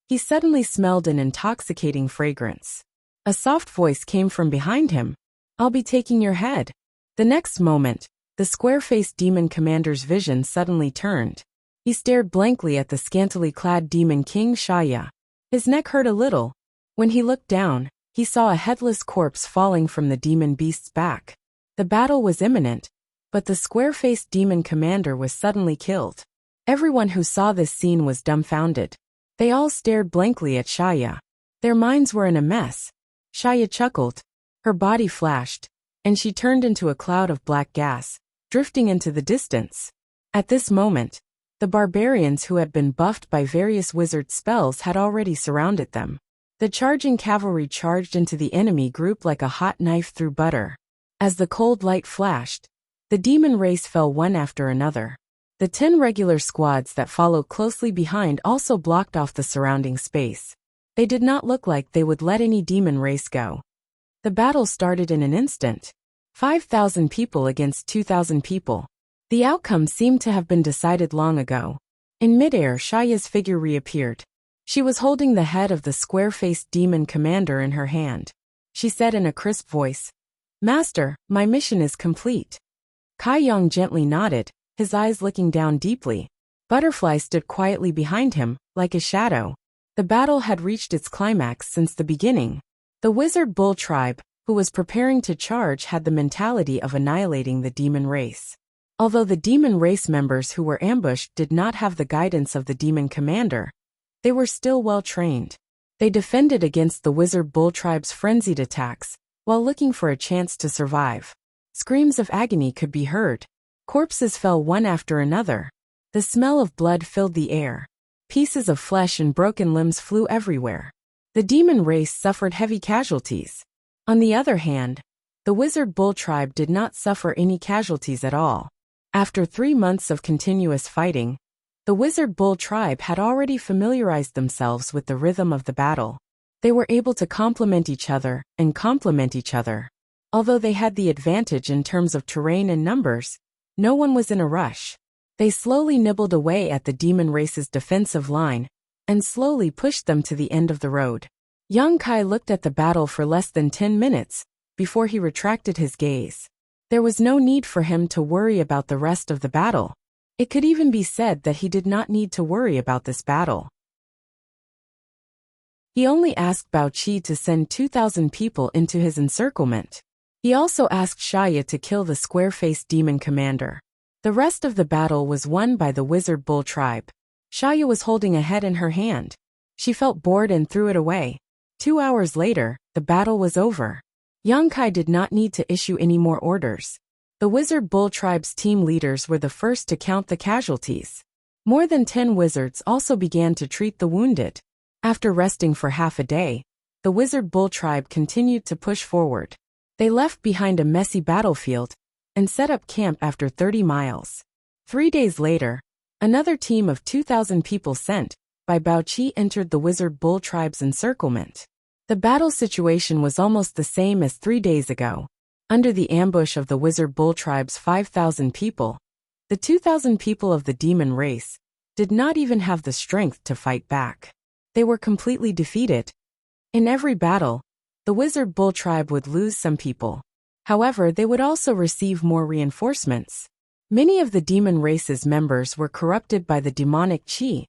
he suddenly smelled an intoxicating fragrance. A soft voice came from behind him. "I'll be taking your head." The next moment, the square-faced demon commander's vision suddenly turned. He stared blankly at the scantily clad demon king Shaya. His neck hurt a little. When he looked down, he saw a headless corpse falling from the demon beast's back. The battle was imminent, but the square-faced demon commander was suddenly killed. Everyone who saw this scene was dumbfounded. They all stared blankly at Shaya. Their minds were in a mess. Shaya chuckled. Her body flashed, and she turned into a cloud of black gas, drifting into the distance. At this moment, the barbarians who had been buffed by various wizard spells had already surrounded them. The charging cavalry charged into the enemy group like a hot knife through butter. As the cold light flashed, the demon race fell one after another. The 10 regular squads that followed closely behind also blocked off the surrounding space. They did not look like they would let any demon race go. The battle started in an instant. 5,000 people against 2,000 people. The outcome seemed to have been decided long ago. In midair, Shaya's figure reappeared. She was holding the head of the square-faced demon commander in her hand. She said in a crisp voice, "Master, my mission is complete." Kai Yong gently nodded, his eyes looking down deeply. Butterfly stood quietly behind him, like a shadow. The battle had reached its climax since the beginning. The Wizard Bull tribe, who was preparing to charge, had the mentality of annihilating the demon race. Although the demon race members who were ambushed did not have the guidance of the demon commander, they were still well trained. They defended against the Wizard Bull tribe's frenzied attacks, while looking for a chance to survive. Screams of agony could be heard. Corpses fell one after another. The smell of blood filled the air. Pieces of flesh and broken limbs flew everywhere. The demon race suffered heavy casualties. On the other hand, the Wizard Bull tribe did not suffer any casualties at all. After 3 months of continuous fighting, the Wizard Bull tribe had already familiarized themselves with the rhythm of the battle. They were able to complement each other and complement each other. Although they had the advantage in terms of terrain and numbers, no one was in a rush. They slowly nibbled away at the demon race's defensive line and slowly pushed them to the end of the road. Young Kai looked at the battle for less than 10 minutes before he retracted his gaze. There was no need for him to worry about the rest of the battle. It could even be said that he did not need to worry about this battle. He only asked Bao Qi to send 2,000 people into his encirclement. He also asked Shaya to kill the square-faced demon commander. The rest of the battle was won by the Wizard Bull tribe. Shaya was holding a head in her hand. She felt bored and threw it away. 2 hours later, the battle was over. Yang Kai did not need to issue any more orders. The Wizard Bull tribe's team leaders were the first to count the casualties. More than 10 wizards also began to treat the wounded. After resting for half a day, the Wizard Bull tribe continued to push forward. They left behind a messy battlefield and set up camp after 30 miles. 3 days later, another team of 2,000 people sent by Bao Qi entered the Wizard Bull tribe's encirclement. The battle situation was almost the same as 3 days ago. Under the ambush of the Wizard Bull tribe's 5,000 people, the 2,000 people of the demon race did not even have the strength to fight back. They were completely defeated. In every battle, the Wizard Bull tribe would lose some people. However, they would also receive more reinforcements. Many of the demon race's members were corrupted by the demonic qi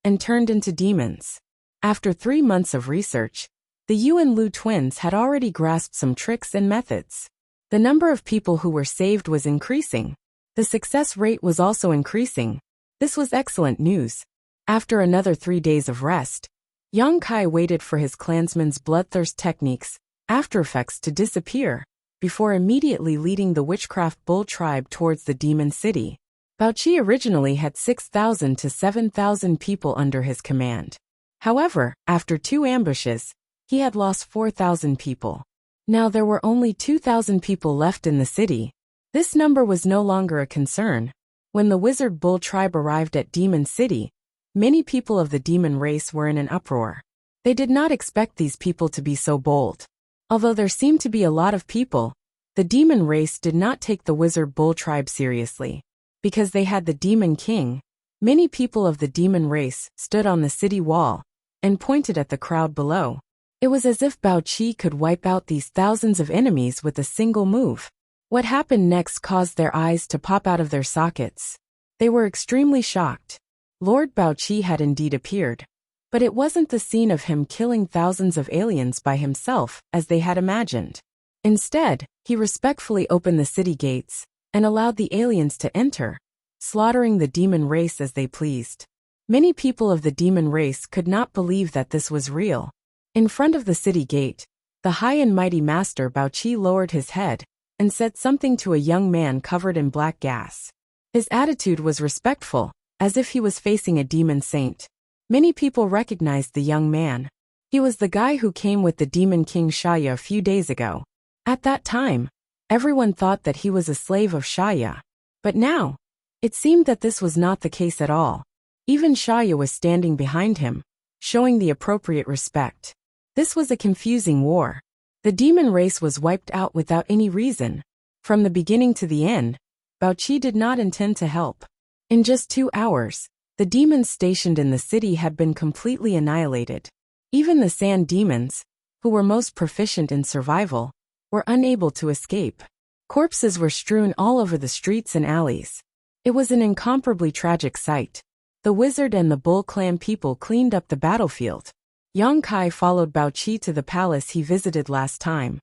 and turned into demons. After 3 months of research, the Yu and Lu twins had already grasped some tricks and methods. The number of people who were saved was increasing. The success rate was also increasing. This was excellent news. After another 3 days of rest, Yang Kai waited for his clansman's bloodthirst techniques, aftereffects to disappear, before immediately leading the Witchcraft Bull tribe towards the Demon City. Bao Qi originally had 6,000 to 7,000 people under his command. However, after 2 ambushes, he had lost 4,000 people. Now there were only 2,000 people left in the city. This number was no longer a concern. When the Wizard Bull tribe arrived at Demon City, many people of the demon race were in an uproar. They did not expect these people to be so bold. Although there seemed to be a lot of people, the demon race did not take the Wizard Bull tribe seriously. Because they had the Demon King, many people of the demon race stood on the city wall and pointed at the crowd below. It was as if Bao Qi could wipe out these thousands of enemies with a single move. What happened next caused their eyes to pop out of their sockets. They were extremely shocked. Lord Bao Qi had indeed appeared, but it wasn't the scene of him killing thousands of aliens by himself as they had imagined. Instead, he respectfully opened the city gates and allowed the aliens to enter, slaughtering the demon race as they pleased. Many people of the demon race could not believe that this was real. In front of the city gate, the high and mighty master Baoqi lowered his head and said something to a young man covered in black gas. His attitude was respectful, as if he was facing a demon saint. Many people recognized the young man. He was the guy who came with the demon king Shaya a few days ago. At that time, everyone thought that he was a slave of Shaya. But now, it seemed that this was not the case at all. Even Shaya was standing behind him, showing the appropriate respect. This was a confusing war. The demon race was wiped out without any reason. From the beginning to the end, Baoqi did not intend to help. In just 2 hours, the demons stationed in the city had been completely annihilated. Even the sand demons, who were most proficient in survival, were unable to escape. Corpses were strewn all over the streets and alleys. It was an incomparably tragic sight. The wizard and the Bull clan people cleaned up the battlefield. Yang Kai followed Baoqi to the palace he visited last time.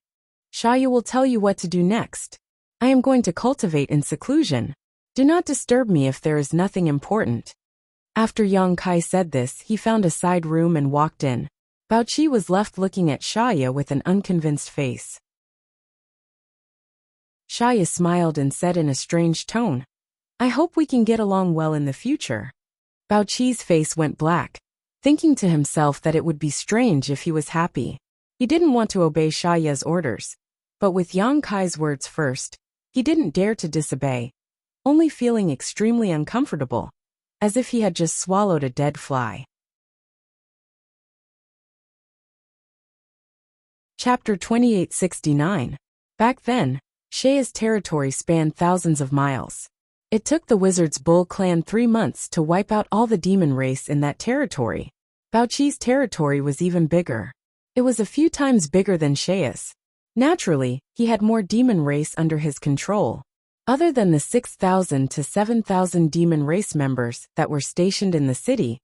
Shaya will tell you what to do next. I am going to cultivate in seclusion. Do not disturb me if there is nothing important. After Yang Kai said this, he found a side room and walked in. Baoqi was left looking at Shaya with an unconvinced face. Shaya smiled and said in a strange tone, I hope we can get along well in the future. Baoqi's face went black, thinking to himself that it would be strange if he was happy. He didn't want to obey Shaya's orders, but with Yang Kai's words first, he didn't dare to disobey, only feeling extremely uncomfortable, as if he had just swallowed a dead fly. Chapter 2869. Back then, Shaya's territory spanned thousands of miles. It took the wizard's Bull clan 3 months to wipe out all the demon race in that territory. Baoqi's territory was even bigger. It was a few times bigger than Shaya's. Naturally, he had more demon race under his control. Other than the 6,000 to 7,000 demon race members that were stationed in the city,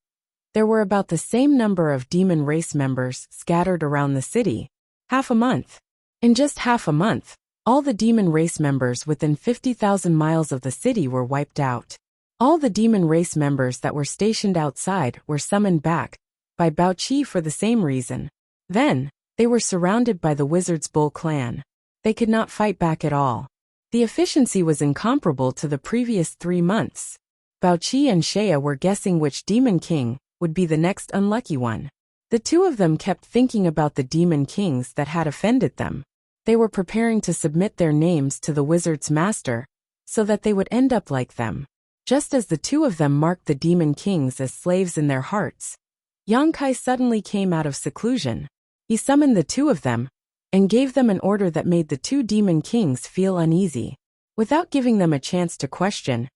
there were about the same number of demon race members scattered around the city. Half a month. In just half a month, all the demon race members within 50,000 miles of the city were wiped out. All the demon race members that were stationed outside were summoned back by Baoqi for the same reason. Then, they were surrounded by the wizard's Bull clan. They could not fight back at all. The efficiency was incomparable to the previous 3 months. Baoqi and Shaya were guessing which demon king would be the next unlucky one. The two of them kept thinking about the demon kings that had offended them. They were preparing to submit their names to the wizard's master, so that they would end up like them. Just as the two of them marked the demon kings as slaves in their hearts, Yang Kai suddenly came out of seclusion. He summoned the two of them, and gave them an order that made the 2 demon kings feel uneasy. Without giving them a chance to question,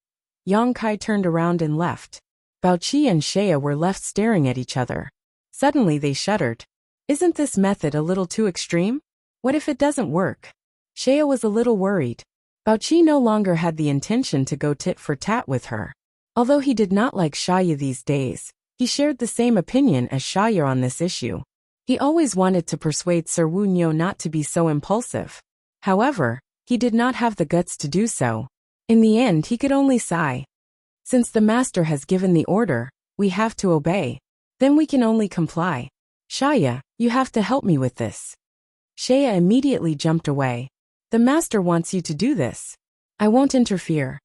Yang Kai turned around and left. Baoqi and Shaya were left staring at each other. Suddenly they shuddered. Isn't this method a little too extreme? What if it doesn't work? Shaya was a little worried. Baoqi no longer had the intention to go tit for tat with her. Although he did not like Shaya these days, he shared the same opinion as Shaya on this issue. He always wanted to persuade Sir Wu Nyo not to be so impulsive. However, he did not have the guts to do so. In the end, he could only sigh. Since the master has given the order, we have to obey. Then we can only comply. Shaya, you have to help me with this. Shaya immediately jumped away. The master wants you to do this. I won't interfere.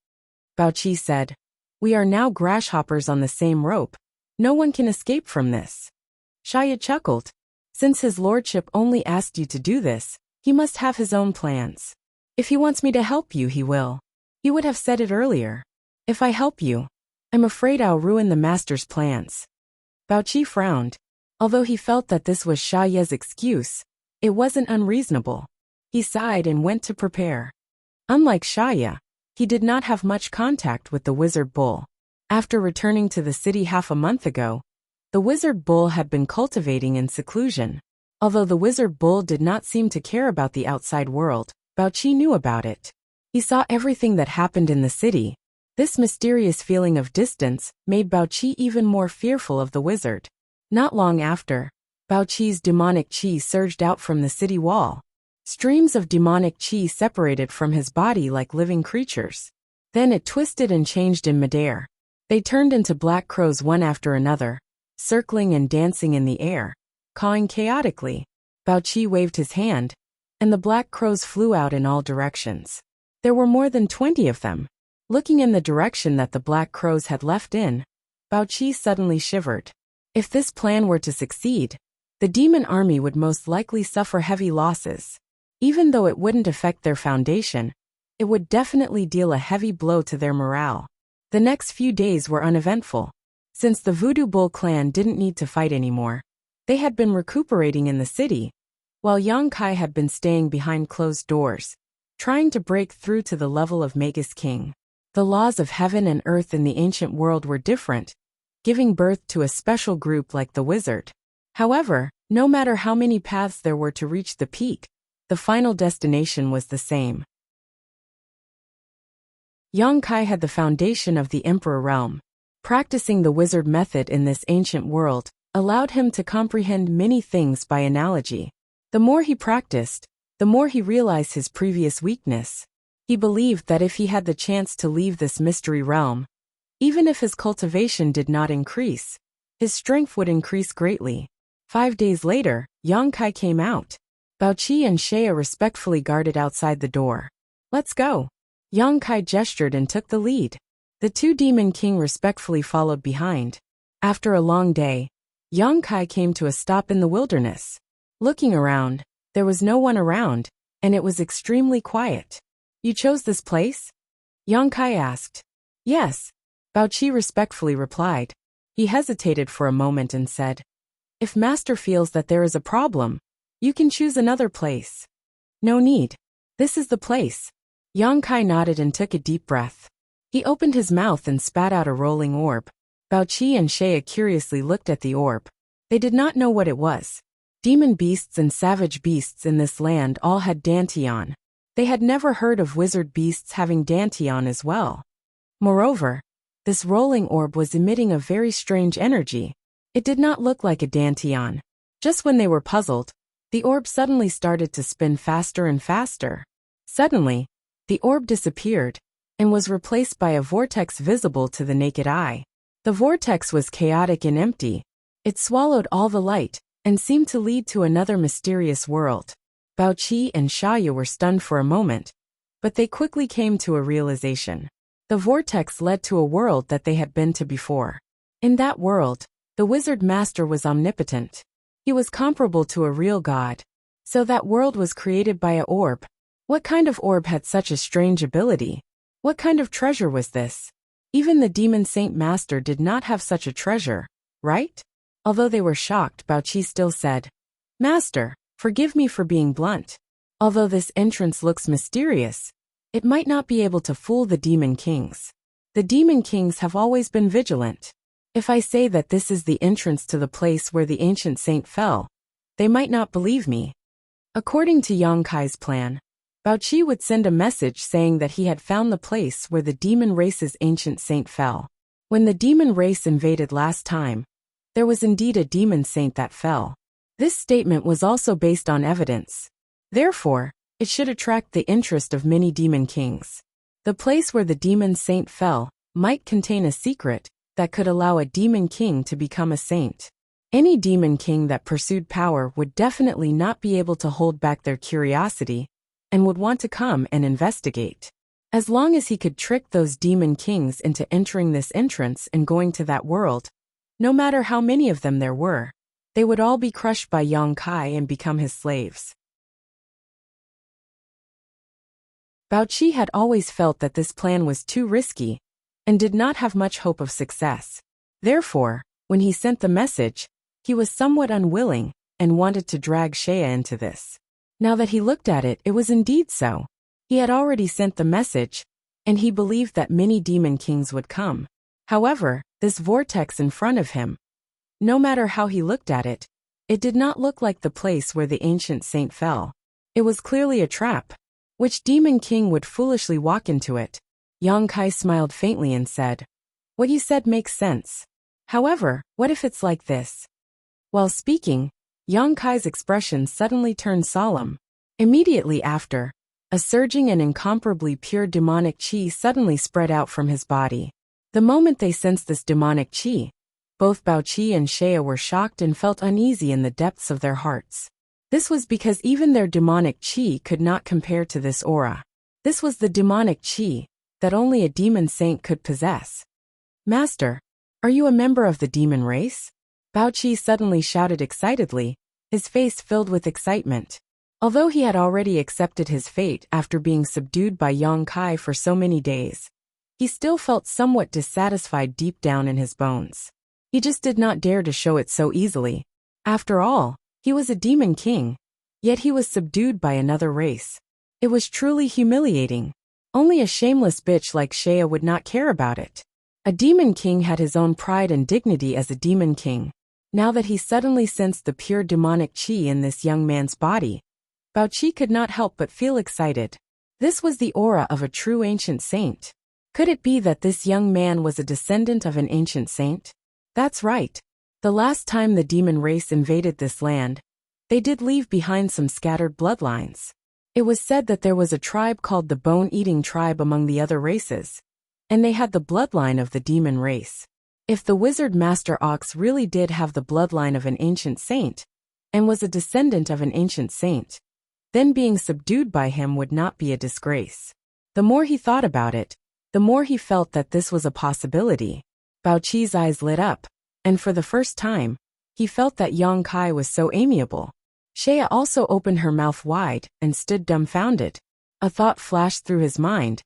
Baoqi said. We are now grasshoppers on the same rope. No one can escape from this. Shaya chuckled. Since his lordship only asked you to do this, he must have his own plans. If he wants me to help you, he will. He would have said it earlier. If I help you, I'm afraid I'll ruin the master's plans. Baoqi frowned. Although he felt that this was Shaya's excuse, it wasn't unreasonable. He sighed and went to prepare. Unlike Shaya, he did not have much contact with the wizard bull. After returning to the city half a month ago, the wizard bull had been cultivating in seclusion. Although the wizard bull did not seem to care about the outside world, Baoqi knew about it. He saw everything that happened in the city. This mysterious feeling of distance made Baoqi even more fearful of the wizard. Not long after, Baoqi's demonic qi surged out from the city wall. Streams of demonic qi separated from his body like living creatures. Then it twisted and changed in midair. They turned into black crows one after another, circling and dancing in the air, cawing chaotically. Bao Qi waved his hand, and the black crows flew out in all directions. There were more than 20 of them. Looking in the direction that the black crows had left in, Bao Qi suddenly shivered. If this plan were to succeed, the demon army would most likely suffer heavy losses. Even though it wouldn't affect their foundation, it would definitely deal a heavy blow to their morale. The next few days were uneventful. Since the Voodoo Bull clan didn't need to fight anymore, they had been recuperating in the city, while Yang Kai had been staying behind closed doors, trying to break through to the level of Magus King. The laws of heaven and earth in the ancient world were different, giving birth to a special group like the wizard. However, no matter how many paths there were to reach the peak, the final destination was the same. Yang Kai had the foundation of the Emperor realm. Practicing the wizard method in this ancient world allowed him to comprehend many things by analogy. The more he practiced, the more he realized his previous weakness. He believed that if he had the chance to leave this mystery realm, even if his cultivation did not increase, his strength would increase greatly. 5 days later, Yang Kai came out. Bao Qi and Shea respectfully guarded outside the door. "Let's go." Yang Kai gestured and took the lead. The two Demon King respectfully followed behind. After a long day, Yang Kai came to a stop in the wilderness. Looking around, there was no one around, and it was extremely quiet. "You chose this place?" Yang Kai asked. "Yes," Bao Qi respectfully replied. He hesitated for a moment and said, "If Master feels that there is a problem, you can choose another place." "No need. This is the place." Yang Kai nodded and took a deep breath. He opened his mouth and spat out a rolling orb. Bao Qi and Shea curiously looked at the orb. They did not know what it was. Demon beasts and savage beasts in this land all had Dantian. They had never heard of wizard beasts having Dantian as well. Moreover, this rolling orb was emitting a very strange energy. It did not look like a Dantian. Just when they were puzzled, the orb suddenly started to spin faster and faster. Suddenly, the orb disappeared and was replaced by a vortex visible to the naked eye. The vortex was chaotic and empty. It swallowed all the light and seemed to lead to another mysterious world. Bao Qi and Shaya were stunned for a moment, but they quickly came to a realization. The vortex led to a world that they had been to before. In that world, the wizard master was omnipotent. He was comparable to a real god. So that world was created by an orb. What kind of orb had such a strange ability? What kind of treasure was this? Even the demon saint master did not have such a treasure, right? Although they were shocked, Bao Qi still said, "Master, forgive me for being blunt. Although this entrance looks mysterious, it might not be able to fool the demon kings. The demon kings have always been vigilant. If I say that this is the entrance to the place where the ancient saint fell, they might not believe me." According to Yang Kai's plan, Bao Qi would send a message saying that he had found the place where the demon race's ancient saint fell. When the demon race invaded last time, there was indeed a demon saint that fell. This statement was also based on evidence. Therefore, it should attract the interest of many demon kings. The place where the demon saint fell might contain a secret that could allow a demon king to become a saint. Any demon king that pursued power would definitely not be able to hold back their curiosity and would want to come and investigate. As long as he could trick those demon kings into entering this entrance and going to that world, no matter how many of them there were, they would all be crushed by Yang Kai and become his slaves. Bao Qi had always felt that this plan was too risky and did not have much hope of success. Therefore, when he sent the message, he was somewhat unwilling and wanted to drag Shea into this. Now that he looked at it, it was indeed so. He had already sent the message, and he believed that many demon kings would come. However, this vortex in front of him, no matter how he looked at it, it did not look like the place where the ancient saint fell. It was clearly a trap. Which demon king would foolishly walk into it? Yang Kai smiled faintly and said, "What you said makes sense. However, what if it's like this?" While speaking, Yang Kai's expression suddenly turned solemn. Immediately after, a surging and incomparably pure demonic qi suddenly spread out from his body. The moment they sensed this demonic qi, both Baoqi and Shea were shocked and felt uneasy in the depths of their hearts. This was because even their demonic qi could not compare to this aura. This was the demonic qi that only a demon saint could possess. Master, are you a member of the demon race? Baoqi suddenly shouted excitedly, his face filled with excitement. Although he had already accepted his fate after being subdued by Yang Kai for so many days, he still felt somewhat dissatisfied deep down in his bones. He just did not dare to show it so easily. After all, he was a demon king, yet he was subdued by another race. It was truly humiliating. Only a shameless bitch like Shea would not care about it. A demon king had his own pride and dignity as a demon king. Now that he suddenly sensed the pure demonic qi in this young man's body, Baoqi could not help but feel excited. This was the aura of a true ancient saint. Could it be that this young man was a descendant of an ancient saint? That's right. The last time the demon race invaded this land, they did leave behind some scattered bloodlines. It was said that there was a tribe called the Bone-Eating Tribe among the other races, and they had the bloodline of the demon race. If the wizard Master Ox really did have the bloodline of an ancient saint, and was a descendant of an ancient saint, then being subdued by him would not be a disgrace. The more he thought about it, the more he felt that this was a possibility. Baoqi's eyes lit up, and for the first time, he felt that Yang Kai was so amiable. Shea also opened her mouth wide and stood dumbfounded. A thought flashed through his mind,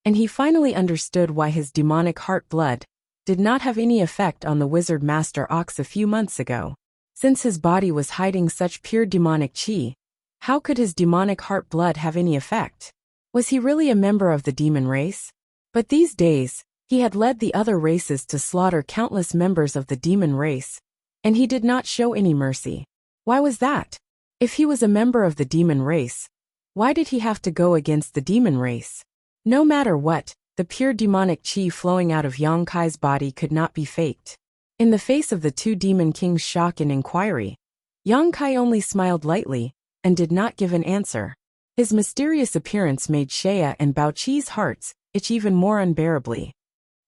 and he finally understood why his demonic heart blood did not have any effect on the wizard Master Ox a few months ago. Since his body was hiding such pure demonic qi, how could his demonic heart blood have any effect? Was he really a member of the demon race? But these days, he had led the other races to slaughter countless members of the demon race, and he did not show any mercy. Why was that? If he was a member of the demon race, why did he have to go against the demon race? No matter what, the pure demonic qi flowing out of Yang Kai's body could not be faked. In the face of the two demon kings' shock and inquiry, Yang Kai only smiled lightly and did not give an answer. His mysterious appearance made Shea and Baoqi's hearts itch even more unbearably.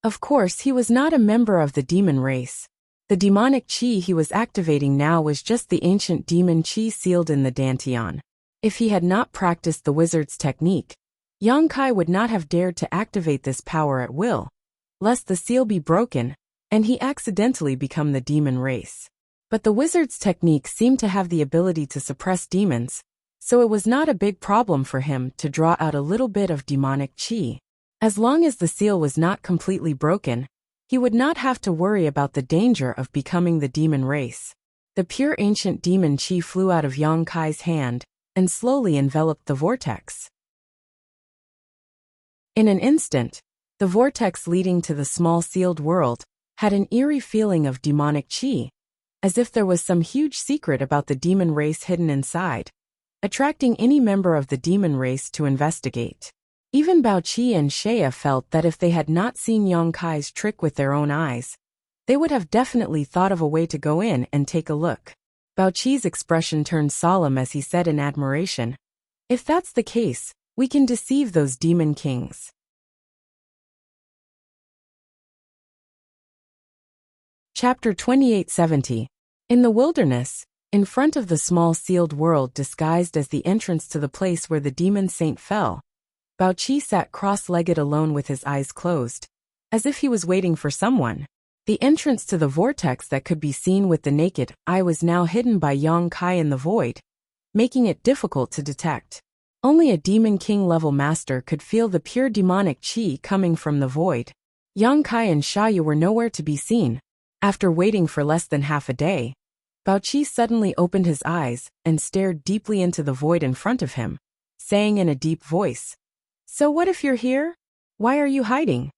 Of course, he was not a member of the demon race. The demonic qi he was activating now was just the ancient demon qi sealed in the Dantian. If he had not practiced the wizard's technique, Yang Kai would not have dared to activate this power at will, lest the seal be broken, and he accidentally become the demon race. But the wizard's technique seemed to have the ability to suppress demons, so it was not a big problem for him to draw out a little bit of demonic qi. As long as the seal was not completely broken, he would not have to worry about the danger of becoming the demon race. The pure ancient demon qi flew out of Yang Kai's hand and slowly enveloped the vortex. In an instant, the vortex leading to the small sealed world had an eerie feeling of demonic qi, as if there was some huge secret about the demon race hidden inside, attracting any member of the demon race to investigate. Even Baoqi and Shea felt that if they had not seen Yang Kai's trick with their own eyes, they would have definitely thought of a way to go in and take a look. Baoqi's expression turned solemn as he said in admiration, "If that's the case, we can deceive those demon kings." Chapter 2870. In the wilderness, in front of the small sealed world disguised as the entrance to the place where the demon saint fell, Baoqi sat cross-legged alone with his eyes closed, as if he was waiting for someone. The entrance to the vortex that could be seen with the naked eye was now hidden by Yang Kai in the void, making it difficult to detect. Only a demon king level master could feel the pure demonic qi coming from the void. Yang Kai and Shayu were nowhere to be seen. After waiting for less than half a day, Baoqi suddenly opened his eyes and stared deeply into the void in front of him, saying in a deep voice, "So what if you're here? Why are you hiding?"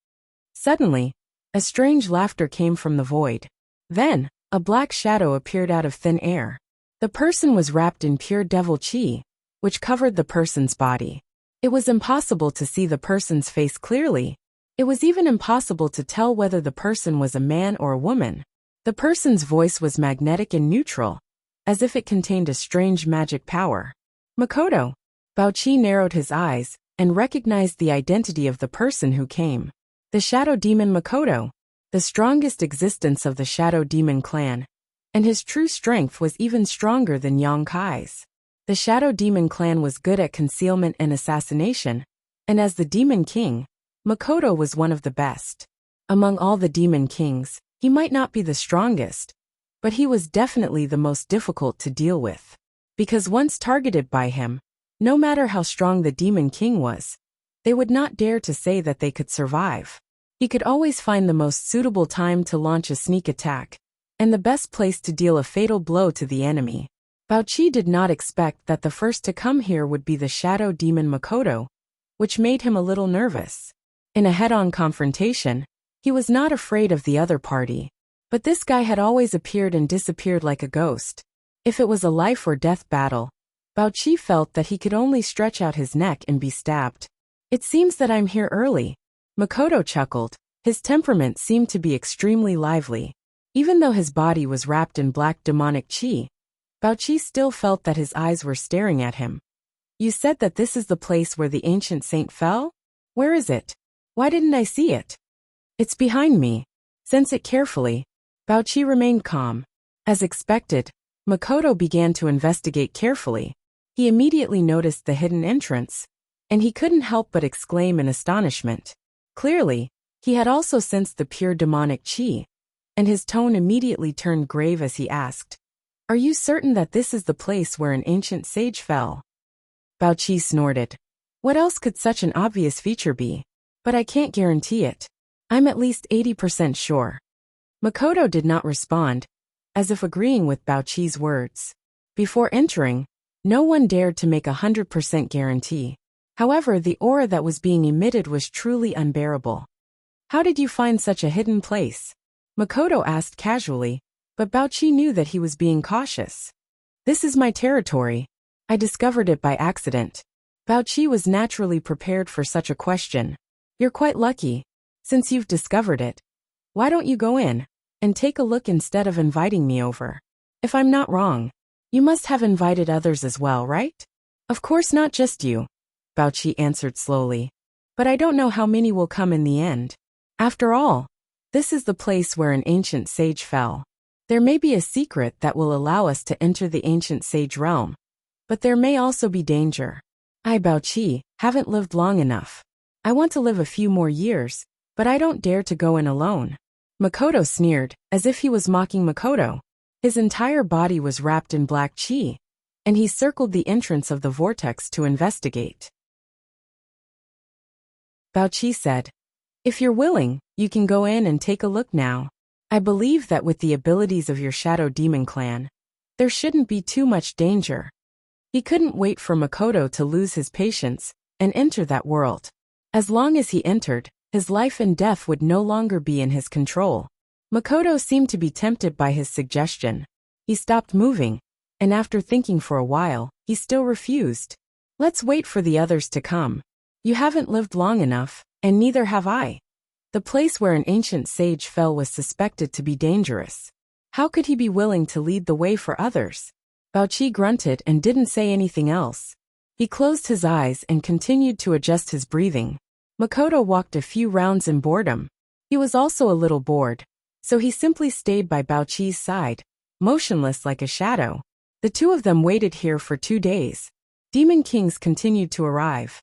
Suddenly, a strange laughter came from the void. Then, a black shadow appeared out of thin air. The person was wrapped in pure devil qi, which covered the person's body. It was impossible to see the person's face clearly. It was even impossible to tell whether the person was a man or a woman. The person's voice was magnetic and neutral, as if it contained a strange magic power. "Makoto." Baoqi narrowed his eyes and recognized the identity of the person who came. The shadow demon Makoto, the strongest existence of the shadow demon clan, and his true strength was even stronger than Yonkai's. The shadow demon clan was good at concealment and assassination, and as the demon king, Makoto was one of the best. Among all the demon kings, he might not be the strongest, but he was definitely the most difficult to deal with. Because once targeted by him, no matter how strong the demon king was, they would not dare to say that they could survive. He could always find the most suitable time to launch a sneak attack, and the best place to deal a fatal blow to the enemy. Baochi did not expect that the first to come here would be the shadow demon Makoto, which made him a little nervous. In a head-on confrontation, he was not afraid of the other party, but this guy had always appeared and disappeared like a ghost. If it was a life or death battle, Baochi felt that he could only stretch out his neck and be stabbed. It seems that I'm here early. Makoto chuckled. His temperament seemed to be extremely lively. Even though his body was wrapped in black demonic chi, Baochi still felt that his eyes were staring at him. You said that this is the place where the ancient saint fell? Where is it? Why didn't I see it? It's behind me. Sense it carefully. Baochi remained calm. As expected, Makoto began to investigate carefully. He immediately noticed the hidden entrance, and he couldn't help but exclaim in astonishment. Clearly, he had also sensed the pure demonic chi, and his tone immediately turned grave as he asked, "Are you certain that this is the place where an ancient sage fell?" Baochi snorted. What else could such an obvious feature be? But I can't guarantee it. I'm at least 80% sure. Makoto did not respond, as if agreeing with Baochi's words. Before entering, no one dared to make 100% guarantee. However, the aura that was being emitted was truly unbearable. How did you find such a hidden place? Makoto asked casually, but Baochi knew that he was being cautious. This is my territory. I discovered it by accident. Baochi was naturally prepared for such a question. You're quite lucky. Since you've discovered it, why don't you go in and take a look instead of inviting me over? If I'm not wrong, you must have invited others as well, right? Of course, not just you, Baochi answered slowly. But I don't know how many will come in the end. After all, this is the place where an ancient sage fell. There may be a secret that will allow us to enter the ancient sage realm, but there may also be danger. I, Baochi, haven't lived long enough. I want to live a few more years, but I don't dare to go in alone. Makoto sneered, as if he was mocking Makoto. His entire body was wrapped in black chi, and he circled the entrance of the vortex to investigate. Baochi said, "If you're willing, you can go in and take a look now. I believe that with the abilities of your shadow demon clan, there shouldn't be too much danger." He couldn't wait for Makoto to lose his patience and enter that world. As long as he entered, his life and death would no longer be in his control. Makoto seemed to be tempted by his suggestion. He stopped moving, and after thinking for a while, he still refused. Let's wait for the others to come. You haven't lived long enough, and neither have I. The place where an ancient sage fell was suspected to be dangerous. How could he be willing to lead the way for others? Baochi grunted and didn't say anything else. He closed his eyes and continued to adjust his breathing. Makoto walked a few rounds in boredom. He was also a little bored, so he simply stayed by Baochi's side, motionless like a shadow. The two of them waited here for 2 days. Demon kings continued to arrive.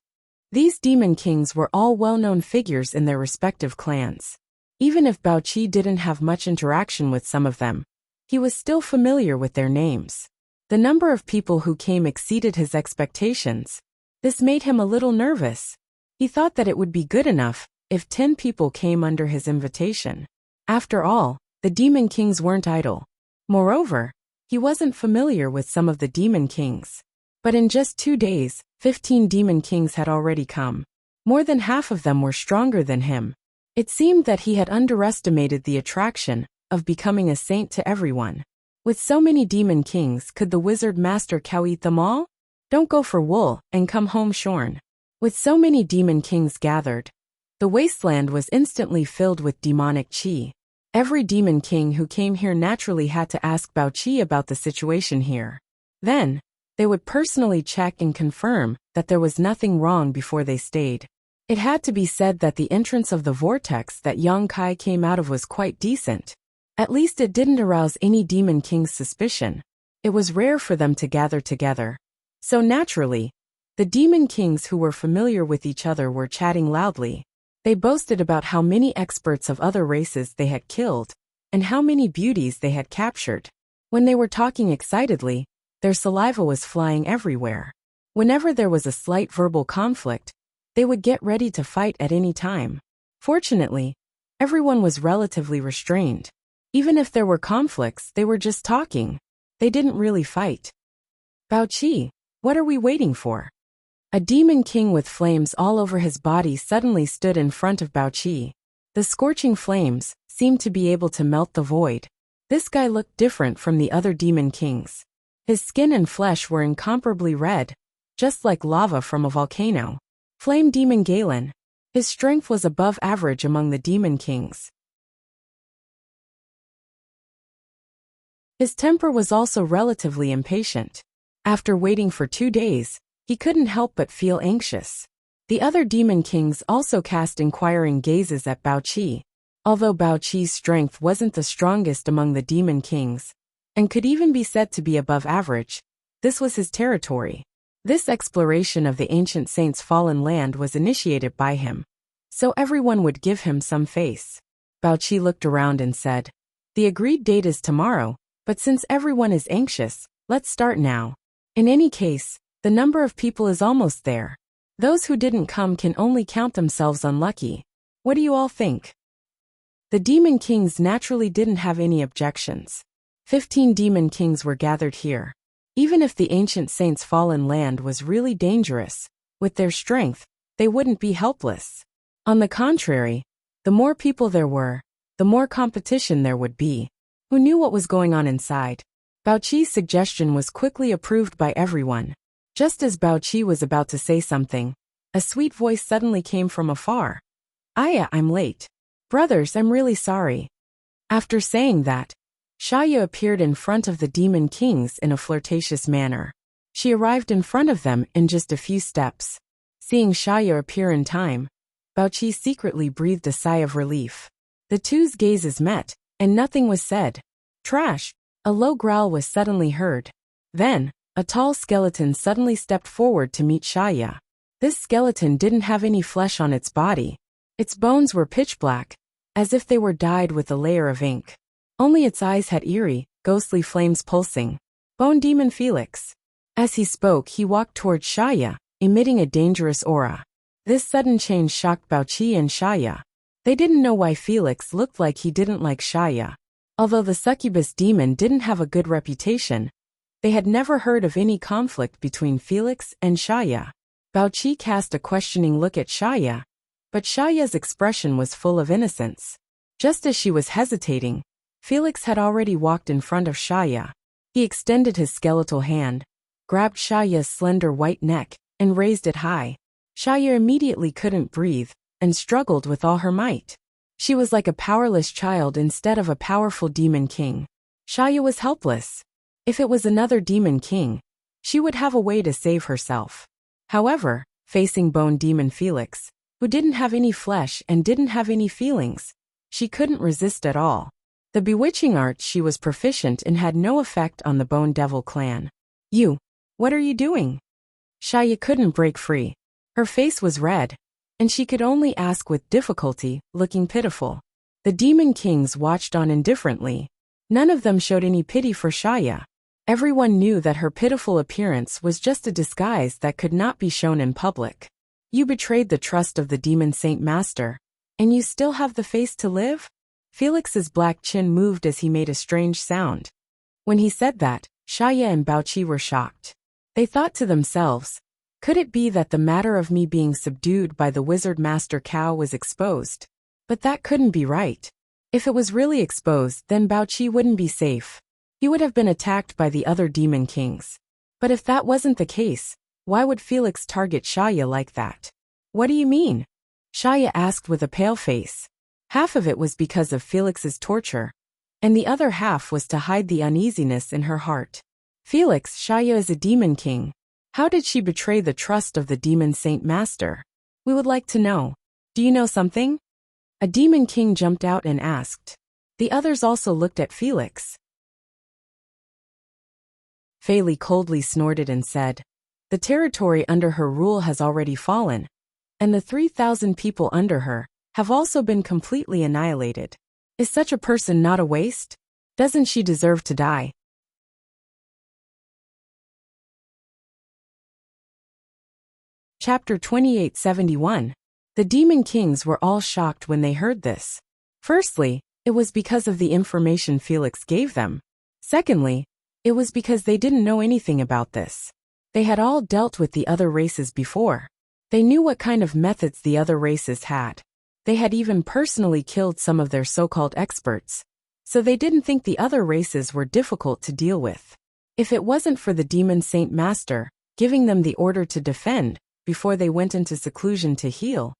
These demon kings were all well-known figures in their respective clans. Even if Baochi didn't have much interaction with some of them, he was still familiar with their names. The number of people who came exceeded his expectations. This made him a little nervous. He thought that it would be good enough if 10 people came under his invitation. After all, the demon kings weren't idle. Moreover, he wasn't familiar with some of the demon kings. But in just 2 days, 15 demon kings had already come. More than half of them were stronger than him. It seemed that he had underestimated the attraction of becoming a saint to everyone. With so many demon kings, could the wizard master cow eat them all? Don't go for wool and come home shorn. With so many demon kings gathered, the wasteland was instantly filled with demonic chi. Every demon king who came here naturally had to ask Baochi about the situation here. Then, they would personally check and confirm that there was nothing wrong before they stayed. It had to be said that the entrance of the vortex that young Kai came out of was quite decent. At least it didn't arouse any demon king's suspicion. It was rare for them to gather together. So naturally, the demon kings who were familiar with each other were chatting loudly. They boasted about how many experts of other races they had killed, and how many beauties they had captured. When they were talking excitedly, their saliva was flying everywhere. Whenever there was a slight verbal conflict, they would get ready to fight at any time. Fortunately, everyone was relatively restrained. Even if there were conflicts, they were just talking. They didn't really fight. Baoqi, what are we waiting for? A demon king with flames all over his body suddenly stood in front of Baoqi. The scorching flames seemed to be able to melt the void. This guy looked different from the other demon kings. His skin and flesh were incomparably red, just like lava from a volcano. Flame Demon Galen. His strength was above average among the demon kings. His temper was also relatively impatient. After waiting for 2 days, he couldn't help but feel anxious. The other demon kings also cast inquiring gazes at Baoqi. Although Baoqi's strength wasn't the strongest among the demon kings, and could even be said to be above average, this was his territory. This exploration of the ancient saint's fallen land was initiated by him, so everyone would give him some face. Baoqi looked around and said, "The agreed date is tomorrow, but since everyone is anxious, let's start now. In any case, the number of people is almost there. Those who didn't come can only count themselves unlucky. What do you all think?" The demon kings naturally didn't have any objections. 15 demon kings were gathered here. Even if the ancient saint's fallen land was really dangerous, with their strength, they wouldn't be helpless. On the contrary, the more people there were, the more competition there would be. Who knew what was going on inside? Baoqi's suggestion was quickly approved by everyone. Just as Baoqi was about to say something, a sweet voice suddenly came from afar. "Aya, I'm late. Brothers, I'm really sorry." After saying that, Shaya appeared in front of the demon kings in a flirtatious manner. She arrived in front of them in just a few steps. Seeing Shaya appear in time, Baoqi secretly breathed a sigh of relief. The two's gazes met, and nothing was said. Trash! A low growl was suddenly heard. Then, a tall skeleton suddenly stepped forward to meet Shaya. This skeleton didn't have any flesh on its body. Its bones were pitch black, as if they were dyed with a layer of ink. Only its eyes had eerie, ghostly flames pulsing. Bone Demon Felix. As he spoke, he walked towards Shaya, emitting a dangerous aura. This sudden change shocked Baoqi and Shaya. They didn't know why Felix looked like he didn't like Shaya. Although the succubus demon didn't have a good reputation, they had never heard of any conflict between Felix and Shaya. Baoqi cast a questioning look at Shaya, but Shaya's expression was full of innocence. Just as she was hesitating, Felix had already walked in front of Shaya. He extended his skeletal hand, grabbed Shaya's slender white neck, and raised it high. Shaya immediately couldn't breathe, and struggled with all her might. She was like a powerless child instead of a powerful demon king. Shaya was helpless. If it was another demon king, she would have a way to save herself. However, facing Bone Demon Felix, who didn't have any flesh and didn't have any feelings, she couldn't resist at all. The bewitching art she was proficient in had no effect on the Bone Devil clan. "You, what are you doing?" Shaya couldn't break free. Her face was red, and she could only ask with difficulty, looking pitiful. The demon kings watched on indifferently. None of them showed any pity for Shaya. Everyone knew that her pitiful appearance was just a disguise that could not be shown in public. "You betrayed the trust of the demon saint master, and you still have the face to live?" Felix's black chin moved as he made a strange sound. When he said that, Shaya and Baoqi were shocked. They thought to themselves, could it be that the matter of me being subdued by the wizard master cow was exposed? But that couldn't be right. If it was really exposed, then Baoqi wouldn't be safe. He would have been attacked by the other demon kings. But if that wasn't the case, why would Felix target Shaya like that? "What do you mean?" Shaya asked with a pale face. Half of it was because of Felix's torture, and the other half was to hide the uneasiness in her heart. "Felix, Shaya is a demon king. How did she betray the trust of the demon saint master?" We would like to know. Do you know something? A demon king jumped out and asked. The others also looked at Felix. Fei Li coldly snorted and said, the territory under her rule has already fallen, and the 3,000 people under her have also been completely annihilated. Is such a person not a waste? Doesn't she deserve to die? Chapter 2871. The demon kings were all shocked when they heard this. Firstly, it was because of the information Felix gave them. Secondly, it was because they didn't know anything about this. They had all dealt with the other races before. They knew what kind of methods the other races had. They had even personally killed some of their so-called experts. So they didn't think the other races were difficult to deal with. If it wasn't for the demon Saint Master giving them the order to defend before they went into seclusion to heal,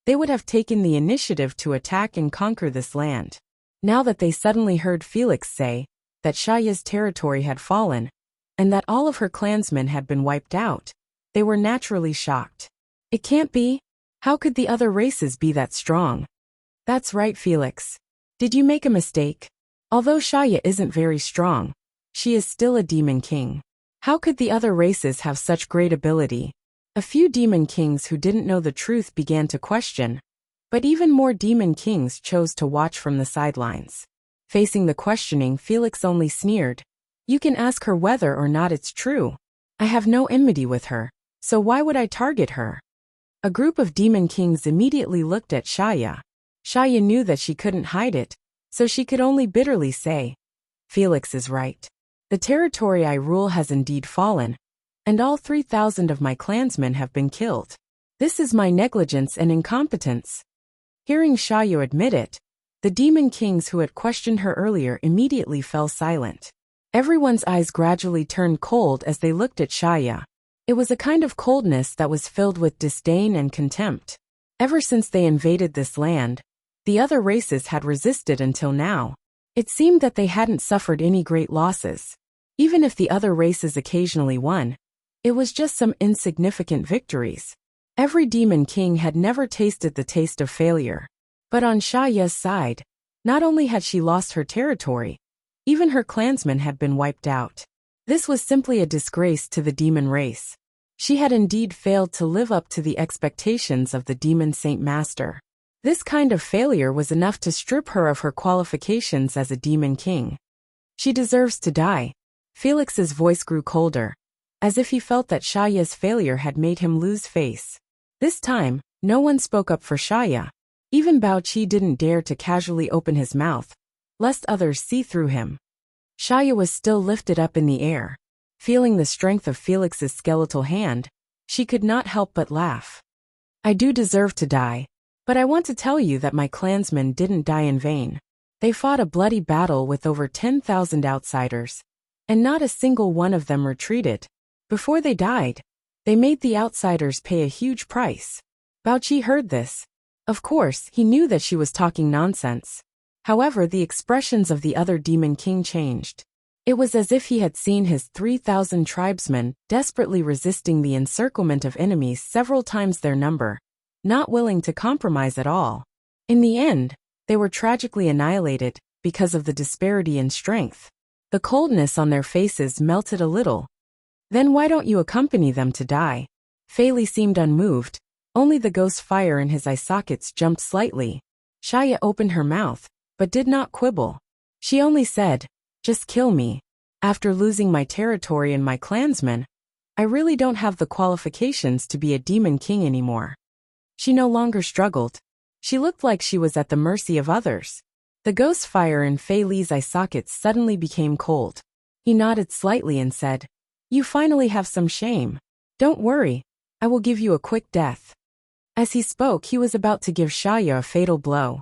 they would have taken the initiative to attack and conquer this land. Now that they suddenly heard Felix say that Shaya's territory had fallen, and that all of her clansmen had been wiped out, they were naturally shocked. It can't be. How could the other races be that strong? That's right, Felix. Did you make a mistake? Although Shaya isn't very strong, she is still a demon king. How could the other races have such great ability? A few demon kings who didn't know the truth began to question, but even more demon kings chose to watch from the sidelines. Facing the questioning, Felix only sneered. You can ask her whether or not it's true. I have no enmity with her, so why would I target her? A group of demon kings immediately looked at Shaya. Shaya knew that she couldn't hide it, so she could only bitterly say, Felix is right. The territory I rule has indeed fallen, and all 3,000 of my clansmen have been killed. This is my negligence and incompetence. Hearing Shaya admit it, the demon kings who had questioned her earlier immediately fell silent. Everyone's eyes gradually turned cold as they looked at Shaya. It was a kind of coldness that was filled with disdain and contempt. Ever since they invaded this land, the other races had resisted until now. It seemed that they hadn't suffered any great losses. Even if the other races occasionally won, it was just some insignificant victories. Every demon king had never tasted the taste of failure. But on Shaya's side, not only had she lost her territory, even her clansmen had been wiped out. This was simply a disgrace to the demon race. She had indeed failed to live up to the expectations of the demon Saint Master. This kind of failure was enough to strip her of her qualifications as a demon king. She deserves to die. Felix's voice grew colder, as if he felt that Shaya's failure had made him lose face. This time, no one spoke up for Shaya. Even Bao Qi didn't dare to casually open his mouth, lest others see through him. Shaya was still lifted up in the air. Feeling the strength of Felix's skeletal hand, she could not help but laugh. I do deserve to die, but I want to tell you that my clansmen didn't die in vain. They fought a bloody battle with over 10,000 outsiders, and not a single one of them retreated. Before they died, they made the outsiders pay a huge price. Bao Qi heard this. Of course, he knew that she was talking nonsense. However, the expressions of the other demon king changed. It was as if he had seen his 3,000 tribesmen desperately resisting the encirclement of enemies several times their number, not willing to compromise at all. In the end, they were tragically annihilated because of the disparity in strength. The coldness on their faces melted a little. Then why don't you accompany them to die? Fei Li seemed unmoved. Only the ghost fire in his eye sockets jumped slightly. Shaya opened her mouth, but did not quibble. She only said, just kill me. After losing my territory and my clansmen, I really don't have the qualifications to be a demon king anymore. She no longer struggled. She looked like she was at the mercy of others. The ghost fire in Fei Li's eye sockets suddenly became cold. He nodded slightly and said, You finally have some shame. Don't worry, I will give you a quick death. As he spoke, he was about to give Shaya a fatal blow.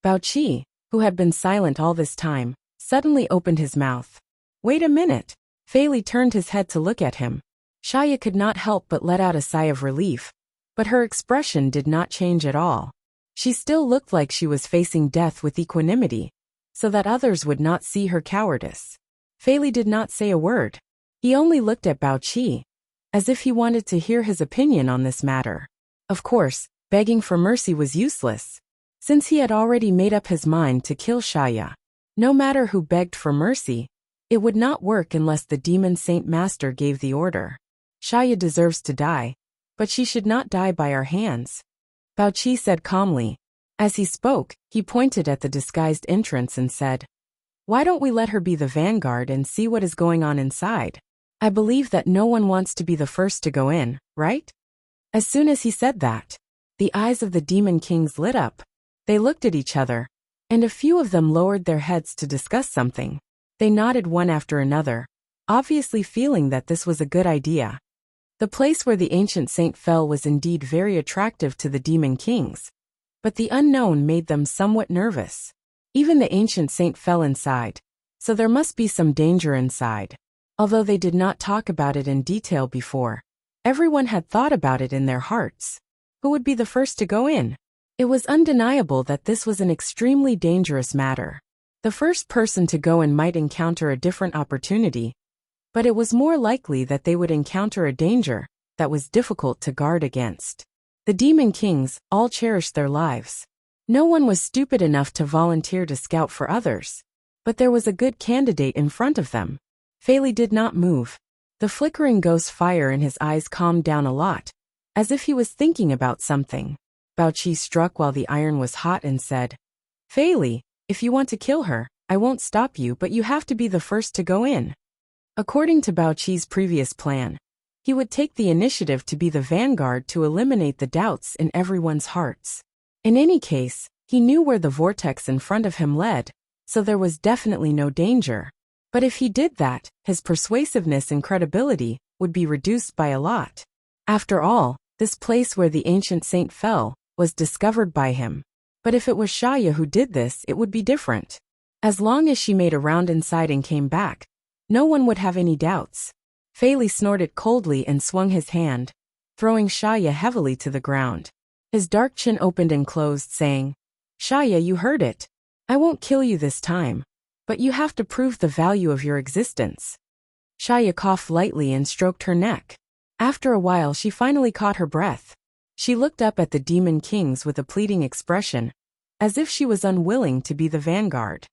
Bao Qi, who had been silent all this time, suddenly opened his mouth. Wait a minute. Fei Li turned his head to look at him. Shaya could not help but let out a sigh of relief, but her expression did not change at all. She still looked like she was facing death with equanimity, so that others would not see her cowardice. Fei Li did not say a word. He only looked at Bao Qi. as if he wanted to hear his opinion on this matter. Of course, begging for mercy was useless, since he had already made up his mind to kill Xia. No matter who begged for mercy, it would not work unless the demon Saint Master gave the order. Xia deserves to die, but she should not die by our hands, Bao Qi said calmly. As he spoke, he pointed at the disguised entrance and said, "Why don't we let her be the vanguard and see what is going on inside? I believe that no one wants to be the first to go in, right?" As soon as he said that, the eyes of the demon kings lit up. They looked at each other, and a few of them lowered their heads to discuss something. They nodded one after another, obviously feeling that this was a good idea. The place where the ancient saint fell was indeed very attractive to the demon kings, but the unknown made them somewhat nervous. Even the ancient saint fell inside, so there must be some danger inside. Although they did not talk about it in detail before, everyone had thought about it in their hearts. Who would be the first to go in? It was undeniable that this was an extremely dangerous matter. The first person to go in might encounter a different opportunity, but it was more likely that they would encounter a danger that was difficult to guard against. The demon kings all cherished their lives. No one was stupid enough to volunteer to scout for others, but there was a good candidate in front of them. Fei Li did not move. The flickering ghost fire in his eyes calmed down a lot, as if he was thinking about something. Bao Qi struck while the iron was hot and said, "Fei Li, if you want to kill her, I won't stop you, but you have to be the first to go in." According to Bao Qi's previous plan, he would take the initiative to be the vanguard to eliminate the doubts in everyone's hearts. In any case, he knew where the vortex in front of him led, so there was definitely no danger. But if he did that, his persuasiveness and credibility would be reduced by a lot. After all, this place where the ancient saint fell was discovered by him. But if it was Xia who did this, it would be different. As long as she made a round inside and came back, no one would have any doubts. Fei Li snorted coldly and swung his hand, throwing Xia heavily to the ground. His dark chin opened and closed, saying, "Xia, you heard it. I won't kill you this time, but you have to prove the value of your existence." Xia coughed lightly and stroked her neck. After a while she finally caught her breath. She looked up at the demon kings with a pleading expression, as if she was unwilling to be the vanguard.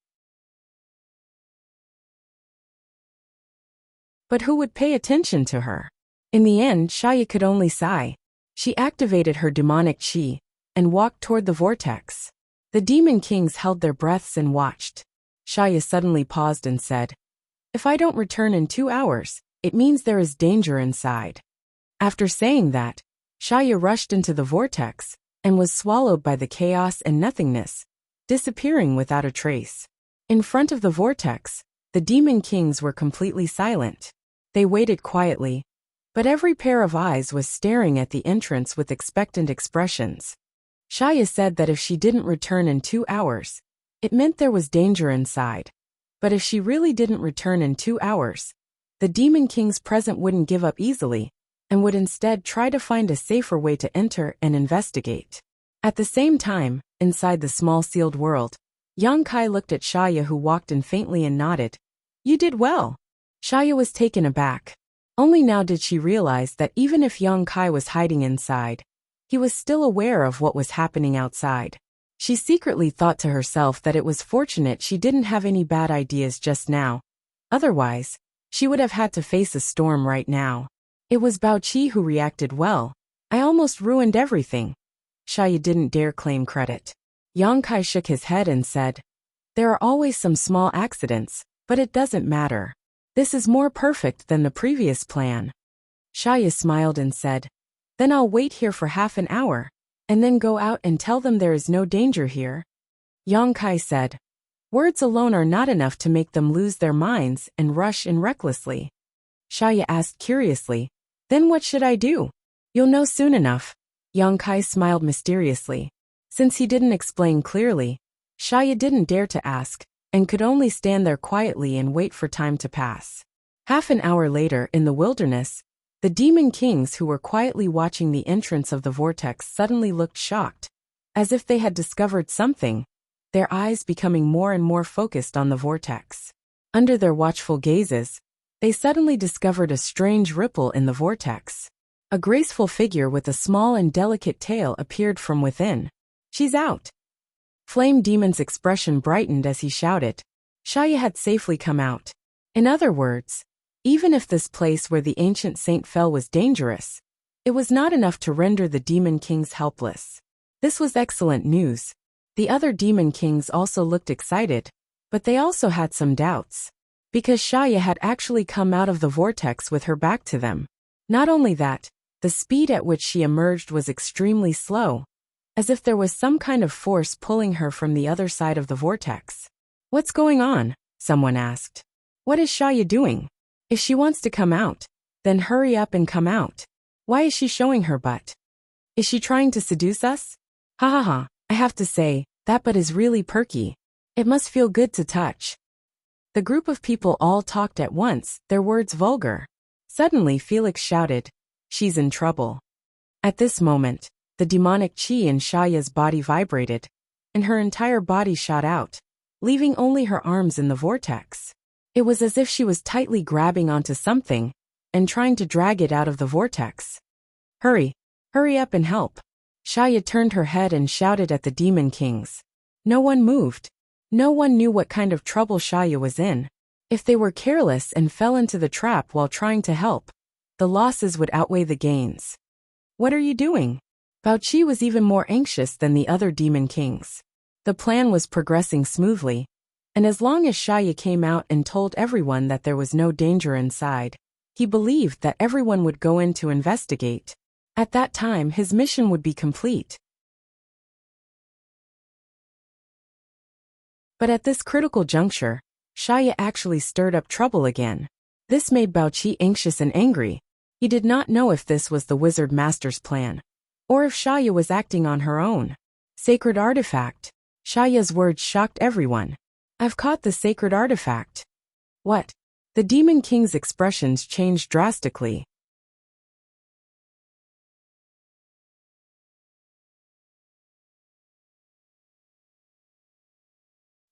But who would pay attention to her? In the end, Xia could only sigh. She activated her demonic qi and walked toward the vortex. The demon kings held their breaths and watched. Xia suddenly paused and said, "If I don't return in 2 hours, it means there is danger inside." After saying that, Xia rushed into the vortex and was swallowed by the chaos and nothingness, disappearing without a trace. In front of the vortex, the demon kings were completely silent. They waited quietly, but every pair of eyes was staring at the entrance with expectant expressions. Xia said that if she didn't return in 2 hours, it meant there was danger inside. But if she really didn't return in 2 hours, the demon kings present wouldn't give up easily, and would instead try to find a safer way to enter and investigate. At the same time, inside the small sealed world, Yang Kai looked at Xia, who walked in faintly, and nodded. "You did well." Xia was taken aback. Only now did she realize that even if Yang Kai was hiding inside, he was still aware of what was happening outside. She secretly thought to herself that it was fortunate she didn't have any bad ideas just now. Otherwise, she would have had to face a storm right now. It was Bao Qi who reacted well. "I almost ruined everything." Xia didn't dare claim credit. Yang Kai shook his head and said, "There are always some small accidents, but it doesn't matter. This is more perfect than the previous plan." Xia smiled and said, "Then I'll wait here for half an hour, and then go out and tell them there is no danger here." Yang Kai said, "Words alone are not enough to make them lose their minds and rush in recklessly." Xia asked curiously, "Then what should I do?" "You'll know soon enough." Yang Kai smiled mysteriously. Since he didn't explain clearly, Xia didn't dare to ask, and could only stand there quietly and wait for time to pass. Half an hour later, in the wilderness, the demon kings who were quietly watching the entrance of the vortex suddenly looked shocked, as if they had discovered something, their eyes becoming more and more focused on the vortex. Under their watchful gazes, they suddenly discovered a strange ripple in the vortex. A graceful figure with a small and delicate tail appeared from within. "She's out!" Flame Demon's expression brightened as he shouted. Shaya had safely come out. In other words, even if this place where the ancient saint fell was dangerous, it was not enough to render the Demon Kings helpless. This was excellent news. The other Demon Kings also looked excited, but they also had some doubts. Because Shaya had actually come out of the vortex with her back to them. Not only that, the speed at which she emerged was extremely slow, as if there was some kind of force pulling her from the other side of the vortex. "What's going on?" someone asked. "What is Shaya doing? If she wants to come out, then hurry up and come out. Why is she showing her butt? Is she trying to seduce us? Ha ha ha, I have to say, that butt is really perky. It must feel good to touch." The group of people all talked at once, their words vulgar. Suddenly Felix shouted, "She's in trouble." At this moment, the demonic chi in Shaya's body vibrated, and her entire body shot out, leaving only her arms in the vortex. It was as if she was tightly grabbing onto something and trying to drag it out of the vortex. Hurry up and help." Shaya turned her head and shouted at the Demon Kings. No one moved. No one knew what kind of trouble Shaya was in. If they were careless and fell into the trap while trying to help, the losses would outweigh the gains. "What are you doing?" Bao Qi was even more anxious than the other Demon Kings. The plan was progressing smoothly, and as long as Shaya came out and told everyone that there was no danger inside, he believed that everyone would go in to investigate. At that time, his mission would be complete. But at this critical juncture, Shaya actually stirred up trouble again. This made Bao Qi anxious and angry. He did not know if this was the wizard master's plan, or if Shaya was acting on her own. Sacred artifact. Shaya's words shocked everyone. "I've caught the sacred artifact." "What?" The Demon King's expressions changed drastically.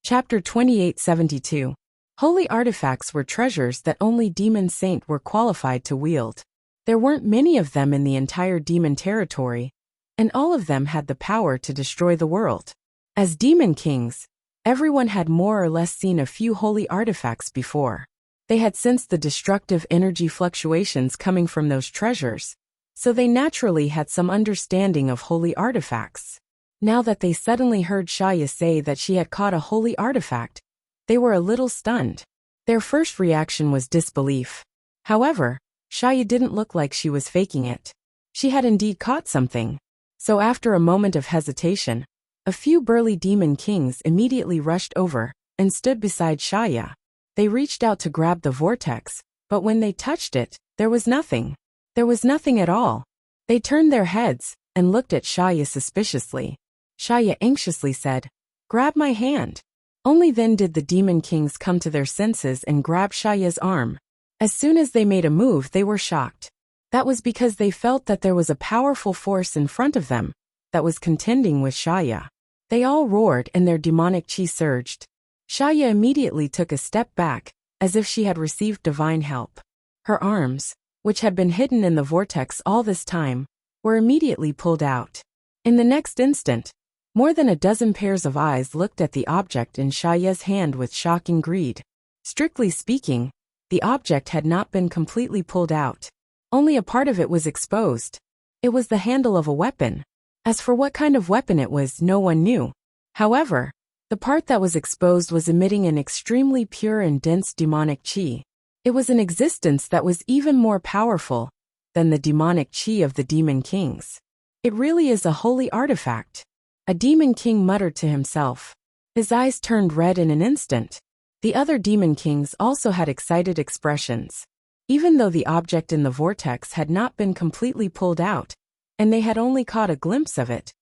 Chapter 2872. Holy artifacts were treasures that only Demon Saint were qualified to wield. There weren't many of them in the entire demon territory, and all of them had the power to destroy the world. As Demon Kings, everyone had more or less seen a few holy artifacts before. They had sensed the destructive energy fluctuations coming from those treasures, so they naturally had some understanding of holy artifacts. Now that they suddenly heard Shaya say that she had caught a holy artifact, they were a little stunned. Their first reaction was disbelief. However, Shaya didn't look like she was faking it. She had indeed caught something. So after a moment of hesitation, a few burly Demon Kings immediately rushed over and stood beside Shaya. They reached out to grab the vortex, but when they touched it, there was nothing. There was nothing at all. They turned their heads and looked at Shaya suspiciously. Shaya anxiously said, "Grab my hand." Only then did the Demon Kings come to their senses and grab Shaya's arm. As soon as they made a move, they were shocked. That was because they felt that there was a powerful force in front of them that was contending with Shaya. They all roared and their demonic chi surged. Shaya immediately took a step back, as if she had received divine help. Her arms, which had been hidden in the vortex all this time, were immediately pulled out. In the next instant, more than a dozen pairs of eyes looked at the object in Shaya's hand with shocking greed. Strictly speaking, the object had not been completely pulled out. Only a part of it was exposed. It was the handle of a weapon. As for what kind of weapon it was, no one knew. However, the part that was exposed was emitting an extremely pure and dense demonic chi. It was an existence that was even more powerful than the demonic chi of the Demon Kings. It really is a holy artifact. A Demon King muttered to himself. His eyes turned red in an instant. The other Demon Kings also had excited expressions. Even though the object in the vortex had not been completely pulled out, and they had only caught a glimpse of it,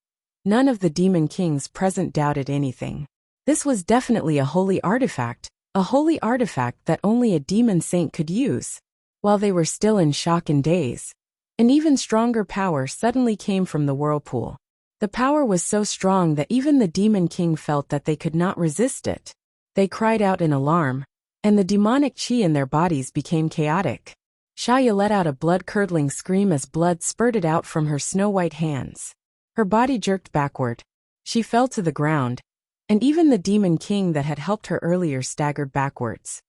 none of the Demon Kings present doubted anything. This was definitely a holy artifact that only a Demon Saint could use. While they were still in shock and daze, an even stronger power suddenly came from the whirlpool. The power was so strong that even the Demon King felt that they could not resist it. They cried out in alarm, and the demonic chi in their bodies became chaotic. Xia let out a blood-curdling scream as blood spurted out from her snow-white hands. Her body jerked backward. She fell to the ground, and even the demon king that had helped her earlier staggered backwards.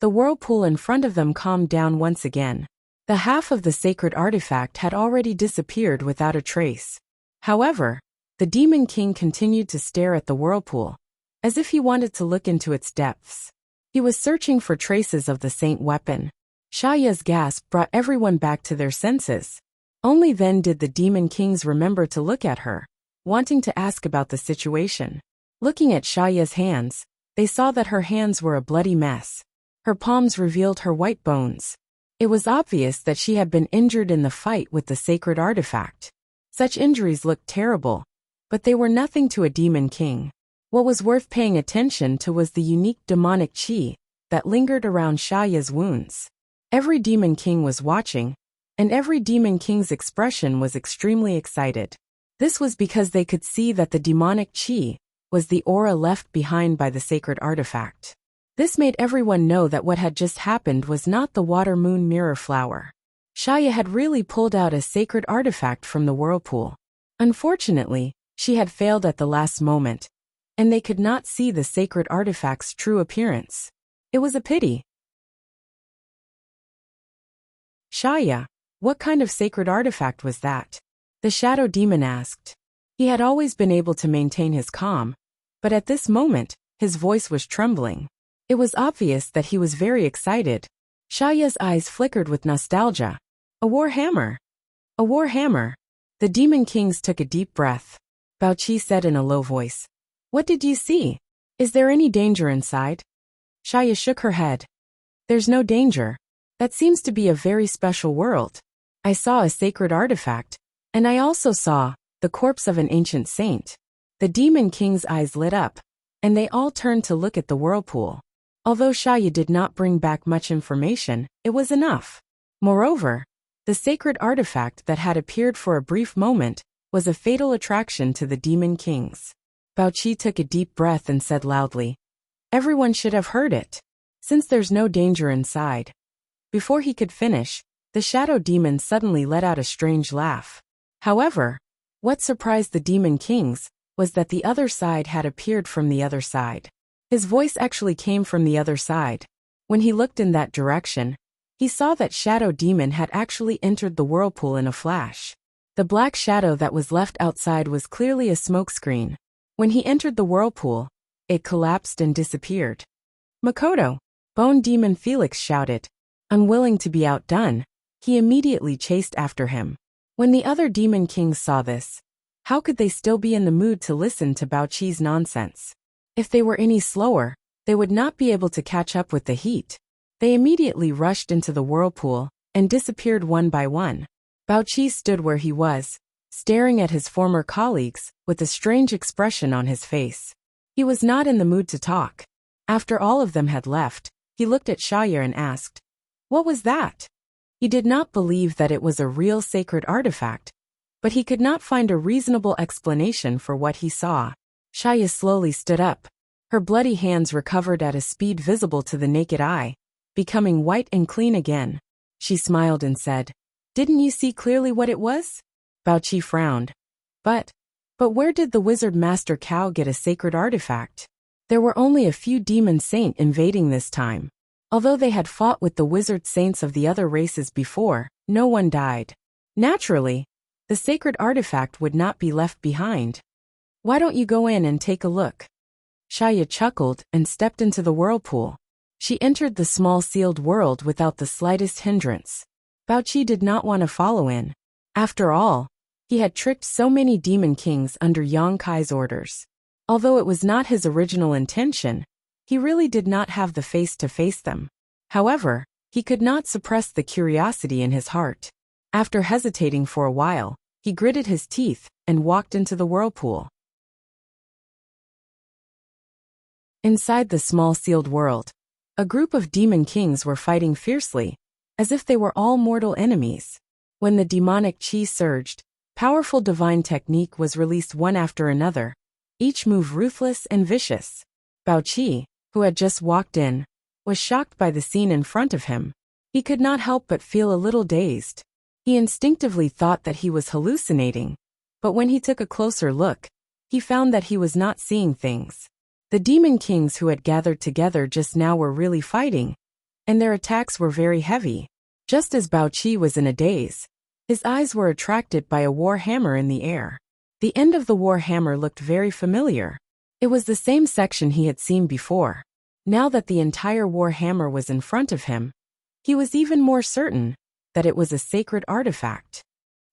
The whirlpool in front of them calmed down once again. The half of the sacred artifact had already disappeared without a trace. However, the demon king continued to stare at the whirlpool, as if he wanted to look into its depths. He was searching for traces of the saint weapon. Xia's gasp brought everyone back to their senses. Only then did the demon kings remember to look at her, wanting to ask about the situation. Looking at Xia's hands, they saw that her hands were a bloody mess. Her palms revealed her white bones. It was obvious that she had been injured in the fight with the sacred artifact. Such injuries looked terrible, but they were nothing to a demon king. What was worth paying attention to was the unique demonic chi that lingered around Xia's wounds. Every demon king was watching, and every demon king's expression was extremely excited. This was because they could see that the demonic chi was the aura left behind by the sacred artifact. This made everyone know that what had just happened was not the water moon mirror flower. Xia had really pulled out a sacred artifact from the whirlpool. Unfortunately, she had failed at the last moment, and they could not see the sacred artifact's true appearance. It was a pity. Xia, what kind of sacred artifact was that? The shadow demon asked. He had always been able to maintain his calm, but at this moment, his voice was trembling. It was obvious that he was very excited. Xia's eyes flickered with nostalgia. A war hammer. A war hammer. The demon kings took a deep breath. Bao Qi said in a low voice. What did you see? Is there any danger inside? Xia shook her head. There's no danger. That seems to be a very special world. I saw a sacred artifact, and I also saw the corpse of an ancient saint. The demon king's eyes lit up, and they all turned to look at the whirlpool. Although Xia did not bring back much information, it was enough. Moreover, the sacred artifact that had appeared for a brief moment was a fatal attraction to the demon kings. Bao Qi took a deep breath and said loudly, everyone should have heard it. Since there's no danger inside. Before he could finish, the shadow demon suddenly let out a strange laugh. However, what surprised the demon kings was that the other side had appeared from the other side. His voice actually came from the other side. When he looked in that direction, he saw that shadow demon had actually entered the whirlpool in a flash. The black shadow that was left outside was clearly a smokescreen. When he entered the whirlpool, it collapsed and disappeared. Makoto! Bone demon Felix shouted. Unwilling to be outdone, he immediately chased after him. When the other demon kings saw this, how could they still be in the mood to listen to Bao Qi's nonsense? If they were any slower, they would not be able to catch up with the heat. They immediately rushed into the whirlpool and disappeared one by one. Bao Qi stood where he was, staring at his former colleagues with a strange expression on his face. He was not in the mood to talk. After all of them had left, he looked at Xia and asked, what was that? He did not believe that it was a real sacred artifact, but he could not find a reasonable explanation for what he saw. Xia slowly stood up. Her bloody hands recovered at a speed visible to the naked eye, becoming white and clean again. She smiled and said, didn't you see clearly what it was? Bao Qi frowned. But where did the wizard master Cao get a sacred artifact? There were only a few demon saints invading this time. Although they had fought with the wizard saints of the other races before, no one died. Naturally, the sacred artifact would not be left behind. Why don't you go in and take a look? Xia chuckled and stepped into the whirlpool. She entered the small sealed world without the slightest hindrance. Bao Qi did not want to follow in. After all, he had tricked so many demon kings under Yang Kai's orders. Although it was not his original intention, he really did not have the face to face them. However, he could not suppress the curiosity in his heart. After hesitating for a while, he gritted his teeth and walked into the whirlpool. Inside the small sealed world, a group of demon kings were fighting fiercely, as if they were all mortal enemies. When the demonic chi surged, powerful divine technique was released one after another, each move ruthless and vicious. Bao Qi, who had just walked in, was shocked by the scene in front of him. He could not help but feel a little dazed. He instinctively thought that he was hallucinating, but when he took a closer look, he found that he was not seeing things. The demon kings who had gathered together just now were really fighting, and their attacks were very heavy. Just as Bao Qi was in a daze, his eyes were attracted by a war hammer in the air. The end of the war hammer looked very familiar. It was the same section he had seen before. Now that the entire war hammer was in front of him, he was even more certain that it was a sacred artifact.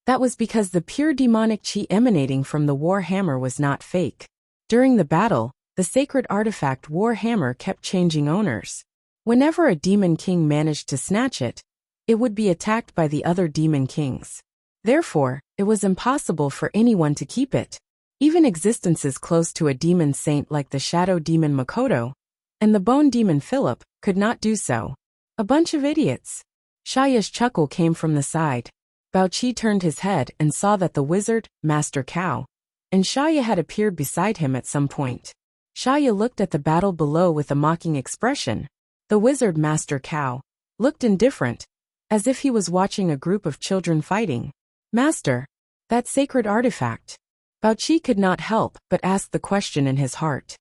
That was because the pure demonic qi emanating from the war hammer was not fake. During the battle, the sacred artifact war hammer kept changing owners. Whenever a demon king managed to snatch it, it would be attacked by the other demon kings. Therefore, it was impossible for anyone to keep it. Even existences close to a demon saint like the shadow demon Makoto and the bone demon Philip could not do so. A bunch of idiots. Shaya's chuckle came from the side. Bao Qi turned his head and saw that the wizard, Master Cao, and Shaya had appeared beside him at some point. Shaya looked at the battle below with a mocking expression. The wizard, Master Cao, looked indifferent, as if he was watching a group of children fighting. Master, that sacred artifact. Bao Qi could not help but ask the question in his heart.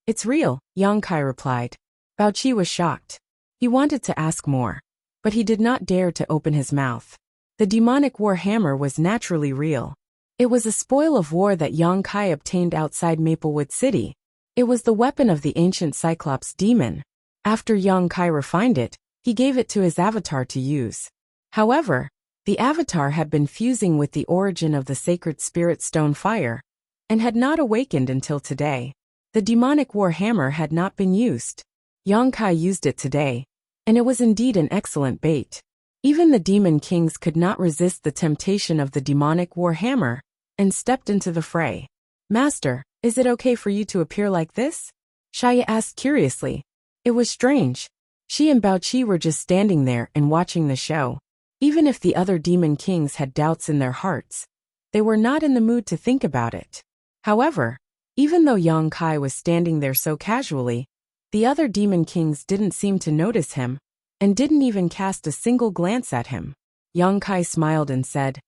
It's real, Yang Kai replied. Bao Qi was shocked. He wanted to ask more, but he did not dare to open his mouth. The demonic war hammer was naturally real. It was a spoil of war that Yang Kai obtained outside Maplewood City. It was the weapon of the ancient Cyclops demon. After Yang Kai refined it, he gave it to his avatar to use. However, the avatar had been fusing with the origin of the sacred spirit stone fire, and had not awakened until today. The demonic war hammer had not been used. Yang Kai used it today, and it was indeed an excellent bait. Even the demon kings could not resist the temptation of the demonic war hammer, and stepped into the fray. Master, is it okay for you to appear like this? Shaya asked curiously. It was strange. She and Bao Qi were just standing there and watching the show. Even if the other demon kings had doubts in their hearts, they were not in the mood to think about it. However, even though Yang Kai was standing there so casually, the other demon kings didn't seem to notice him, and didn't even cast a single glance at him. Yang Kai smiled and said,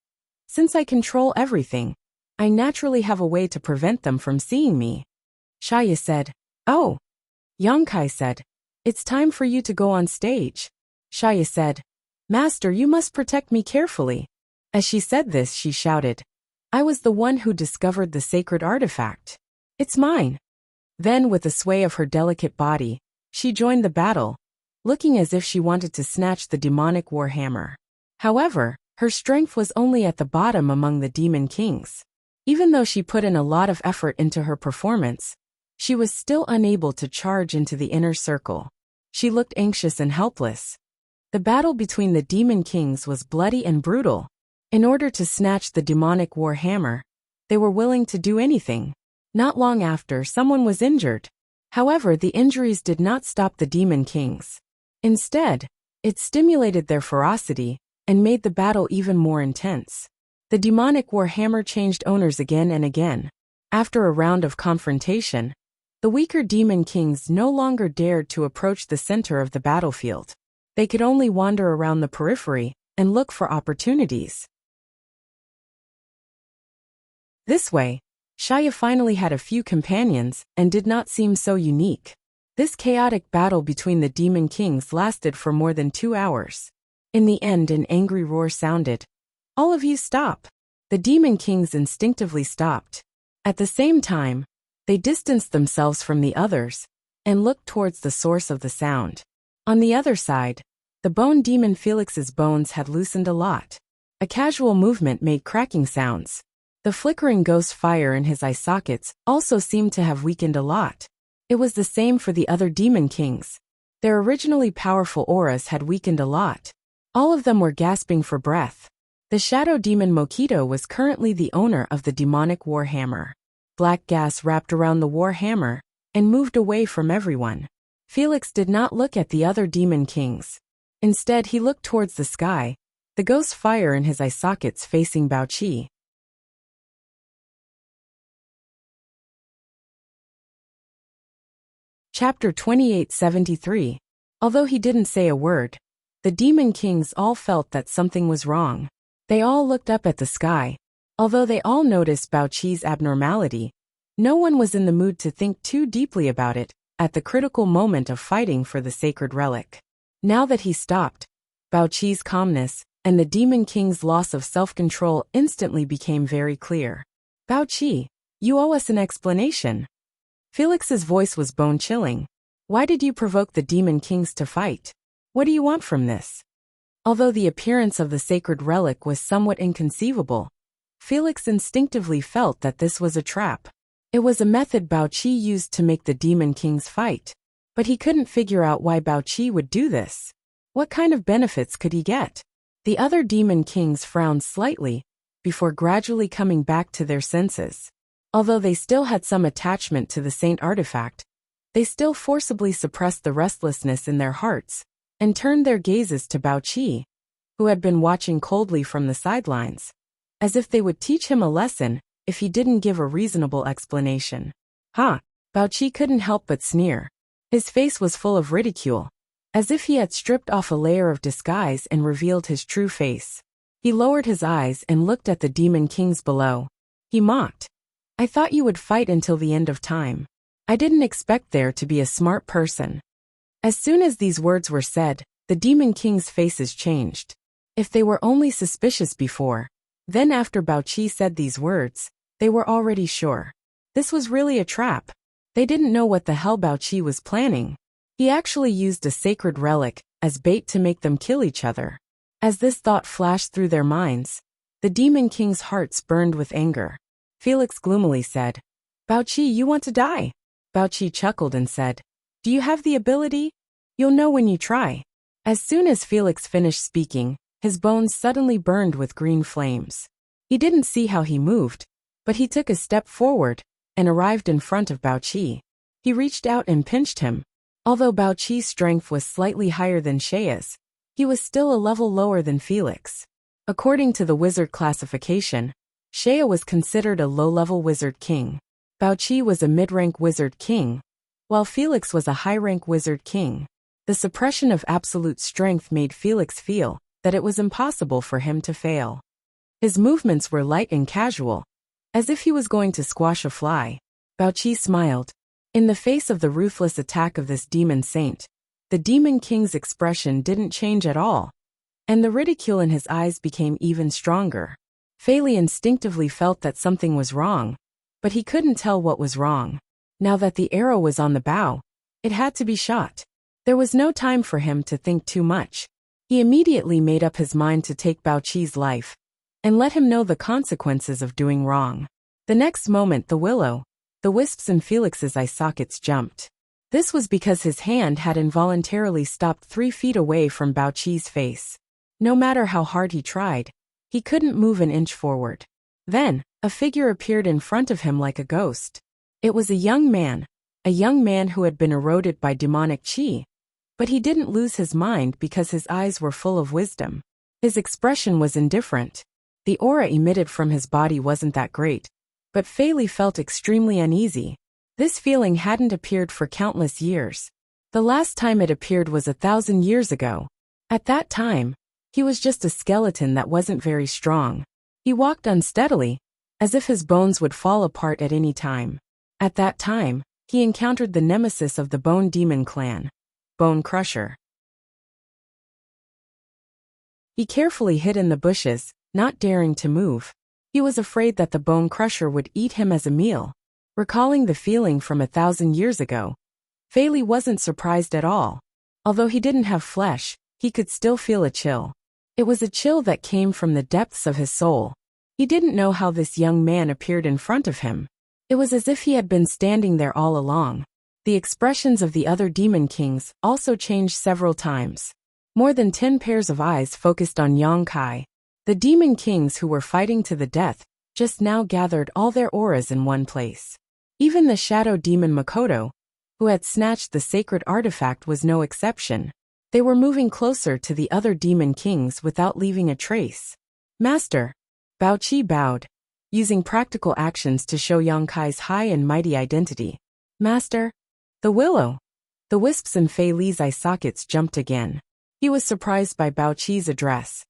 Since I control everything, I naturally have a way to prevent them from seeing me. Shaya said, Oh. Yang Kai said, It's time for you to go on stage. Shaya said, Master, you must protect me carefully. As she said this, she shouted, I was the one who discovered the sacred artifact. It's mine. Then, with a sway of her delicate body, she joined the battle, looking as if she wanted to snatch the demonic war hammer. However, her strength was only at the bottom among the demon kings. Even though she put in a lot of effort into her performance, she was still unable to charge into the inner circle. She looked anxious and helpless. The battle between the demon kings was bloody and brutal. In order to snatch the demonic war hammer, they were willing to do anything. Not long after, someone was injured. However, the injuries did not stop the demon kings. Instead, it stimulated their ferocity and made the battle even more intense. The demonic war hammer changed owners again and again. After a round of confrontation, the weaker demon kings no longer dared to approach the center of the battlefield. They could only wander around the periphery and look for opportunities. This way, Shaya finally had a few companions and did not seem so unique. This chaotic battle between the demon kings lasted for more than 2 hours. In the end, an angry roar sounded. All of you stop. The demon kings instinctively stopped. At the same time, they distanced themselves from the others and looked towards the source of the sound. On the other side, the bone demon Felix's bones had loosened a lot. A casual movement made cracking sounds. The flickering ghost fire in his eye sockets also seemed to have weakened a lot. It was the same for the other demon kings. Their originally powerful auras had weakened a lot. All of them were gasping for breath. The shadow demon Mokito was currently the owner of the demonic war hammer. Black gas wrapped around the war hammer and moved away from everyone. Felix did not look at the other demon kings. Instead, he looked towards the sky, the ghost fire in his eye sockets facing Bao Qi. Chapter 2873. Although he didn't say a word, the demon kings all felt that something was wrong. They all looked up at the sky. Although they all noticed Bao Qi's abnormality, no one was in the mood to think too deeply about it at the critical moment of fighting for the sacred relic. Now that he stopped, Bao Qi's calmness and the demon king's loss of self-control instantly became very clear. Bao Qi, you owe us an explanation. Felix's voice was bone-chilling. Why did you provoke the demon kings to fight? What do you want from this? Although the appearance of the sacred relic was somewhat inconceivable, Felix instinctively felt that this was a trap. It was a method Bao Qi used to make the demon kings fight. But he couldn't figure out why Bao Qi would do this. What kind of benefits could he get? The other demon kings frowned slightly, before gradually coming back to their senses. Although they still had some attachment to the saint artifact, they still forcibly suppressed the restlessness in their hearts, and turned their gazes to Bao Qi, who had been watching coldly from the sidelines, as if they would teach him a lesson if he didn't give a reasonable explanation. Ha! Bao Qi couldn't help but sneer. His face was full of ridicule, as if he had stripped off a layer of disguise and revealed his true face. He lowered his eyes and looked at the demon kings below. He mocked. I thought you would fight until the end of time. I didn't expect there to be a smart person. As soon as these words were said, the demon kings' faces changed. If they were only suspicious before, then after Bao Qi said these words, they were already sure. This was really a trap. They didn't know what the hell Bao Qi was planning. He actually used a sacred relic as bait to make them kill each other. As this thought flashed through their minds, the demon kings' hearts burned with anger. Felix gloomily said, Bao Qi, you want to die? Bao Qi chuckled and said, do you have the ability? You'll know when you try. As soon as Felix finished speaking, his bones suddenly burned with green flames. He didn't see how he moved, but he took a step forward and arrived in front of Bao Qi. He reached out and pinched him. Although Bao Qi's strength was slightly higher than Xia's, he was still a level lower than Felix. According to the wizard classification, Xia was considered a low-level wizard king. Bao Qi was a mid-rank wizard king, while Felix was a high-rank wizard king. The suppression of absolute strength made Felix feel that it was impossible for him to fail. His movements were light and casual, as if he was going to squash a fly. Bao Qi smiled. In the face of the ruthless attack of this demon saint, the demon king's expression didn't change at all, and the ridicule in his eyes became even stronger. Fei Li instinctively felt that something was wrong, but he couldn't tell what was wrong. Now that the arrow was on the bow, it had to be shot. There was no time for him to think too much. He immediately made up his mind to take Bao Qi's life, and let him know the consequences of doing wrong. The next moment the willow, the wisps in Felix's eye sockets jumped. This was because his hand had involuntarily stopped 3 feet away from Bao Qi's face. No matter how hard he tried, he couldn't move an inch forward. Then, a figure appeared in front of him like a ghost. It was a young man who had been eroded by demonic qi. But he didn't lose his mind because his eyes were full of wisdom. His expression was indifferent. The aura emitted from his body wasn't that great, but Fei Li felt extremely uneasy. This feeling hadn't appeared for countless years. The last time it appeared was 1,000 years ago. At that time, he was just a skeleton that wasn't very strong. He walked unsteadily, as if his bones would fall apart at any time. At that time, he encountered the nemesis of the Bone Demon clan, Bone Crusher. He carefully hid in the bushes, not daring to move. He was afraid that the Bone Crusher would eat him as a meal. Recalling the feeling from 1,000 years ago, Fei Li wasn't surprised at all. Although he didn't have flesh, he could still feel a chill. It was a chill that came from the depths of his soul. He didn't know how this young man appeared in front of him. It was as if he had been standing there all along. The expressions of the other demon kings also changed several times. More than 10 pairs of eyes focused on Yang Kai. The demon kings who were fighting to the death just now gathered all their auras in one place. Even the shadow demon Makoto, who had snatched the sacred artifact, was no exception. They were moving closer to the other demon kings without leaving a trace. Master, Bao Qi bowed, using practical actions to show Yang Kai's high and mighty identity. Master, the willow. The wisps in Fei Li's eye sockets jumped again. He was surprised by Bao Qi's address.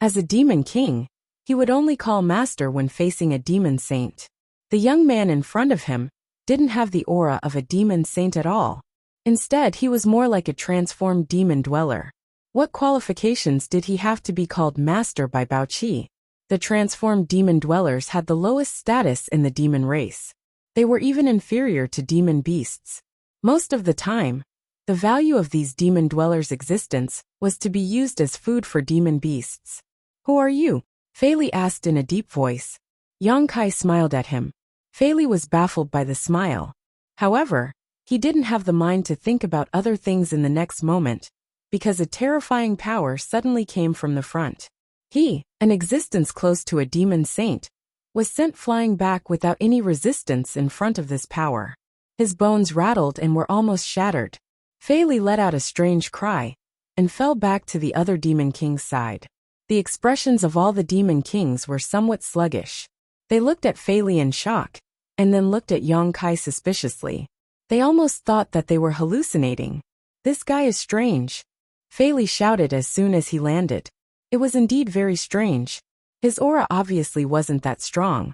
As a demon king, he would only call master when facing a demon saint. The young man in front of him didn't have the aura of a demon saint at all. Instead, he was more like a transformed demon dweller. What qualifications did he have to be called master by Bao Qi? The transformed demon dwellers had the lowest status in the demon race. They were even inferior to demon beasts. Most of the time, the value of these demon dwellers' existence was to be used as food for demon beasts. "Who are you?" Fei Li asked in a deep voice. Yang Kai smiled at him. Fei Li was baffled by the smile. However, he didn't have the mind to think about other things in the next moment, because a terrifying power suddenly came from the front. He, an existence close to a demon saint, was sent flying back without any resistance in front of this power. His bones rattled and were almost shattered. Fei Li let out a strange cry and fell back to the other demon king's side. The expressions of all the demon kings were somewhat sluggish. They looked at Fei Li in shock, and then looked at Yang Kai suspiciously. They almost thought that they were hallucinating. "This guy is strange," Fei Li shouted as soon as he landed. It was indeed very strange. His aura obviously wasn't that strong,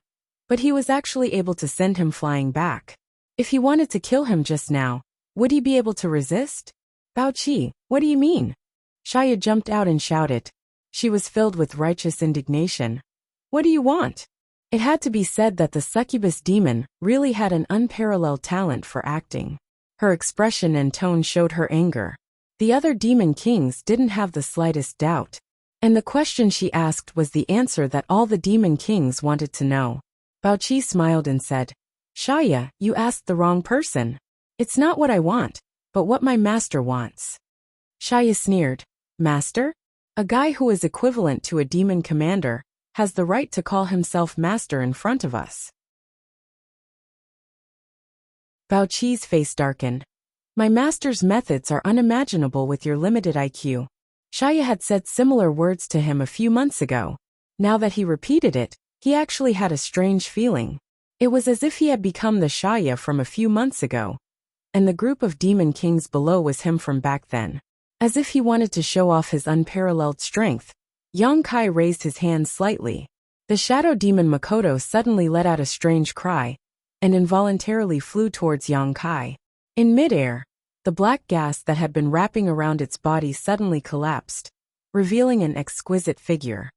but he was actually able to send him flying back. If he wanted to kill him just now, would he be able to resist? "Bao Qi, what do you mean?" Shaya jumped out and shouted. She was filled with righteous indignation. "What do you want?" It had to be said that the succubus demon really had an unparalleled talent for acting. Her expression and tone showed her anger. The other demon kings didn't have the slightest doubt. And the question she asked was the answer that all the demon kings wanted to know. Bao Qi smiled and said, "Shaya, you asked the wrong person. It's not what I want, but what my master wants." Shaya sneered. "Master? A guy who is equivalent to a demon commander has the right to call himself master in front of us." Bao Qi's face darkened. "My master's methods are unimaginable with your limited IQ." Shaya had said similar words to him a few months ago. Now that he repeated it, he actually had a strange feeling. It was as if he had become the Shaya from a few months ago, and the group of demon kings below was him from back then. As if he wanted to show off his unparalleled strength, Yang Kai raised his hand slightly. The shadow demon Makoto suddenly let out a strange cry, and involuntarily flew towards Yang Kai. In midair, the black gas that had been wrapping around its body suddenly collapsed, revealing an exquisite figure.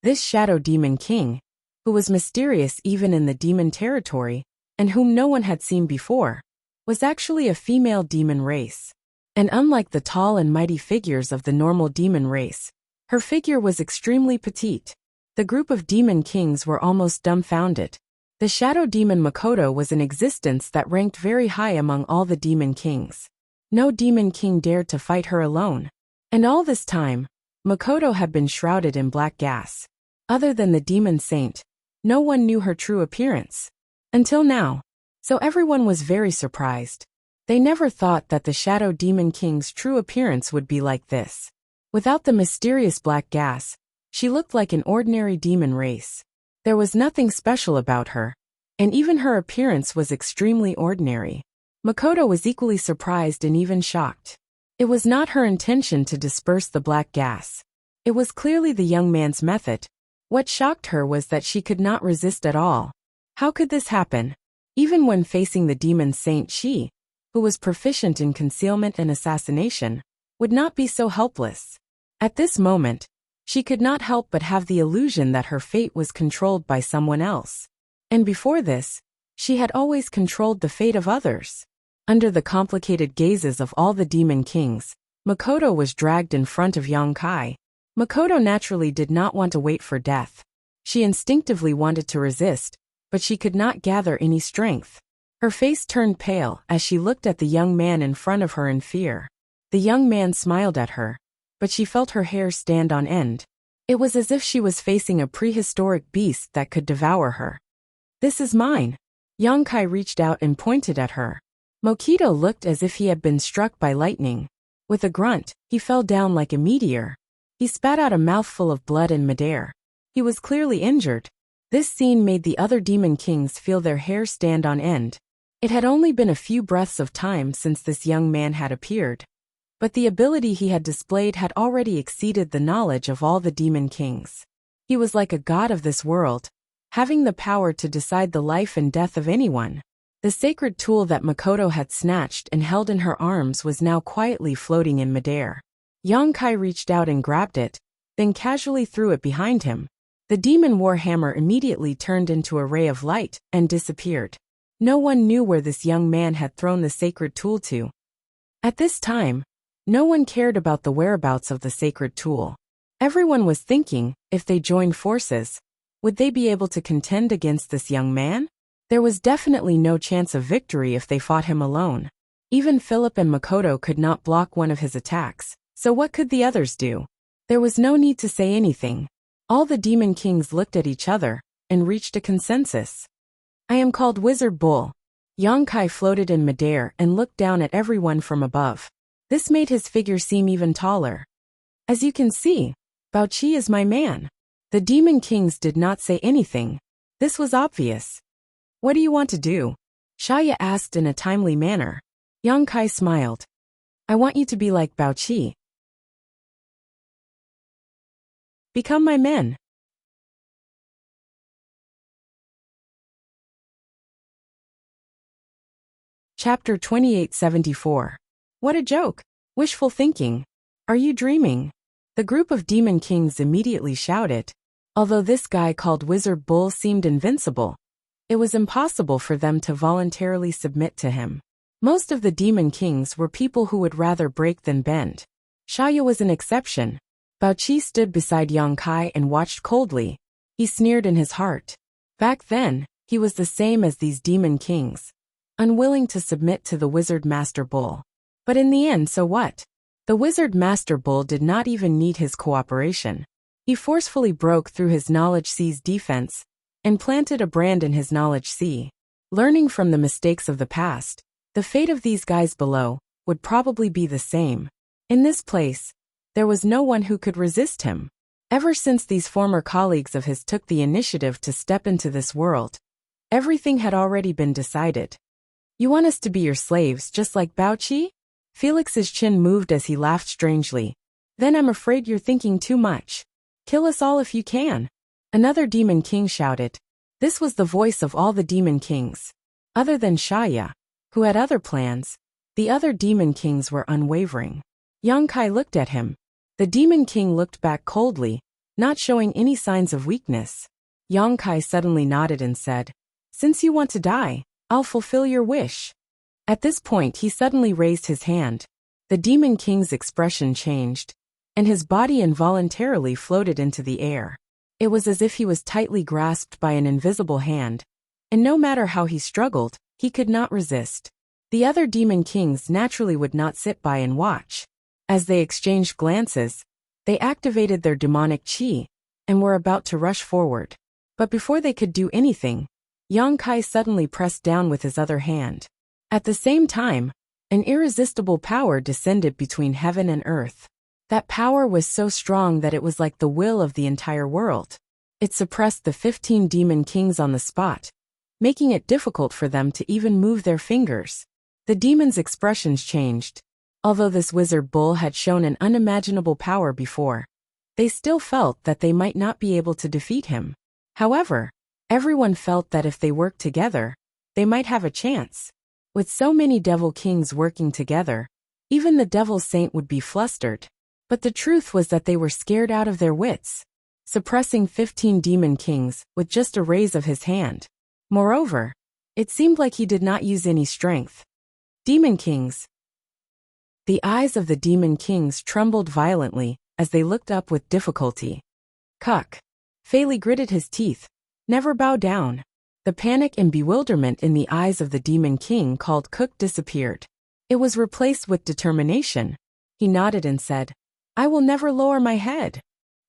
This shadow demon king, who was mysterious even in the demon territory, and whom no one had seen before, was actually a female demon race. And unlike the tall and mighty figures of the normal demon race, her figure was extremely petite. The group of demon kings were almost dumbfounded. The shadow demon Makoto was an existence that ranked very high among all the demon kings. No demon king dared to fight her alone. And all this time, Makoto had been shrouded in black gas. Other than the demon saint, no one knew her true appearance. Until now. So everyone was very surprised. They never thought that the shadow demon king's true appearance would be like this. Without the mysterious black gas, she looked like an ordinary demon race. There was nothing special about her, and even her appearance was extremely ordinary. Makoto was equally surprised and even shocked. It was not her intention to disperse the black gas. It was clearly the young man's method. What shocked her was that she could not resist at all. How could this happen? Even when facing the demon saint, she, who was proficient in concealment and assassination, would not be so helpless. At this moment, she could not help but have the illusion that her fate was controlled by someone else. And before this, she had always controlled the fate of others. Under the complicated gazes of all the demon kings, Makoto was dragged in front of Yang Kai. Makoto naturally did not want to wait for death. She instinctively wanted to resist, but she could not gather any strength. Her face turned pale as she looked at the young man in front of her in fear. The young man smiled at her, but she felt her hair stand on end. It was as if she was facing a prehistoric beast that could devour her. "This is mine." Yang Kai reached out and pointed at her. Mokito looked as if he had been struck by lightning. With a grunt, he fell down like a meteor. He spat out a mouthful of blood in midair. He was clearly injured. This scene made the other demon kings feel their hair stand on end. It had only been a few breaths of time since this young man had appeared, but the ability he had displayed had already exceeded the knowledge of all the demon kings. He was like a god of this world, having the power to decide the life and death of anyone. The sacred tool that Makoto had snatched and held in her arms was now quietly floating in midair. Yonkai reached out and grabbed it, then casually threw it behind him. The demon war hammer immediately turned into a ray of light and disappeared. No one knew where this young man had thrown the sacred tool to. At this time, no one cared about the whereabouts of the sacred tool. Everyone was thinking, if they joined forces, would they be able to contend against this young man? There was definitely no chance of victory if they fought him alone. Even Philip and Makoto could not block one of his attacks, so what could the others do? There was no need to say anything. All the demon kings looked at each other and reached a consensus. I am called Wizard Bull. Yonkai floated in midair and looked down at everyone from above. This made his figure seem even taller. As you can see, Baoqi is my man. The demon kings did not say anything. This was obvious. What do you want to do? Shaya asked in a timely manner. Yonkai smiled. I want you to be like Baoqi. Become my men. Chapter 2874. What a joke. Wishful thinking. Are you dreaming? The group of demon kings immediately shouted. Although this guy called Wizard Bull seemed invincible, it was impossible for them to voluntarily submit to him. Most of the demon kings were people who would rather break than bend. Shaya was an exception. Baoqi stood beside Yonkai and watched coldly. He sneered in his heart. Back then, he was the same as these demon kings, unwilling to submit to the Wizard Master Bull. But in the end, so what? The Wizard Master Bull did not even need his cooperation. He forcefully broke through his Knowledge Sea's defense and planted a brand in his Knowledge Sea. Learning from the mistakes of the past, the fate of these guys below would probably be the same. In this place, there was no one who could resist him. Ever since these former colleagues of his took the initiative to step into this world, everything had already been decided. You want us to be your slaves just like Baoqi? Felix's chin moved as he laughed strangely. Then I'm afraid you're thinking too much. Kill us all if you can. Another demon king shouted. This was the voice of all the demon kings. Other than Shaya, who had other plans, the other demon kings were unwavering. Yonkai looked at him. The demon king looked back coldly, not showing any signs of weakness. Yonkai suddenly nodded and said, Since you want to die, I'll fulfill your wish. At this point he suddenly raised his hand. The demon king's expression changed, and his body involuntarily floated into the air. It was as if he was tightly grasped by an invisible hand, and no matter how he struggled, he could not resist. The other demon kings naturally would not sit by and watch. As they exchanged glances, they activated their demonic chi and were about to rush forward. But before they could do anything, Yonkai suddenly pressed down with his other hand. At the same time, an irresistible power descended between heaven and earth. That power was so strong that it was like the will of the entire world. It suppressed the 15 demon kings on the spot, making it difficult for them to even move their fingers. The demons' expressions changed. Although this Wizard Bull had shown an unimaginable power before, they still felt that they might not be able to defeat him. However, everyone felt that if they worked together, they might have a chance. With so many devil kings working together, even the devil saint would be flustered. But the truth was that they were scared out of their wits, suppressing 15 demon kings with just a raise of his hand. Moreover, it seemed like he did not use any strength. Demon kings. The eyes of the demon kings trembled violently as they looked up with difficulty. Cuck. Faley gritted his teeth. Never bow down. The panic and bewilderment in the eyes of the demon king called Cook disappeared. It was replaced with determination. He nodded and said, I will never lower my head.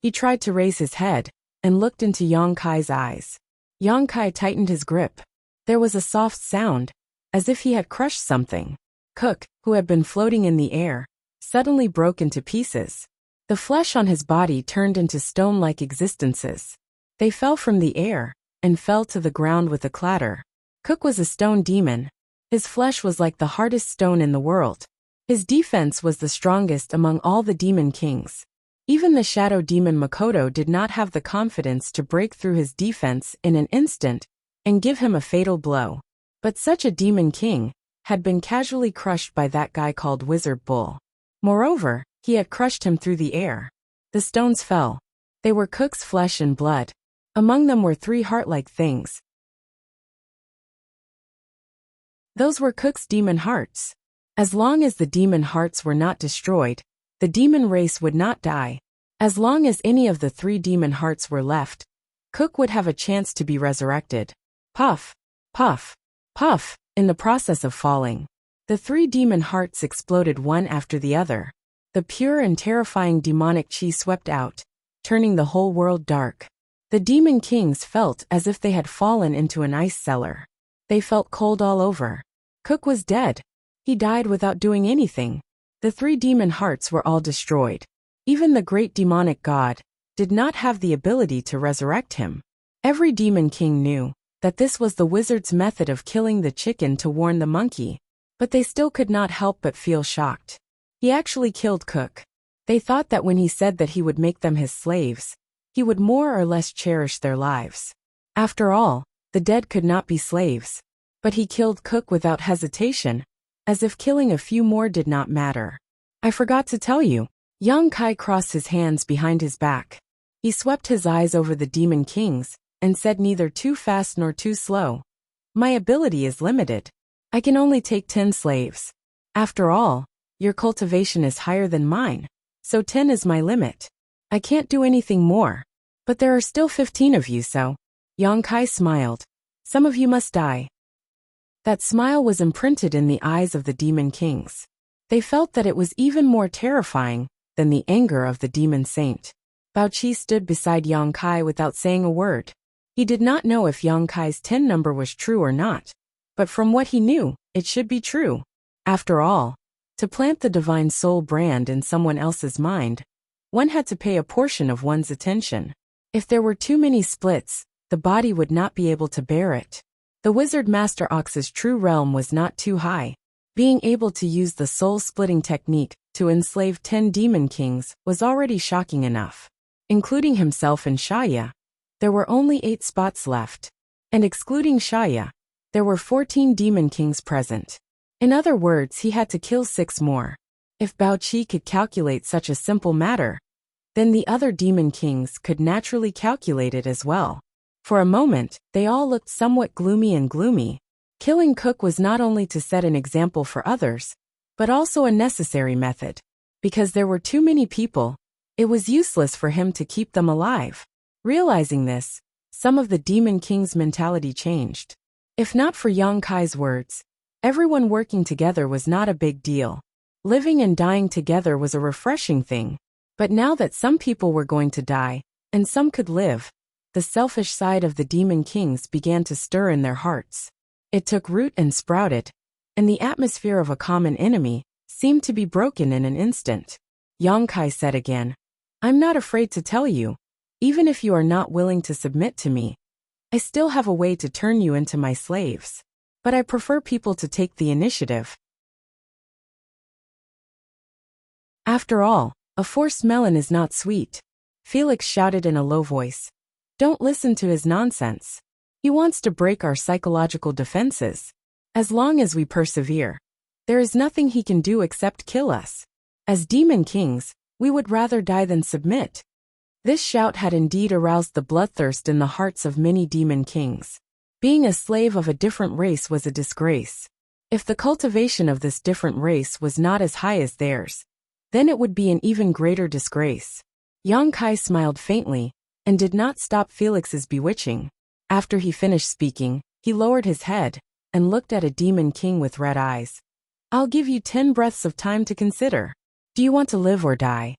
He tried to raise his head and looked into Yonkai's eyes. Yonkai tightened his grip. There was a soft sound, as if he had crushed something. Cook, who had been floating in the air, suddenly broke into pieces. The flesh on his body turned into stone-like existences. They fell from the air and fell to the ground with a clatter. Cook was a stone demon. His flesh was like the hardest stone in the world. His defense was the strongest among all the demon kings. Even the shadow demon Makoto did not have the confidence to break through his defense in an instant and give him a fatal blow. But such a demon king had been casually crushed by that guy called Wizard Bull. Moreover, he had crushed him through the air. The stones fell. They were Cook's flesh and blood. Among them were 3 heart-like things. Those were Cook's demon hearts. As long as the demon hearts were not destroyed, the demon race would not die. As long as any of the 3 demon hearts were left, Cook would have a chance to be resurrected. Puff, puff, puff. In the process of falling, the 3 demon hearts exploded one after the other. The pure and terrifying demonic chi swept out, turning the whole world dark. The demon kings felt as if they had fallen into an ice cellar. They felt cold all over. Cook was dead. He died without doing anything. The 3 demon hearts were all destroyed. Even the great demonic god did not have the ability to resurrect him. Every demon king knew that this was the wizard's method of killing the chicken to warn the monkey, but they still could not help but feel shocked. He actually killed Cook. They thought that when he said that he would make them his slaves, he would more or less cherish their lives. After all, the dead could not be slaves. But he killed Cook without hesitation, as if killing a few more did not matter. I forgot to tell you. Young Kai crossed his hands behind his back. He swept his eyes over the demon kings and said, neither too fast nor too slow. My ability is limited. I can only take 10 slaves. After all, your cultivation is higher than mine, so 10 is my limit. I can't do anything more. But there are still 15 of you, so. Young Kai smiled. Some of you must die. That smile was imprinted in the eyes of the demon kings. They felt that it was even more terrifying than the anger of the demon saint. Bao Qi stood beside Yang Kai without saying a word. He did not know if Yang Kai's 10 number was true or not, but from what he knew, it should be true. After all, to plant the divine soul brand in someone else's mind, one had to pay a portion of one's attention. If there were too many splits, the body would not be able to bear it. The wizard Master Ox's true realm was not too high. Being able to use the soul-splitting technique to enslave 10 demon kings was already shocking enough. Including himself and Shaya, there were only 8 spots left. And excluding Shaya, there were 14 demon kings present. In other words, he had to kill 6 more. If Bao Qi could calculate such a simple matter, then the other demon kings could naturally calculate it as well. For a moment, they all looked somewhat gloomy. Killing Cook was not only to set an example for others, but also a necessary method. Because there were too many people, it was useless for him to keep them alive. Realizing this, some of the demon king's mentality changed. If not for Yang Kai's words, everyone working together was not a big deal. Living and dying together was a refreshing thing. But now that some people were going to die, and some could live, the selfish side of the demon kings began to stir in their hearts. It took root and sprouted, and the atmosphere of a common enemy seemed to be broken in an instant. Yang Kai said again, I'm not afraid to tell you. Even if you are not willing to submit to me, I still have a way to turn you into my slaves. But I prefer people to take the initiative. After all, a forced melon is not sweet. Felix shouted in a low voice. Don't listen to his nonsense. He wants to break our psychological defenses. As long as we persevere, there is nothing he can do except kill us. As demon kings, we would rather die than submit. This shout had indeed aroused the bloodthirst in the hearts of many demon kings. Being a slave of a different race was a disgrace. If the cultivation of this different race was not as high as theirs, then it would be an even greater disgrace. Yang Kai smiled faintly, and did not stop Felix's bewitching. After he finished speaking, he lowered his head, and looked at a demon king with red eyes. I'll give you 10 breaths of time to consider. Do you want to live or die?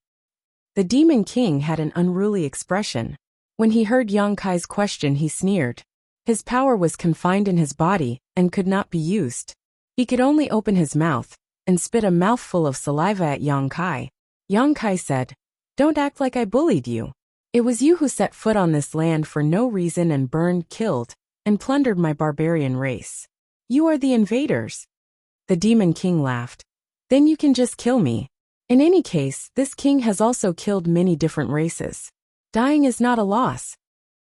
The demon king had an unruly expression. When he heard Yang Kai's question, he sneered. His power was confined in his body, and could not be used. He could only open his mouth, and spit a mouthful of saliva at Yang Kai. Yang Kai said, Don't act like I bullied you. It was you who set foot on this land for no reason and burned, killed, and plundered my barbarian race. You are the invaders. The Demon King laughed. Then you can just kill me. In any case, this king has also killed many different races. Dying is not a loss.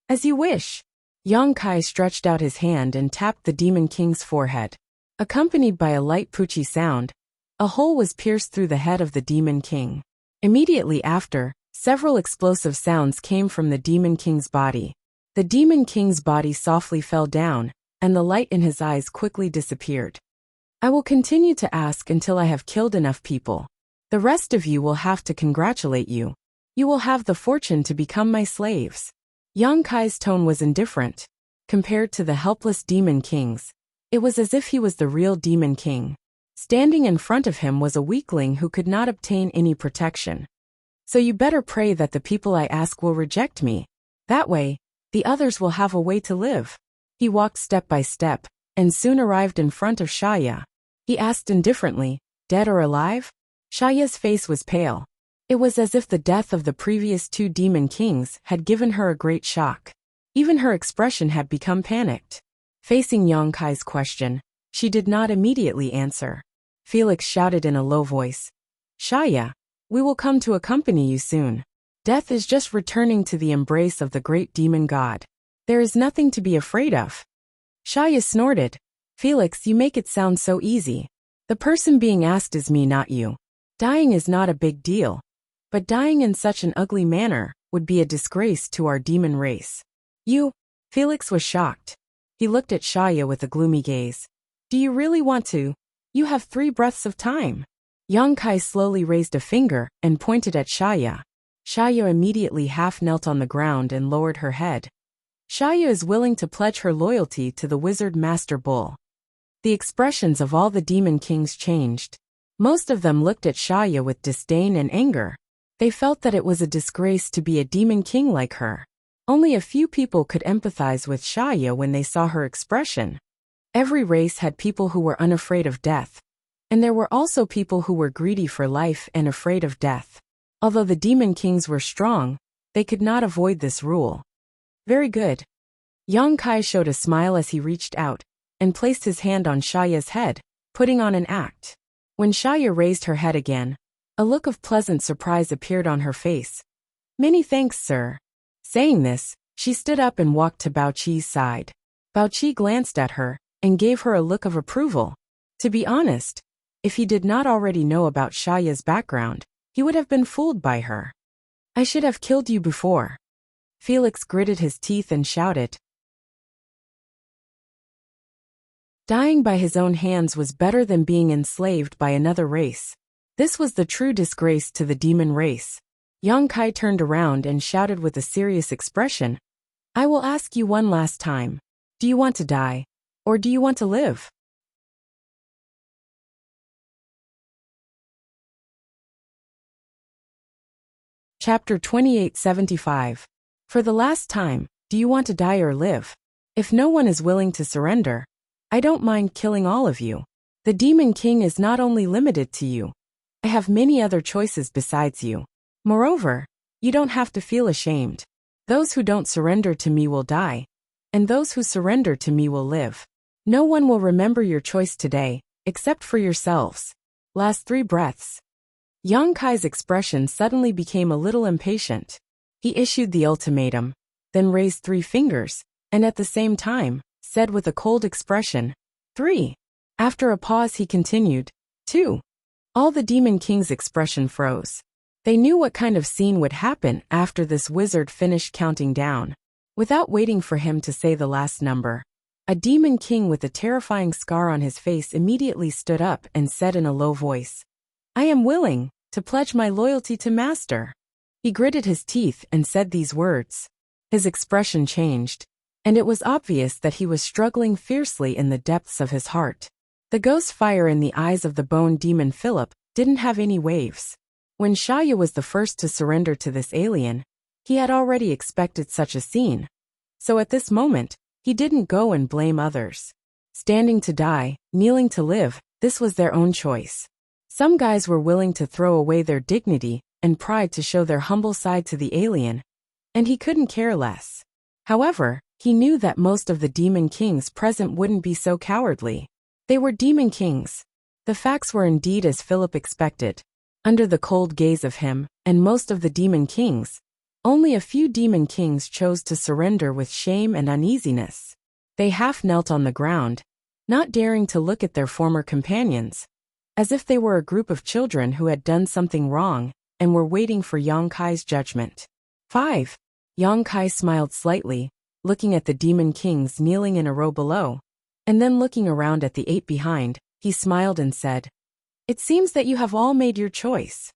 As you wish. Yang Kai stretched out his hand and tapped the Demon King's forehead. Accompanied by a light poochie sound, a hole was pierced through the head of the Demon King. Immediately after, several explosive sounds came from the Demon King's body. The Demon King's body softly fell down, and the light in his eyes quickly disappeared. I will continue to ask until I have killed enough people. The rest of you will have to congratulate you. You will have the fortune to become my slaves. Yang Kai's tone was indifferent. Compared to the helpless Demon Kings, it was as if he was the real Demon King. Standing in front of him was a weakling who could not obtain any protection. So you better pray that the people I ask will reject me. That way, the others will have a way to live. He walked step by step, and soon arrived in front of Shaya. He asked indifferently, dead or alive? Shaya's face was pale. It was as if the death of the previous two Demon Kings had given her a great shock. Even her expression had become panicked. Facing Yang Kai's question, she did not immediately answer. Felix shouted in a low voice, Shaya, we will come to accompany you soon. Death is just returning to the embrace of the great demon god. There is nothing to be afraid of. Shaya snorted. Felix, you make it sound so easy. The person being asked is me, not you. Dying is not a big deal. But dying in such an ugly manner would be a disgrace to our demon race. You? Felix was shocked. He looked at Shaya with a gloomy gaze. Do you really want to? You have 3 breaths of time. Yang Kai slowly raised a finger and pointed at Shaya. Shaya immediately half knelt on the ground and lowered her head. Shaya is willing to pledge her loyalty to the wizard Master Bull. The expressions of all the Demon Kings changed. Most of them looked at Shaya with disdain and anger. They felt that it was a disgrace to be a Demon King like her. Only a few people could empathize with Shaya when they saw her expression. Every race had people who were unafraid of death. And there were also people who were greedy for life and afraid of death. Although the Demon Kings were strong, they could not avoid this rule. Very good. Yang Kai showed a smile as he reached out and placed his hand on Shaya's head, putting on an act. When Shaya raised her head again, a look of pleasant surprise appeared on her face. Many thanks, sir. Saying this, she stood up and walked to Bao Qi's side. Bao Qi glanced at her and gave her a look of approval. To be honest, if he did not already know about Shaya's background, he would have been fooled by her. I should have killed you before. Felix gritted his teeth and shouted. Dying by his own hands was better than being enslaved by another race. This was the true disgrace to the demon race. Yang Kai turned around and shouted with a serious expression, I will ask you one last time. Do you want to die? Or do you want to live? Chapter 2875. For the last time, do you want to die or live? If no one is willing to surrender, I don't mind killing all of you. The Demon King is not only limited to you. I have many other choices besides you. Moreover, you don't have to feel ashamed. Those who don't surrender to me will die, and those who surrender to me will live. No one will remember your choice today, except for yourselves. Last 3 breaths. Yang Kai's expression suddenly became a little impatient. He issued the ultimatum, then raised 3 fingers, and at the same time, said with a cold expression, 3. After a pause he continued, 2. All the Demon King's expression froze. They knew what kind of scene would happen after this wizard finished counting down. Without waiting for him to say the last number, a Demon King with a terrifying scar on his face immediately stood up and said in a low voice, I am willing to pledge my loyalty to Master. He gritted his teeth and said these words. His expression changed, and it was obvious that he was struggling fiercely in the depths of his heart. The ghost fire in the eyes of the bone demon Philip didn't have any waves. When Shaya was the first to surrender to this alien, he had already expected such a scene. So at this moment, he didn't go and blame others. Standing to die, kneeling to live, this was their own choice. Some guys were willing to throw away their dignity and pride to show their humble side to the alien, and he couldn't care less. However, he knew that most of the Demon Kings present wouldn't be so cowardly. They were demon kings. The facts were indeed as Philip expected. Under the cold gaze of him, and most of the demon kings, only a few demon kings chose to surrender with shame and uneasiness. They half knelt on the ground, not daring to look at their former companions, as if they were a group of children who had done something wrong and were waiting for Yang Kai's judgment. 5. Yang Kai smiled slightly, looking at the demon kings kneeling in a row below, and then looking around at the 8 behind, he smiled and said, "It seems that you have all made your choice."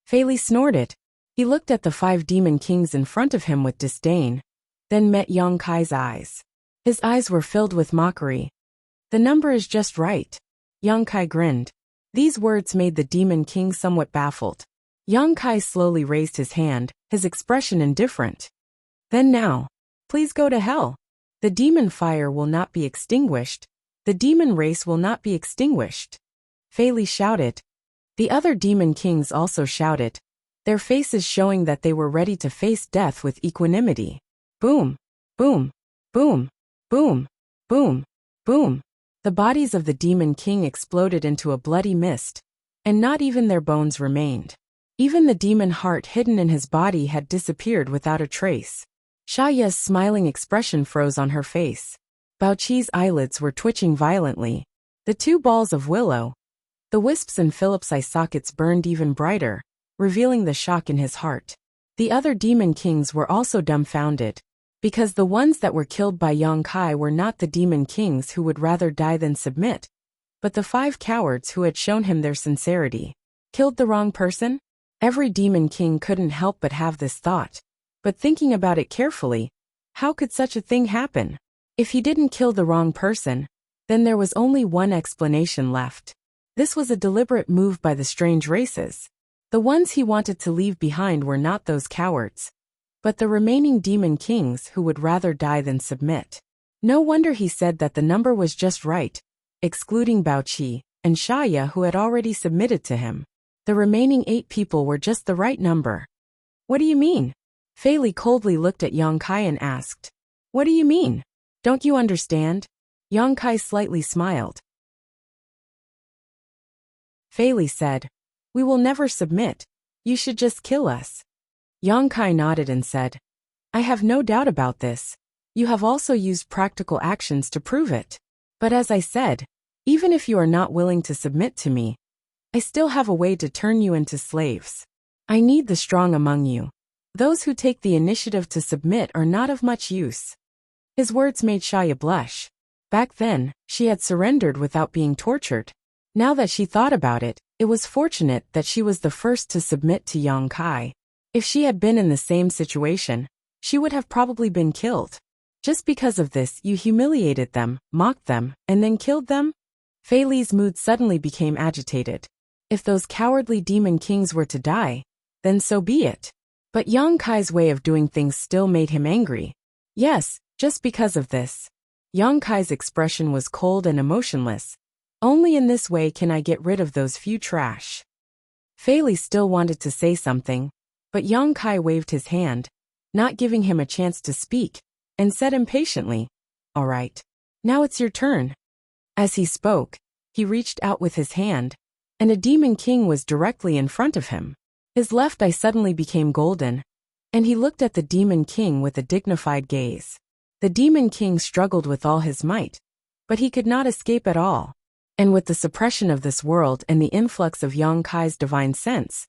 Fei Li snorted. He looked at the 5 demon kings in front of him with disdain, then met Yang Kai's eyes. His eyes were filled with mockery. "The number is just right." Yang Kai grinned. These words made the demon king somewhat baffled. Yang Kai slowly raised his hand, his expression indifferent. "Then now, please go to hell. The demon fire will not be extinguished. The demon race will not be extinguished." Fei Li shouted. The other demon kings also shouted, their faces showing that they were ready to face death with equanimity. Boom, boom, boom, boom, boom, boom. The bodies of the demon king exploded into a bloody mist, and not even their bones remained. Even the demon heart hidden in his body had disappeared without a trace. Shaya's smiling expression froze on her face. Baoqi's eyelids were twitching violently. The 2 balls of willow, the wisps in Philip's eye sockets burned even brighter, revealing the shock in his heart. The other demon kings were also dumbfounded, because the ones that were killed by Yang Kai were not the demon kings who would rather die than submit, but the 5 cowards who had shown him their sincerity. Killed the wrong person? Every demon king couldn't help but have this thought. But thinking about it carefully, how could such a thing happen? If he didn't kill the wrong person, then there was only one explanation left. This was a deliberate move by the strange races. The ones he wanted to leave behind were not those cowards, but the remaining demon kings who would rather die than submit. No wonder he said that the number was just right, excluding Baoqi and Shaya who had already submitted to him. The remaining 8 people were just the right number. "What do you mean?" Fei Li coldly looked at Yang Kai and asked. "What do you mean? Don't you understand?" Yang Kai slightly smiled. Fei Li said, "We will never submit. You should just kill us." Yang Kai nodded and said, "I have no doubt about this. You have also used practical actions to prove it. But as I said, even if you are not willing to submit to me, I still have a way to turn you into slaves. I need the strong among you. Those who take the initiative to submit are not of much use." His words made Shaya blush. Back then, she had surrendered without being tortured. Now that she thought about it, it was fortunate that she was the first to submit to Yang Kai. If she had been in the same situation, she would have probably been killed. Just because of this, you humiliated them, mocked them, and then killed them? Fei Li's mood suddenly became agitated. If those cowardly demon kings were to die, then so be it. But Yang Kai's way of doing things still made him angry. Yes, just because of this. Yang Kai's expression was cold and emotionless. Only in this way can I get rid of those few trash. Fei Li still wanted to say something, but Yang Kai waved his hand, not giving him a chance to speak, and said impatiently, "All right. Now it's your turn." As he spoke, he reached out with his hand, and a demon king was directly in front of him. His left eye suddenly became golden, and he looked at the demon king with a dignified gaze. The demon king struggled with all his might, but he could not escape at all. And with the suppression of this world and the influx of Yang Kai's divine sense,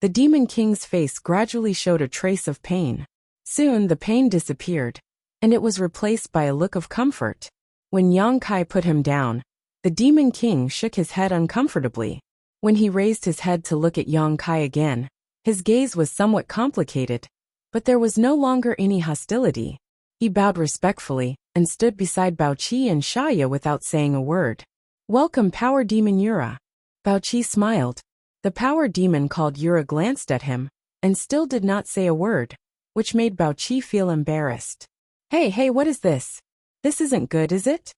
the demon king's face gradually showed a trace of pain. Soon the pain disappeared, and it was replaced by a look of comfort. When Yang Kai put him down, the demon king shook his head uncomfortably. When he raised his head to look at Yang Kai again, his gaze was somewhat complicated, but there was no longer any hostility. He bowed respectfully and stood beside Baoqi and Shaya without saying a word. "Welcome, Power Demon Yura." Baoqi smiled. The Power Demon called Yura glanced at him and still did not say a word, which made Baoqi feel embarrassed. Hey, what is this? This isn't good, is it?"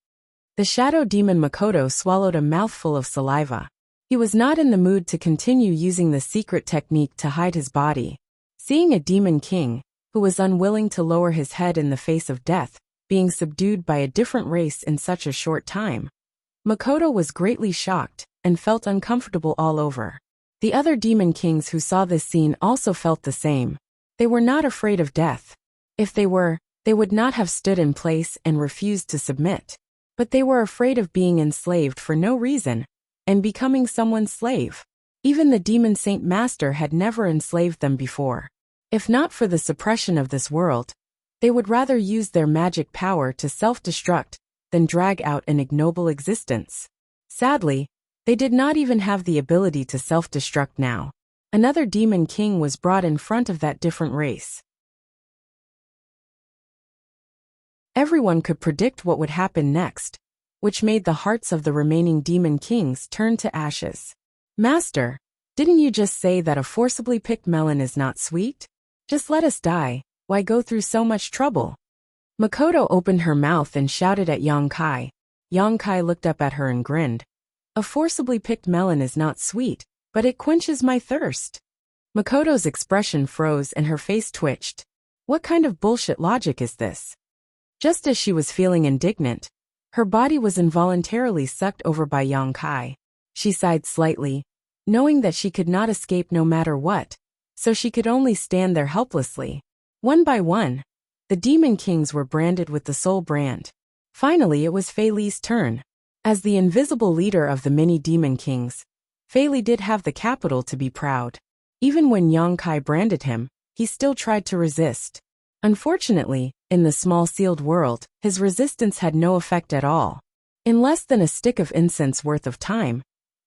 The Shadow Demon Makoto swallowed a mouthful of saliva. He was not in the mood to continue using the secret technique to hide his body. Seeing a demon king, who was unwilling to lower his head in the face of death, being subdued by a different race in such a short time, Makoto was greatly shocked and felt uncomfortable all over. The other demon kings who saw this scene also felt the same. They were not afraid of death. If they were, they would not have stood in place and refused to submit. But they were afraid of being enslaved for no reason and becoming someone's slave. Even the demon saint master had never enslaved them before. If not for the suppression of this world, they would rather use their magic power to self-destruct than drag out an ignoble existence. Sadly, they did not even have the ability to self-destruct now. Another demon king was brought in front of that different race. Everyone could predict what would happen next, which made the hearts of the remaining demon kings turn to ashes. Master, didn't you just say that a forcibly picked melon is not sweet? Just let us die, why go through so much trouble? Makoto opened her mouth and shouted at Yonkai. Yonkai looked up at her and grinned. A forcibly picked melon is not sweet, but it quenches my thirst. Makoto's expression froze and her face twitched. What kind of bullshit logic is this? Just as she was feeling indignant, her body was involuntarily sucked over by Yonkai. She sighed slightly, knowing that she could not escape no matter what, so she could only stand there helplessly. One by one, the demon kings were branded with the soul brand. Finally, it was Fei Li's turn. As the invisible leader of the many demon kings, Fei Li did have the capital to be proud. Even when Yonkai branded him, he still tried to resist. Unfortunately, in the small sealed world, his resistance had no effect at all. In less than a stick of incense worth of time,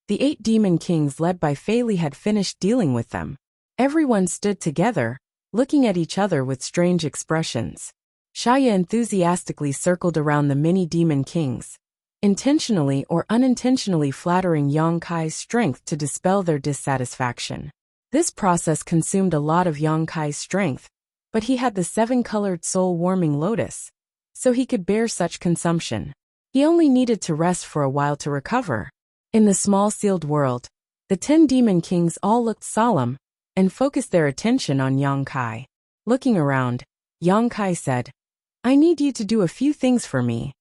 the 8 demon kings led by Fei Li had finished dealing with them. Everyone stood together, looking at each other with strange expressions. Shaya enthusiastically circled around the many demon kings, intentionally or unintentionally flattering Yonkai's strength to dispel their dissatisfaction. This process consumed a lot of Yonkai's strength, but he had the 7-colored soul-warming lotus, so he could bear such consumption. He only needed to rest for a while to recover. In the small sealed world, the 10 demon kings all looked solemn and focused their attention on Yonkai. Looking around, Yonkai said, I need you to do a few things for me.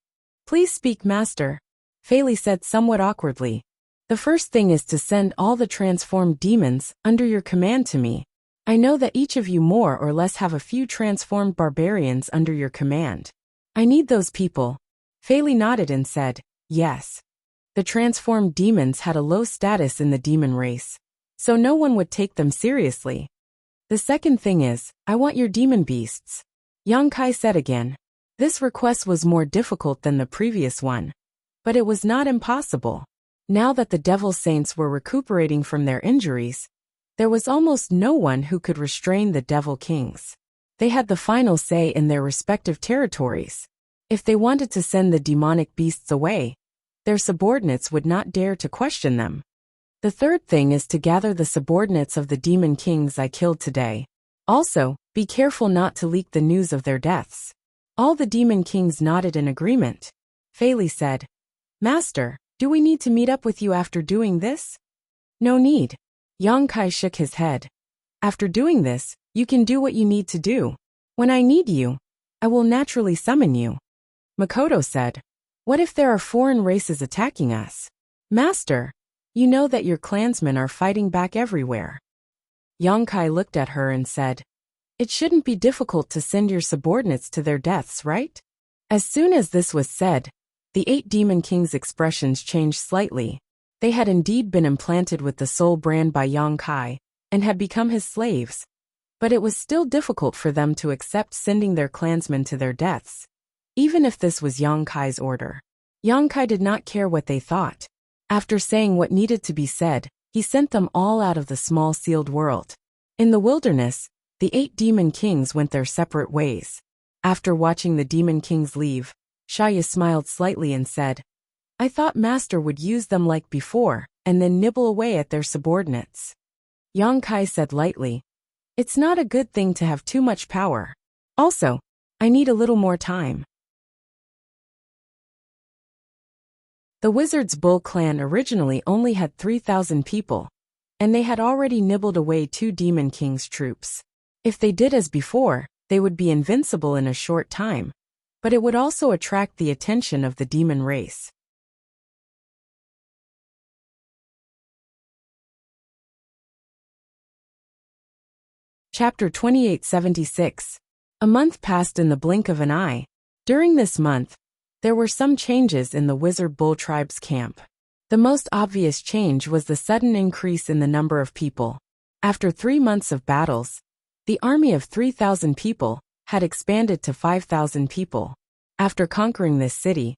Please speak, Master, Fei Li said somewhat awkwardly. The first thing is to send all the transformed demons under your command to me. I know that each of you more or less have a few transformed barbarians under your command. I need those people. Fei Li nodded and said, yes. The transformed demons had a low status in the demon race, so no one would take them seriously. The second thing is, I want your demon beasts. Yonkai said again. This request was more difficult than the previous one, but it was not impossible. Now that the devil saints were recuperating from their injuries, there was almost no one who could restrain the devil kings. They had the final say in their respective territories. If they wanted to send the demonic beasts away, their subordinates would not dare to question them. The third thing is to gather the subordinates of the demon kings I killed today. Also, be careful not to leak the news of their deaths. All the demon kings nodded in agreement. Fei Li said, Master, do we need to meet up with you after doing this? No need. Yonkai shook his head. After doing this, you can do what you need to do. When I need you, I will naturally summon you. Makoto said, what if there are foreign races attacking us? Master, you know that your clansmen are fighting back everywhere. Yonkai looked at her and said, it shouldn't be difficult to send your subordinates to their deaths, right? As soon as this was said, the 8 demon kings' expressions changed slightly. They had indeed been implanted with the soul brand by Yonkai and had become his slaves. But it was still difficult for them to accept sending their clansmen to their deaths, even if this was Yonkai's order. Yonkai did not care what they thought. After saying what needed to be said, he sent them all out of the small sealed world. In the wilderness, the 8 demon kings went their separate ways. After watching the demon kings leave, Shaya smiled slightly and said, I thought Master would use them like before, and then nibble away at their subordinates. Yonkai said lightly, it's not a good thing to have too much power. Also, I need a little more time. The Wizard's Bull clan originally only had 3,000 people, and they had already nibbled away 2 demon kings' troops. If they did as before, they would be invincible in a short time, but it would also attract the attention of the demon race. Chapter 2876. A month passed in the blink of an eye. During this month, there were some changes in the Wizard Bull tribe's camp. The most obvious change was the sudden increase in the number of people. After 3 months of battles, the army of 3,000 people had expanded to 5,000 people. After conquering this city,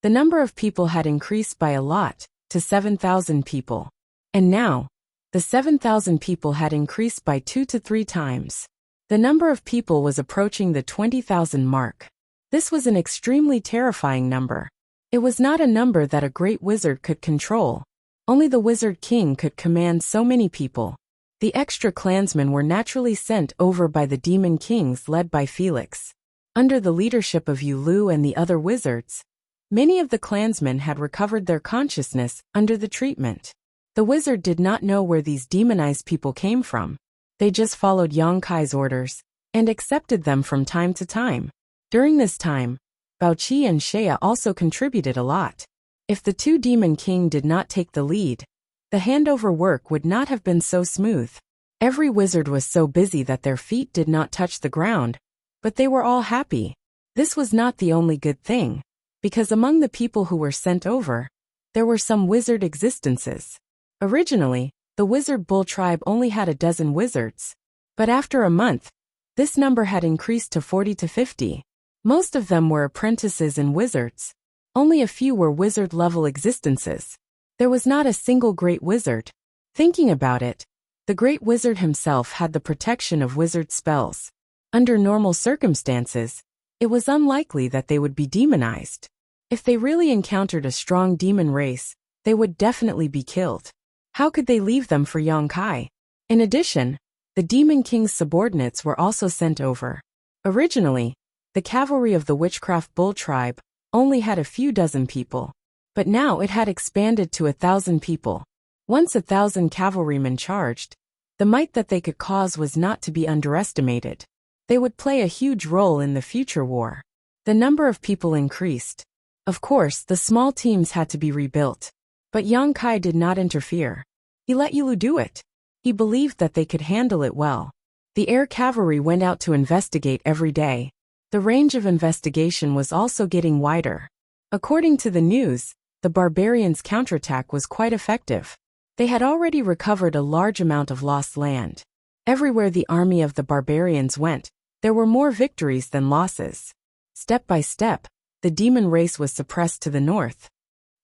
the number of people had increased by a lot, to 7,000 people. And now, the 7,000 people had increased by 2 to 3 times. The number of people was approaching the 20,000 mark. This was an extremely terrifying number. It was not a number that a great wizard could control. Only the Wizard King could command so many people. The extra clansmen were naturally sent over by the Demon Kings led by Felix. Under the leadership of Yulu and the other wizards, many of the clansmen had recovered their consciousness under the treatment. The wizard did not know where these demonized people came from. They just followed Yonkai's orders and accepted them from time to time. During this time, Baoqi and Shea also contributed a lot. If the 2 Demon King did not take the lead, the handover work would not have been so smooth. Every wizard was so busy that their feet did not touch the ground, but they were all happy. This was not the only good thing, because among the people who were sent over, there were some wizard existences. Originally, the Wizard Bull tribe only had a dozen wizards, but after a month, this number had increased to 40 to 50. Most of them were apprentices and wizards. Only a few were wizard-level existences. There was not a single great wizard. Thinking about it, the great wizard himself had the protection of wizard spells. Under normal circumstances, it was unlikely that they would be demonized. If they really encountered a strong demon race, they would definitely be killed. How could they leave them for Yonkai? In addition, the Demon King's subordinates were also sent over. Originally, the cavalry of the Witchcraft Bull tribe only had a few dozen people, but now it had expanded to 1,000 people. Once 1,000 cavalrymen charged, the might that they could cause was not to be underestimated. They would play a huge role in the future war. The number of people increased. Of course, the small teams had to be rebuilt. But Yonkai did not interfere. He let Yulu do it. He believed that they could handle it well. The air cavalry went out to investigate every day. The range of investigation was also getting wider. According to the news, the barbarians' counterattack was quite effective. They had already recovered a large amount of lost land. Everywhere the army of the barbarians went, there were more victories than losses. Step by step, the demon race was suppressed to the north.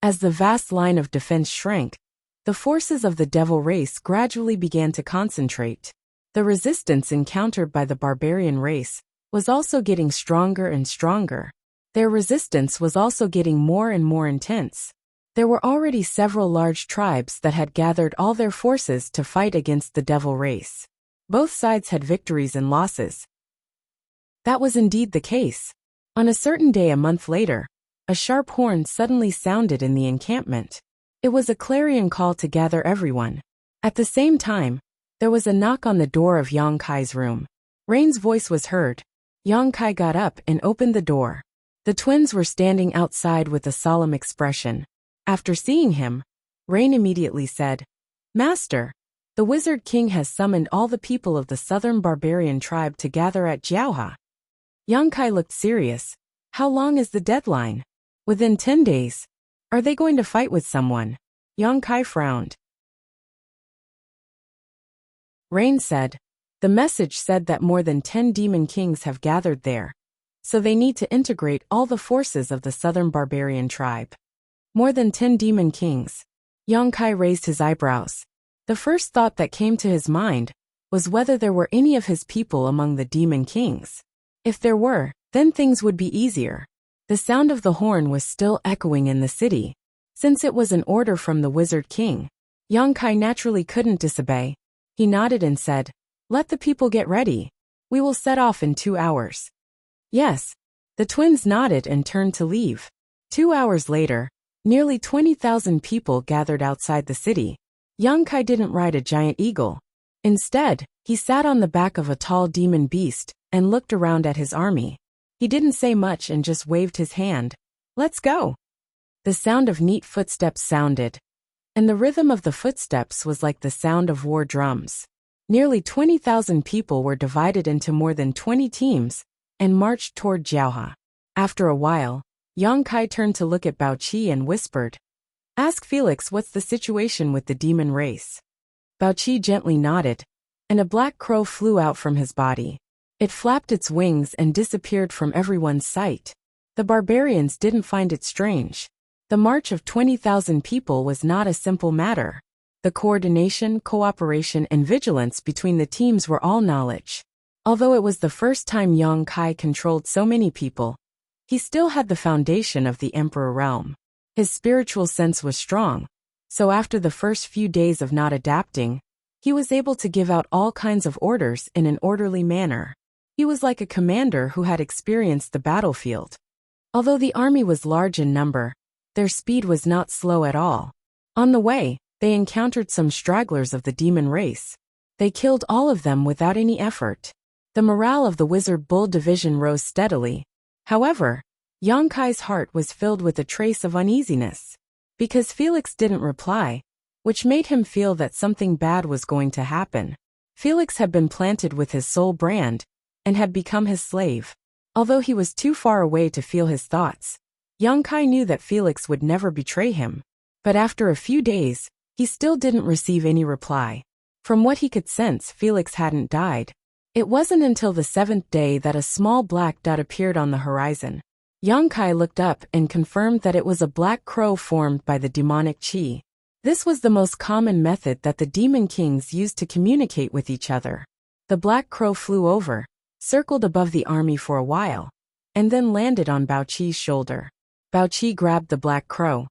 As the vast line of defense shrank, the forces of the devil race gradually began to concentrate. The resistance encountered by the barbarian race was also getting stronger and stronger. Their resistance was also getting more and more intense. There were already several large tribes that had gathered all their forces to fight against the devil race. Both sides had victories and losses. That was indeed the case. On a certain day a month later, a sharp horn suddenly sounded in the encampment. It was a clarion call to gather everyone. At the same time, there was a knock on the door of Yonkai's room. Rain's voice was heard. Yonkai got up and opened the door. The twins were standing outside with a solemn expression. After seeing him, Rain immediately said, "Master, the Wizard King has summoned all the people of the southern barbarian tribe to gather at Jiaoha." Yonkai looked serious. "How long is the deadline?" "Within 10 days. Are they going to fight with someone?" Yonkai frowned. Rain said, "The message said that more than 10 demon kings have gathered there, so they need to integrate all the forces of the southern barbarian tribe." More than 10 demon kings. Yonkai raised his eyebrows. The first thought that came to his mind was whether there were any of his people among the demon kings. If there were, then things would be easier. The sound of the horn was still echoing in the city. Since it was an order from the Wizard King, Yonkai naturally couldn't disobey. He nodded and said, "Let the people get ready. We will set off in 2 hours." "Yes." The twins nodded and turned to leave. 2 hours later, nearly 20,000 people gathered outside the city. Yonkai didn't ride a giant eagle. Instead, he sat on the back of a tall demon beast and looked around at his army. He didn't say much and just waved his hand. "Let's go." The sound of neat footsteps sounded, and the rhythm of the footsteps was like the sound of war drums. Nearly 20,000 people were divided into more than 20 teams and marched toward Jiaohe. After a while, Yang Kai turned to look at Bao Qi and whispered, "Ask Felix what's the situation with the demon race." Bao Qi gently nodded, and a black crow flew out from his body. It flapped its wings and disappeared from everyone's sight. The barbarians didn't find it strange. The march of 20,000 people was not a simple matter. The coordination, cooperation, and vigilance between the teams were all knowledge. Although it was the first time Yang Kai controlled so many people, he still had the foundation of the Emperor realm. His spiritual sense was strong, so after the first few days of not adapting, he was able to give out all kinds of orders in an orderly manner. He was like a commander who had experienced the battlefield. Although the army was large in number, their speed was not slow at all. On the way, they encountered some stragglers of the demon race. They killed all of them without any effort. The morale of the Wizard Bull division rose steadily. However, Yang Kai's heart was filled with a trace of uneasiness, because Felix didn't reply, which made him feel that something bad was going to happen. Felix had been planted with his soul brand, and had become his slave. Although he was too far away to feel his thoughts, Yang Kai knew that Felix would never betray him. But after a few days, he still didn't receive any reply. From what he could sense, Felix hadn't died. It wasn't until the 7th day that a small black dot appeared on the horizon. Yang Kai looked up and confirmed that it was a black crow formed by the demonic qi. This was the most common method that the demon kings used to communicate with each other. The black crow flew over, circled above the army for a while, and then landed on Bao Qi's shoulder. Bao Qi grabbed the black crow,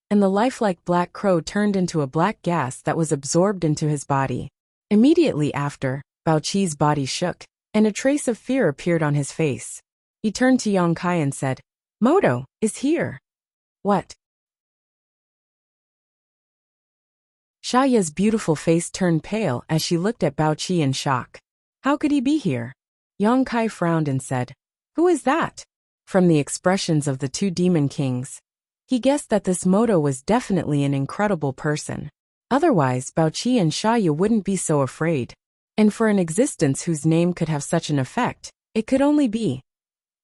and the lifelike black crow turned into a black gas that was absorbed into his body. Immediately after, Bao Qi's body shook, and a trace of fear appeared on his face. He turned to Yang Kai and said, "Moto is here." "What?" Shaya's beautiful face turned pale as she looked at Bao Qi in shock. "How could he be here?" Yang Kai frowned and said, "Who is that?" From the expressions of the two demon kings, he guessed that this Moto was definitely an incredible person. Otherwise, Bao Qi and Shaya wouldn't be so afraid. And for an existence whose name could have such an effect, it could only be.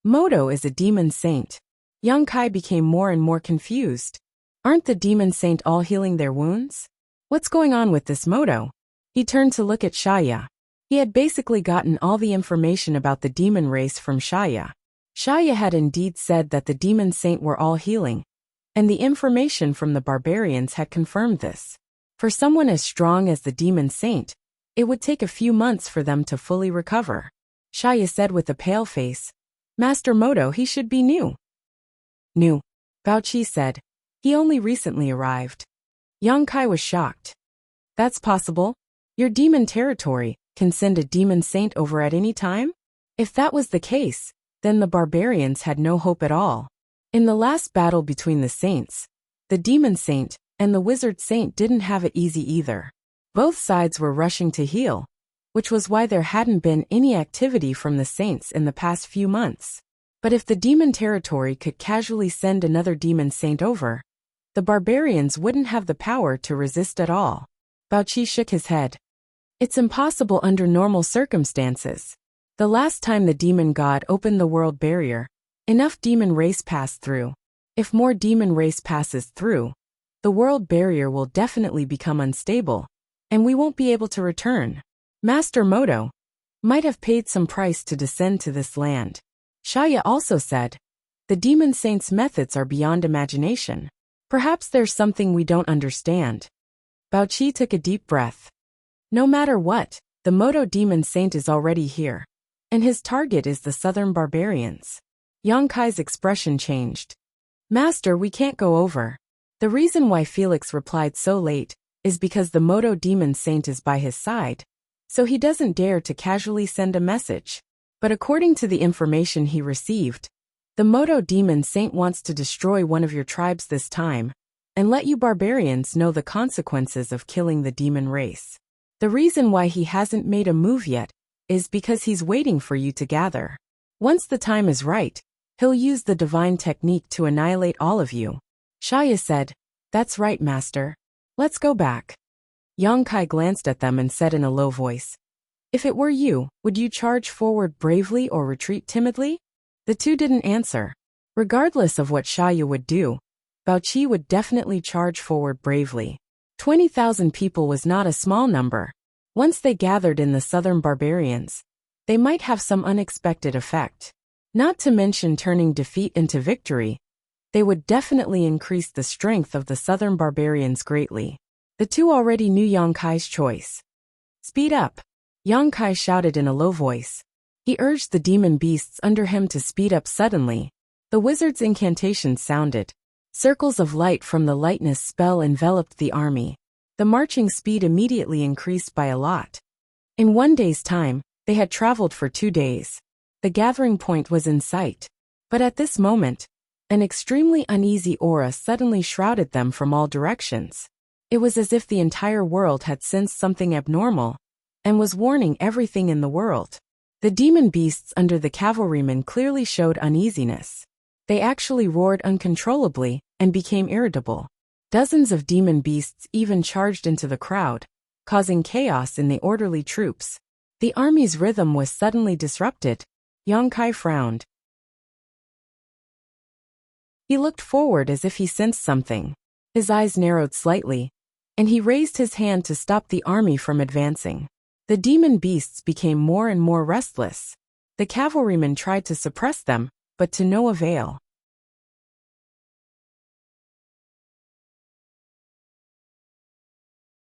Moto is a demon saint. Yang Kai became more and more confused. Aren't the demon saint all healing their wounds? What's going on with this Moto? He turned to look at Shaya. He had basically gotten all the information about the demon race from Shaya. Shaya had indeed said that the demon saint were all healing, and the information from the barbarians had confirmed this. For someone as strong as the demon saint, it would take a few months for them to fully recover. Shaya said with a pale face, "Master Moto, he should be new." "New," Bao Qi said. "He only recently arrived." Yang Kai was shocked. "That's possible? Your demon territory can send a demon saint over at any time?" If that was the case, then the barbarians had no hope at all. In the last battle between the saints, the demon saint and the wizard saint didn't have it easy either. Both sides were rushing to heal, which was why there hadn't been any activity from the saints in the past few months. But if the demon territory could casually send another demon saint over, the barbarians wouldn't have the power to resist at all. Bao Qi shook his head. "It's impossible under normal circumstances. The last time the demon god opened the world barrier, enough demon race passed through. If more demon race passes through, the world barrier will definitely become unstable, and we won't be able to return. Master Moto might have paid some price to descend to this land." Shaya also said, "The demon saint's methods are beyond imagination. Perhaps there's something we don't understand." Bao Qi took a deep breath. "No matter what, the Moto demon saint is already here, and his target is the southern barbarians." Yang Kai's expression changed. "Master, we can't go over." The reason why Felix replied so late is because the Moto demon saint is by his side, so he doesn't dare to casually send a message. But according to the information he received, the Moto demon saint wants to destroy one of your tribes this time, and let you barbarians know the consequences of killing the demon race. The reason why he hasn't made a move yet is because he's waiting for you to gather. Once the time is right, he'll use the divine technique to annihilate all of you." Shaya said, "That's right, Master. Let's go back." Yang Kai glanced at them and said in a low voice, If it were you, would you charge forward bravely or retreat timidly? The two didn't answer. Regardless of what Xiaoyu would do, Baoqi would definitely charge forward bravely. 20,000 people was not a small number. Once they gathered in the southern barbarians, they might have some unexpected effect. Not to mention turning defeat into victory, they would definitely increase the strength of the southern barbarians greatly. The two already knew Yang Kai's choice. Speed up, Yang Kai shouted in a low voice. He urged the demon beasts under him to speed up suddenly. The wizard's incantation sounded. Circles of light from the lightness spell enveloped the army. The marching speed immediately increased by a lot. In 1 day's time, they had traveled for 2 days. The gathering point was in sight. But at this moment, an extremely uneasy aura suddenly shrouded them from all directions. It was as if the entire world had sensed something abnormal and was warning everything in the world. The demon beasts under the cavalrymen clearly showed uneasiness. They actually roared uncontrollably and became irritable. Dozens of demon beasts even charged into the crowd, causing chaos in the orderly troops. The army's rhythm was suddenly disrupted. Yang Kai frowned. He looked forward as if he sensed something. His eyes narrowed slightly, and he raised his hand to stop the army from advancing. The demon beasts became more and more restless. The cavalrymen tried to suppress them, but to no avail.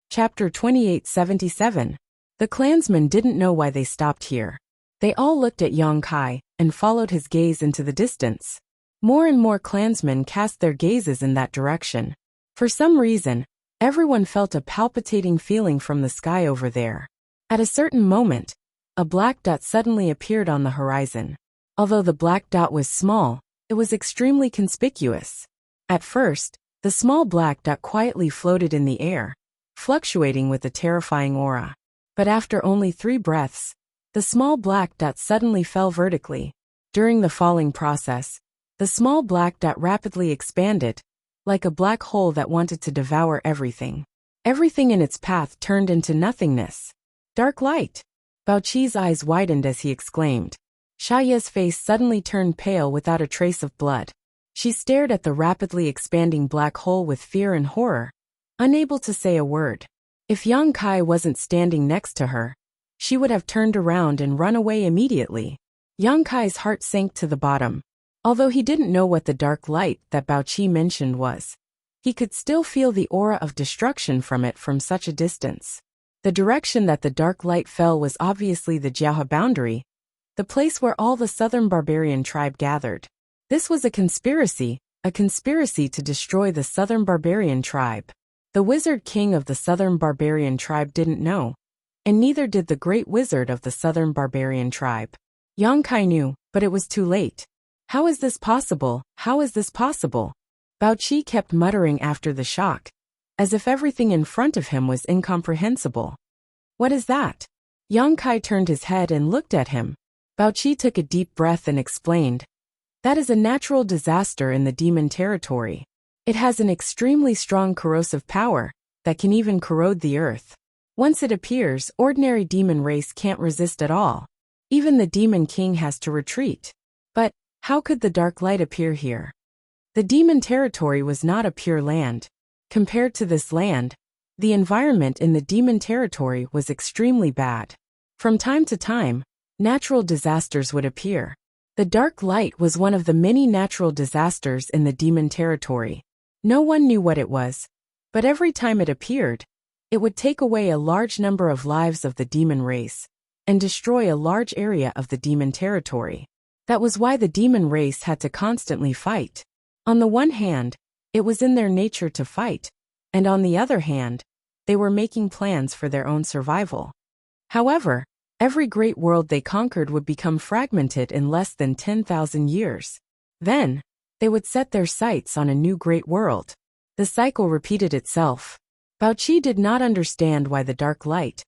Chapter 2877. The clansmen didn't know why they stopped here. They all looked at Yang Kai and followed his gaze into the distance. More and more clansmen cast their gazes in that direction. For some reason, everyone felt a palpitating feeling from the sky over there. At a certain moment, a black dot suddenly appeared on the horizon. Although the black dot was small, it was extremely conspicuous. At first, the small black dot quietly floated in the air, fluctuating with a terrifying aura. But after only 3 breaths, the small black dot suddenly fell vertically. During the falling process, the small black dot rapidly expanded, like a black hole that wanted to devour everything. Everything in its path turned into nothingness. Dark light! Baoqi's eyes widened as he exclaimed. Xiaoya's face suddenly turned pale without a trace of blood. She stared at the rapidly expanding black hole with fear and horror, unable to say a word. If Yang Kai wasn't standing next to her, she would have turned around and run away immediately. Yang Kai's heart sank to the bottom. Although he didn't know what the dark light that Baoqi mentioned was, he could still feel the aura of destruction from it from such a distance. The direction that the dark light fell was obviously the Jiahe boundary, the place where all the southern barbarian tribe gathered. This was a conspiracy to destroy the southern barbarian tribe. The wizard king of the southern barbarian tribe didn't know, and neither did the great wizard of the southern barbarian tribe. Yang Kai knew, but it was too late. How is this possible? How is this possible? Baoqi kept muttering after the shock, as if everything in front of him was incomprehensible. What is that? Yang Kai turned his head and looked at him. Baoqi took a deep breath and explained. That is a natural disaster in the demon territory. It has an extremely strong corrosive power that can even corrode the earth. Once it appears, ordinary demon race can't resist at all. Even the demon king has to retreat. But how could the dark light appear here? The demon territory was not a pure land. Compared to this land, the environment in the demon territory was extremely bad. From time to time, natural disasters would appear. The dark light was one of the many natural disasters in the demon territory. No one knew what it was, but every time it appeared, it would take away a large number of lives of the demon race and destroy a large area of the demon territory. That was why the demon race had to constantly fight. On the one hand, it was in their nature to fight, and on the other hand, they were making plans for their own survival. However, every great world they conquered would become fragmented in less than 10,000 years. Then, they would set their sights on a new great world. The cycle repeated itself. Baoqi did not understand why the dark light,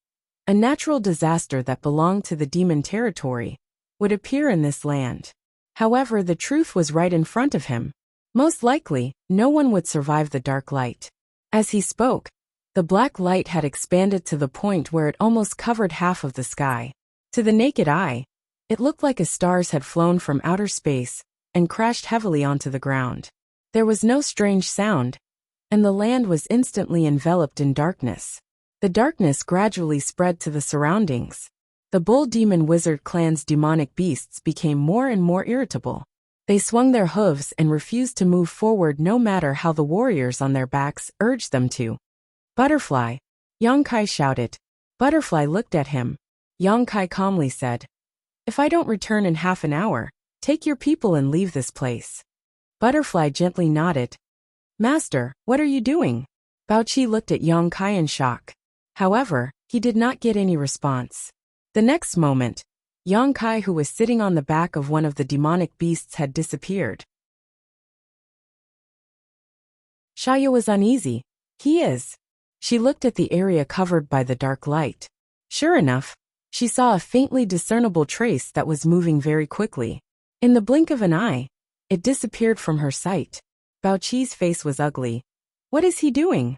a natural disaster that belonged to the demon territory, would appear in this land. However, the truth was right in front of him. Most likely, no one would survive the dark light. As he spoke, The black light had expanded to the point where it almost covered half of the sky. To the naked eye, it looked like stars had flown from outer space and crashed heavily onto the ground. There was no strange sound, and the land was instantly enveloped in darkness. The darkness gradually spread to the surroundings. The bull demon wizard clan's demonic beasts became more and more irritable. They swung their hooves and refused to move forward no matter how the warriors on their backs urged them to. Butterfly, Yang Kai shouted. Butterfly looked at him. Yang Kai calmly said, "If I don't return in half an hour, take your people and leave this place." Butterfly gently nodded. "Master, what are you doing?" Bao Qi looked at Yang Kai in shock. However, he did not get any response. The next moment, Yang Kai, who was sitting on the back of one of the demonic beasts, had disappeared. Shaya was uneasy. "He is." She looked at the area covered by the dark light. Sure enough, she saw a faintly discernible trace that was moving very quickly. In the blink of an eye, it disappeared from her sight. Bao Qi's face was ugly. "What is he doing?"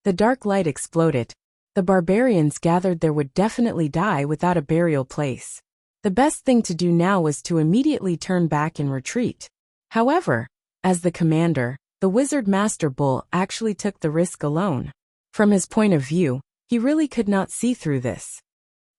The dark light exploded. The barbarians gathered there would definitely die without a burial place. The best thing to do now was to immediately turn back and retreat. However, as the commander, the wizard Master Bull actually took the risk alone. From his point of view, he really could not see through this.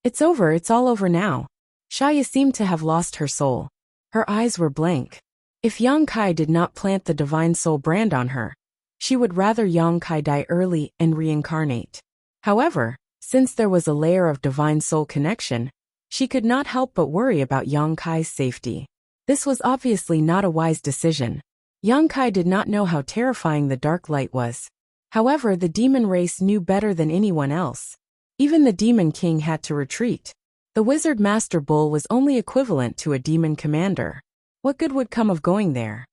"It's over, it's all over now." Shaya seemed to have lost her soul. Her eyes were blank. If Yang Kai did not plant the divine soul brand on her, she would rather Yang Kai die early and reincarnate. However, since there was a layer of divine soul connection, she could not help but worry about Yang Kai's safety. This was obviously not a wise decision. Yang Kai did not know how terrifying the dark light was. However, the demon race knew better than anyone else. Even the demon king had to retreat. The wizard Master Bull was only equivalent to a demon commander. What good would come of going there?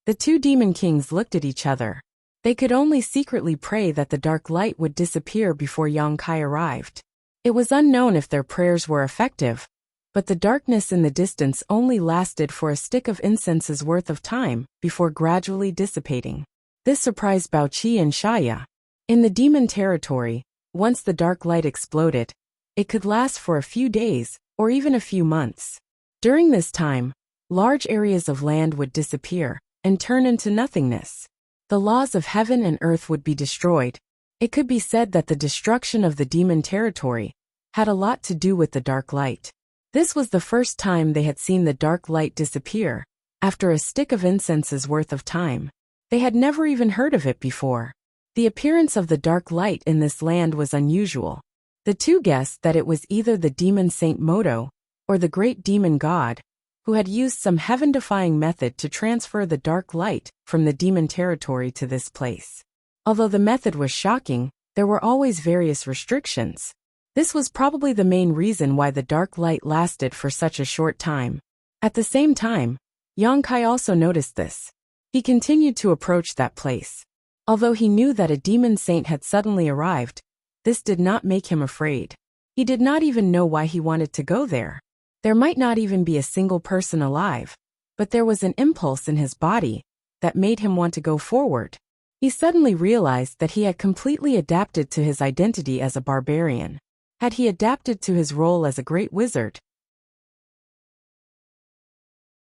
The two demon kings looked at each other. They could only secretly pray that the dark light would disappear before Yang Kai arrived. It was unknown if their prayers were effective, but the darkness in the distance only lasted for a stick of incense's worth of time before gradually dissipating. This surprised Bao Qi and Shaya. In the demon territory, once the dark light exploded, it could last for a few days or even a few months. During this time, large areas of land would disappear and turn into nothingness. The laws of heaven and earth would be destroyed. It could be said that the destruction of the demon territory had a lot to do with the dark light. This was the first time they had seen the dark light disappear, after a stick of incense's worth of time. They had never even heard of it before. The appearance of the dark light in this land was unusual. The two guessed that it was either the demon Saint Moto or the great demon god, who had used some heaven-defying method to transfer the dark light from the demon territory to this place. Although the method was shocking, there were always various restrictions. This was probably the main reason why the dark light lasted for such a short time. At the same time, Yang Kai also noticed this. He continued to approach that place. Although he knew that a demon saint had suddenly arrived, this did not make him afraid. He did not even know why he wanted to go there. There might not even be a single person alive, but there was an impulse in his body that made him want to go forward. He suddenly realized that he had completely adapted to his identity as a barbarian. Had he adapted to his role as a great wizard?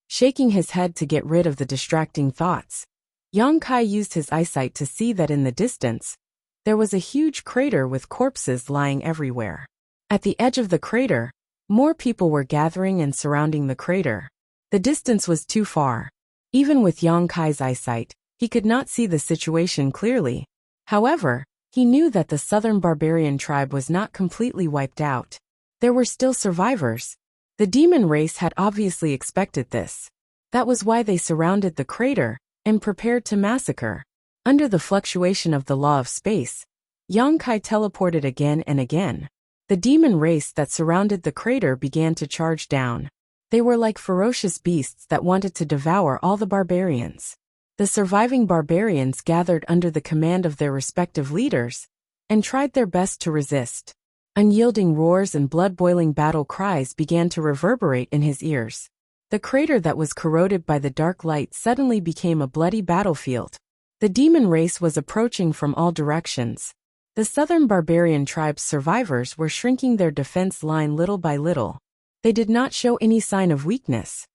Shaking his head to get rid of the distracting thoughts, Yang Kai used his eyesight to see that in the distance, there was a huge crater with corpses lying everywhere. At the edge of the crater, more people were gathering and surrounding the crater. The distance was too far. Even with Yang Kai's eyesight, he could not see the situation clearly. However, he knew that the southern barbarian tribe was not completely wiped out. There were still survivors. The demon race had obviously expected this. That was why they surrounded the crater and prepared to massacre. Under the fluctuation of the law of space, Yang Kai teleported again and again. The demon race that surrounded the crater began to charge down. They were like ferocious beasts that wanted to devour all the barbarians. The surviving barbarians gathered under the command of their respective leaders and tried their best to resist. Unyielding roars and blood-boiling battle cries began to reverberate in his ears. The crater that was corroded by the dark light suddenly became a bloody battlefield. The demon race was approaching from all directions. The southern barbarian tribe's survivors were shrinking their defense line little by little. They did not show any sign of weakness.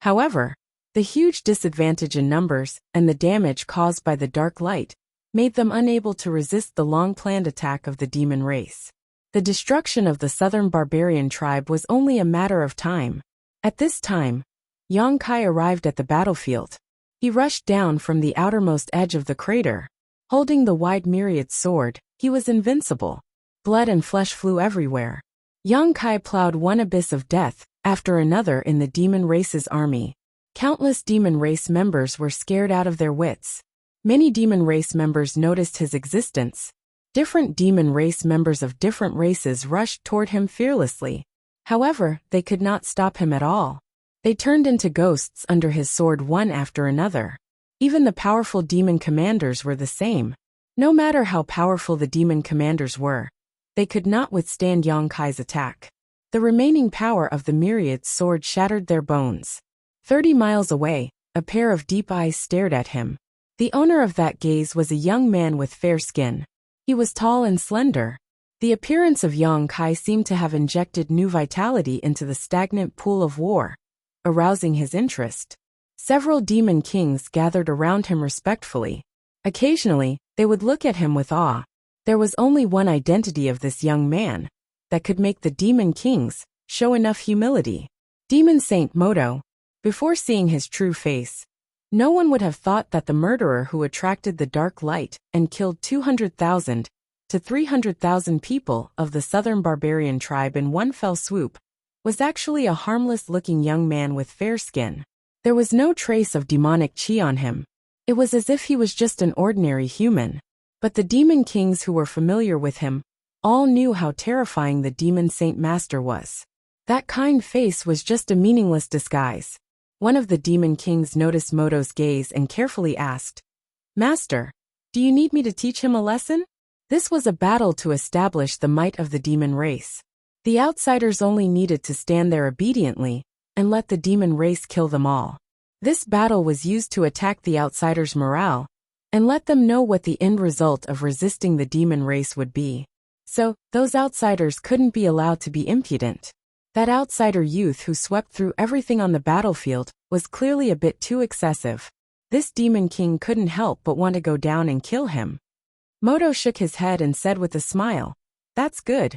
However, the huge disadvantage in numbers and the damage caused by the dark light made them unable to resist the long-planned attack of the demon race. The destruction of the southern barbarian tribe was only a matter of time. At this time, Yang Kai arrived at the battlefield. He rushed down from the outermost edge of the crater. Holding the wide myriad sword, he was invincible. Blood and flesh flew everywhere. Yang Kai plowed one abyss of death after another in the demon race's army. Countless demon race members were scared out of their wits. Many demon race members noticed his existence. Different demon race members of different races rushed toward him fearlessly. However, they could not stop him at all. They turned into ghosts under his sword one after another. Even the powerful demon commanders were the same. No matter how powerful the demon commanders were, they could not withstand Yang Kai's attack. The remaining power of the myriad sword shattered their bones. 30 miles away, a pair of deep eyes stared at him. The owner of that gaze was a young man with fair skin. He was tall and slender. The appearance of Yang Kai seemed to have injected new vitality into the stagnant pool of war, arousing his interest. Several demon kings gathered around him respectfully. Occasionally, they would look at him with awe. There was only one identity of this young man that could make the demon kings show enough humility. Demon Saint Moto. Before seeing his true face, no one would have thought that the murderer who attracted the dark light and killed 200,000 to 300,000 people of the southern barbarian tribe in one fell swoop was actually a harmless-looking young man with fair skin. There was no trace of demonic chi on him. It was as if he was just an ordinary human. But the demon kings who were familiar with him all knew how terrifying the demon saint master was. That kind face was just a meaningless disguise. One of the demon kings noticed Moto's gaze and carefully asked, "Master, do you need me to teach him a lesson?" This was a battle to establish the might of the demon race. The outsiders only needed to stand there obediently and let the demon race kill them all. This battle was used to attack the outsiders' morale and let them know what the end result of resisting the demon race would be. So, those outsiders couldn't be allowed to be impudent. That outsider youth who swept through everything on the battlefield was clearly a bit too excessive. This demon king couldn't help but want to go down and kill him. Moto shook his head and said with a smile, "That's good."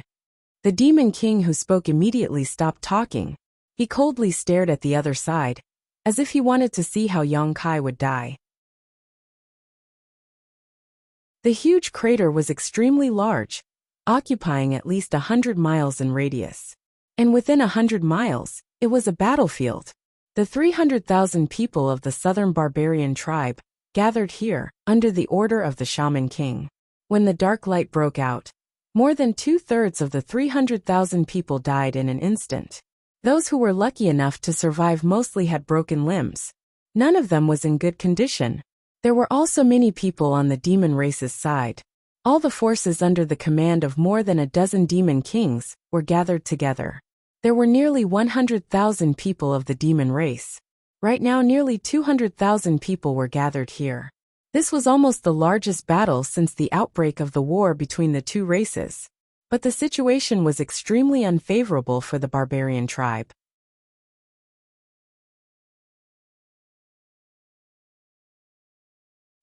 The demon king who spoke immediately stopped talking. He coldly stared at the other side, as if he wanted to see how Yang Kai would die. The huge crater was extremely large, occupying at least 100 miles in radius. And within 100 miles, it was a battlefield. The 300,000 people of the southern barbarian tribe gathered here under the order of the Shaman King. When the dark light broke out, more than 2/3 of the 300,000 people died in an instant. Those who were lucky enough to survive mostly had broken limbs. None of them was in good condition. There were also many people on the demon race's side. All the forces under the command of more than a dozen demon kings were gathered together. There were nearly 100,000 people of the demon race. Right now nearly 200,000 people were gathered here. This was almost the largest battle since the outbreak of the war between the two races. But the situation was extremely unfavorable for the barbarian tribe.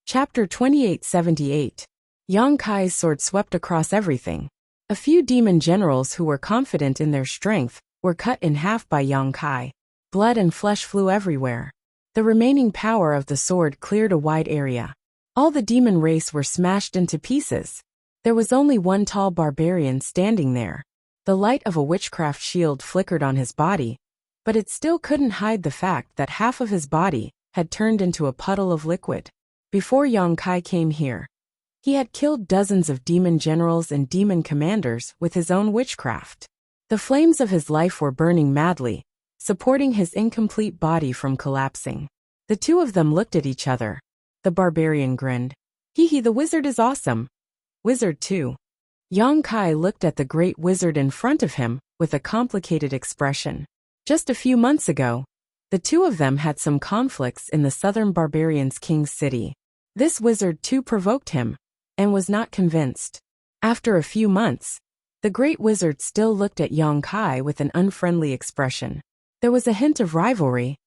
Chapter 2878. Yang Kai's sword swept across everything. A few demon generals who were confident in their strength were cut in half by Yang Kai. Blood and flesh flew everywhere. The remaining power of the sword cleared a wide area. All the demon race were smashed into pieces. There was only one tall barbarian standing there. The light of a witchcraft shield flickered on his body, but it still couldn't hide the fact that half of his body had turned into a puddle of liquid. Before Yang Kai came here, he had killed dozens of demon generals and demon commanders with his own witchcraft. The flames of his life were burning madly, supporting his incomplete body from collapsing. The two of them looked at each other. The barbarian grinned. "Hee, the wizard is awesome." "Wizard too." Yang Kai looked at the great wizard in front of him with a complicated expression. Just a few months ago, the two of them had some conflicts in the southern barbarians' king's city. This wizard too provoked him, and was not convinced. After a few months, the great wizard still looked at Yang Kai with an unfriendly expression. There was a hint of rivalry.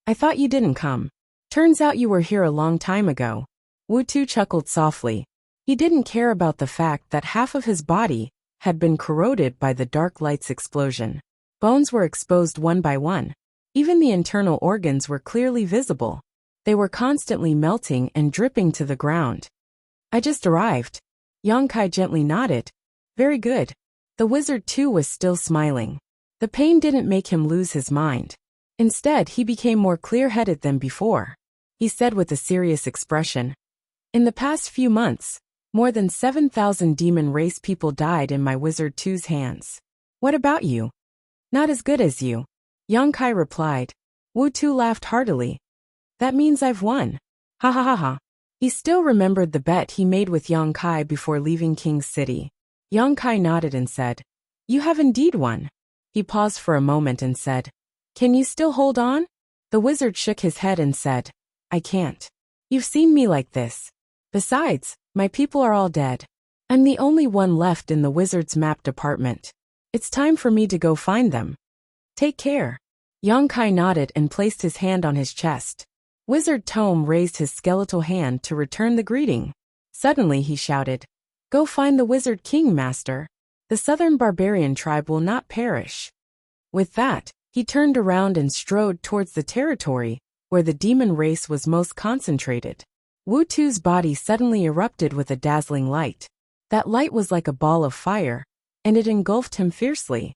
I thought you didn't come. Turns out you were here a long time ago. Wu Tu chuckled softly. He didn't care about the fact that half of his body had been corroded by the dark light's explosion. Bones were exposed one by one. Even the internal organs were clearly visible. They were constantly melting and dripping to the ground. I just arrived. Yang Kai gently nodded. Very good. The wizard too was still smiling. The pain didn't make him lose his mind. Instead, he became more clear-headed than before. He said with a serious expression, in the past few months, more than 7,000 demon race people died in my wizard two's hands. What about you? Not as good as you. Yang Kai replied. Wu Tu laughed heartily. That means I've won. Ha ha ha ha. He still remembered the bet he made with Yang Kai before leaving King's City. Yang Kai nodded and said, you have indeed won. He paused for a moment and said, can you still hold on? The wizard shook his head and said, I can't. You've seen me like this. Besides, my people are all dead. I'm the only one left in the wizard's map department. It's time for me to go find them. Take care. Yang Kai nodded and placed his hand on his chest. Wizard Tome raised his skeletal hand to return the greeting. Suddenly he shouted, go find the Wizard King, Master. The southern barbarian tribe will not perish. With that, he turned around and strode towards the territory where the demon race was most concentrated. Wu Tu's body suddenly erupted with a dazzling light. That light was like a ball of fire, and it engulfed him fiercely.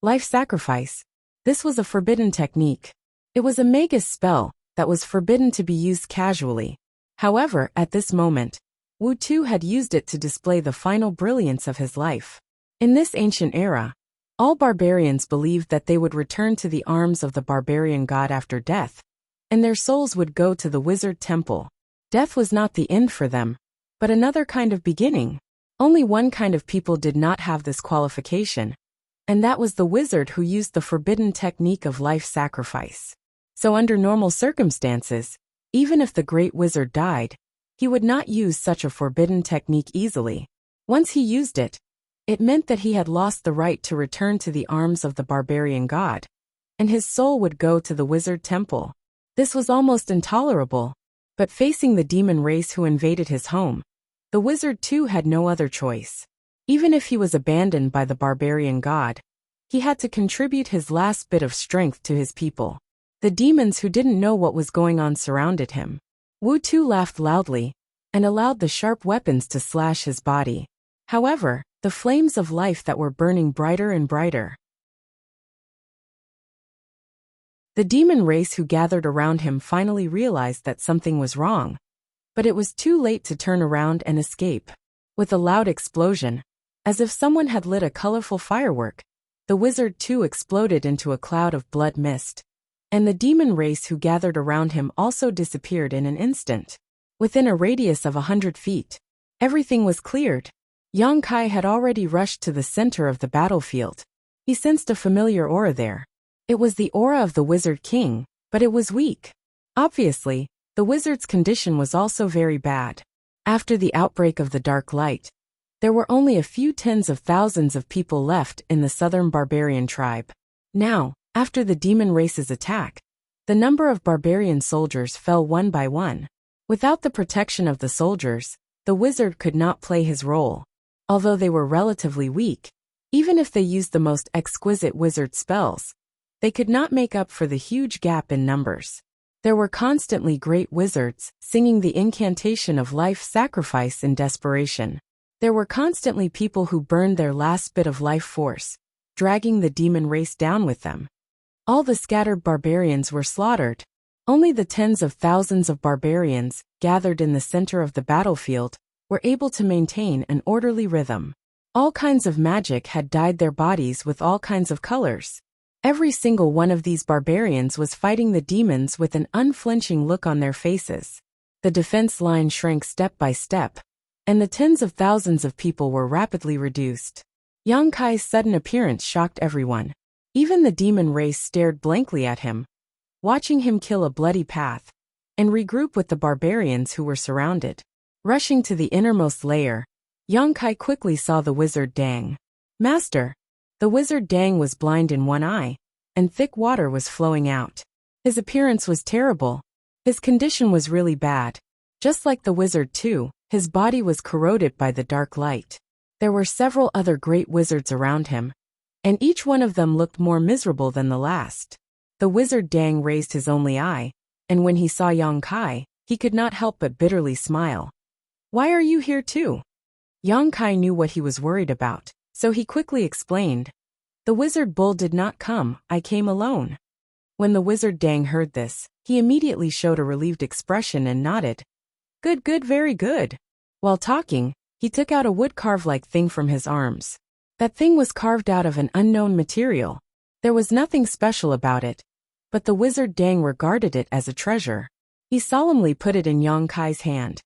Life sacrifice. This was a forbidden technique. It was a magus spell that was forbidden to be used casually. However, at this moment, Wu Tu had used it to display the final brilliance of his life. In this ancient era, all barbarians believed that they would return to the arms of the barbarian god after death, and their souls would go to the wizard temple. Death was not the end for them, but another kind of beginning. Only one kind of people did not have this qualification, and that was the wizard who used the forbidden technique of life sacrifice. So under normal circumstances, even if the great wizard died, he would not use such a forbidden technique easily. Once he used it, it meant that he had lost the right to return to the arms of the barbarian god, and his soul would go to the wizard temple. This was almost intolerable, but facing the demon race who invaded his home, the wizard too had no other choice. Even if he was abandoned by the barbarian god, he had to contribute his last bit of strength to his people. The demons who didn't know what was going on surrounded him. Wu Tu laughed loudly and allowed the sharp weapons to slash his body. However, the flames of life that were burning brighter and brighter. The demon race who gathered around him finally realized that something was wrong, but it was too late to turn around and escape. With a loud explosion, as if someone had lit a colorful firework, the wizard too exploded into a cloud of blood mist, and the demon race who gathered around him also disappeared in an instant. Within a radius of 100 feet, everything was cleared. Yang Kai had already rushed to the center of the battlefield. He sensed a familiar aura there. It was the aura of the Wizard King, but it was weak. Obviously, the wizard's condition was also very bad. After the outbreak of the dark light, there were only a few tens of thousands of people left in the southern barbarian tribe. Now, after the demon race's attack, the number of barbarian soldiers fell one by one. Without the protection of the soldiers, the wizard could not play his role. Although they were relatively weak, even if they used the most exquisite wizard spells, they could not make up for the huge gap in numbers. There were constantly great wizards singing the incantation of life sacrifice in desperation. There were constantly people who burned their last bit of life force, dragging the demon race down with them. All the scattered barbarians were slaughtered. Only the tens of thousands of barbarians gathered in the center of the battlefield were able to maintain an orderly rhythm. All kinds of magic had dyed their bodies with all kinds of colors. Every single one of these barbarians was fighting the demons with an unflinching look on their faces. The defense line shrank step by step, and the tens of thousands of people were rapidly reduced. Yang Kai's sudden appearance shocked everyone. Even the demon race stared blankly at him, watching him kill a bloody path, and regroup with the barbarians who were surrounded. Rushing to the innermost layer, Yang Kai quickly saw the wizard Dang. Master. The wizard Dang was blind in one eye, and thick water was flowing out. His appearance was terrible. His condition was really bad. Just like the wizard too, his body was corroded by the dark light. There were several other great wizards around him, and each one of them looked more miserable than the last. The wizard Dang raised his only eye, and when he saw Yang Kai, he could not help but bitterly smile. Why are you here too? Yang Kai knew what he was worried about, so he quickly explained. The wizard bull did not come, I came alone. When the wizard Dang heard this, he immediately showed a relieved expression and nodded. Good, good, very good. While talking, he took out a wood-carved-like thing from his arms. That thing was carved out of an unknown material. There was nothing special about it, but the wizard Dang regarded it as a treasure. He solemnly put it in Yang Kai's hand.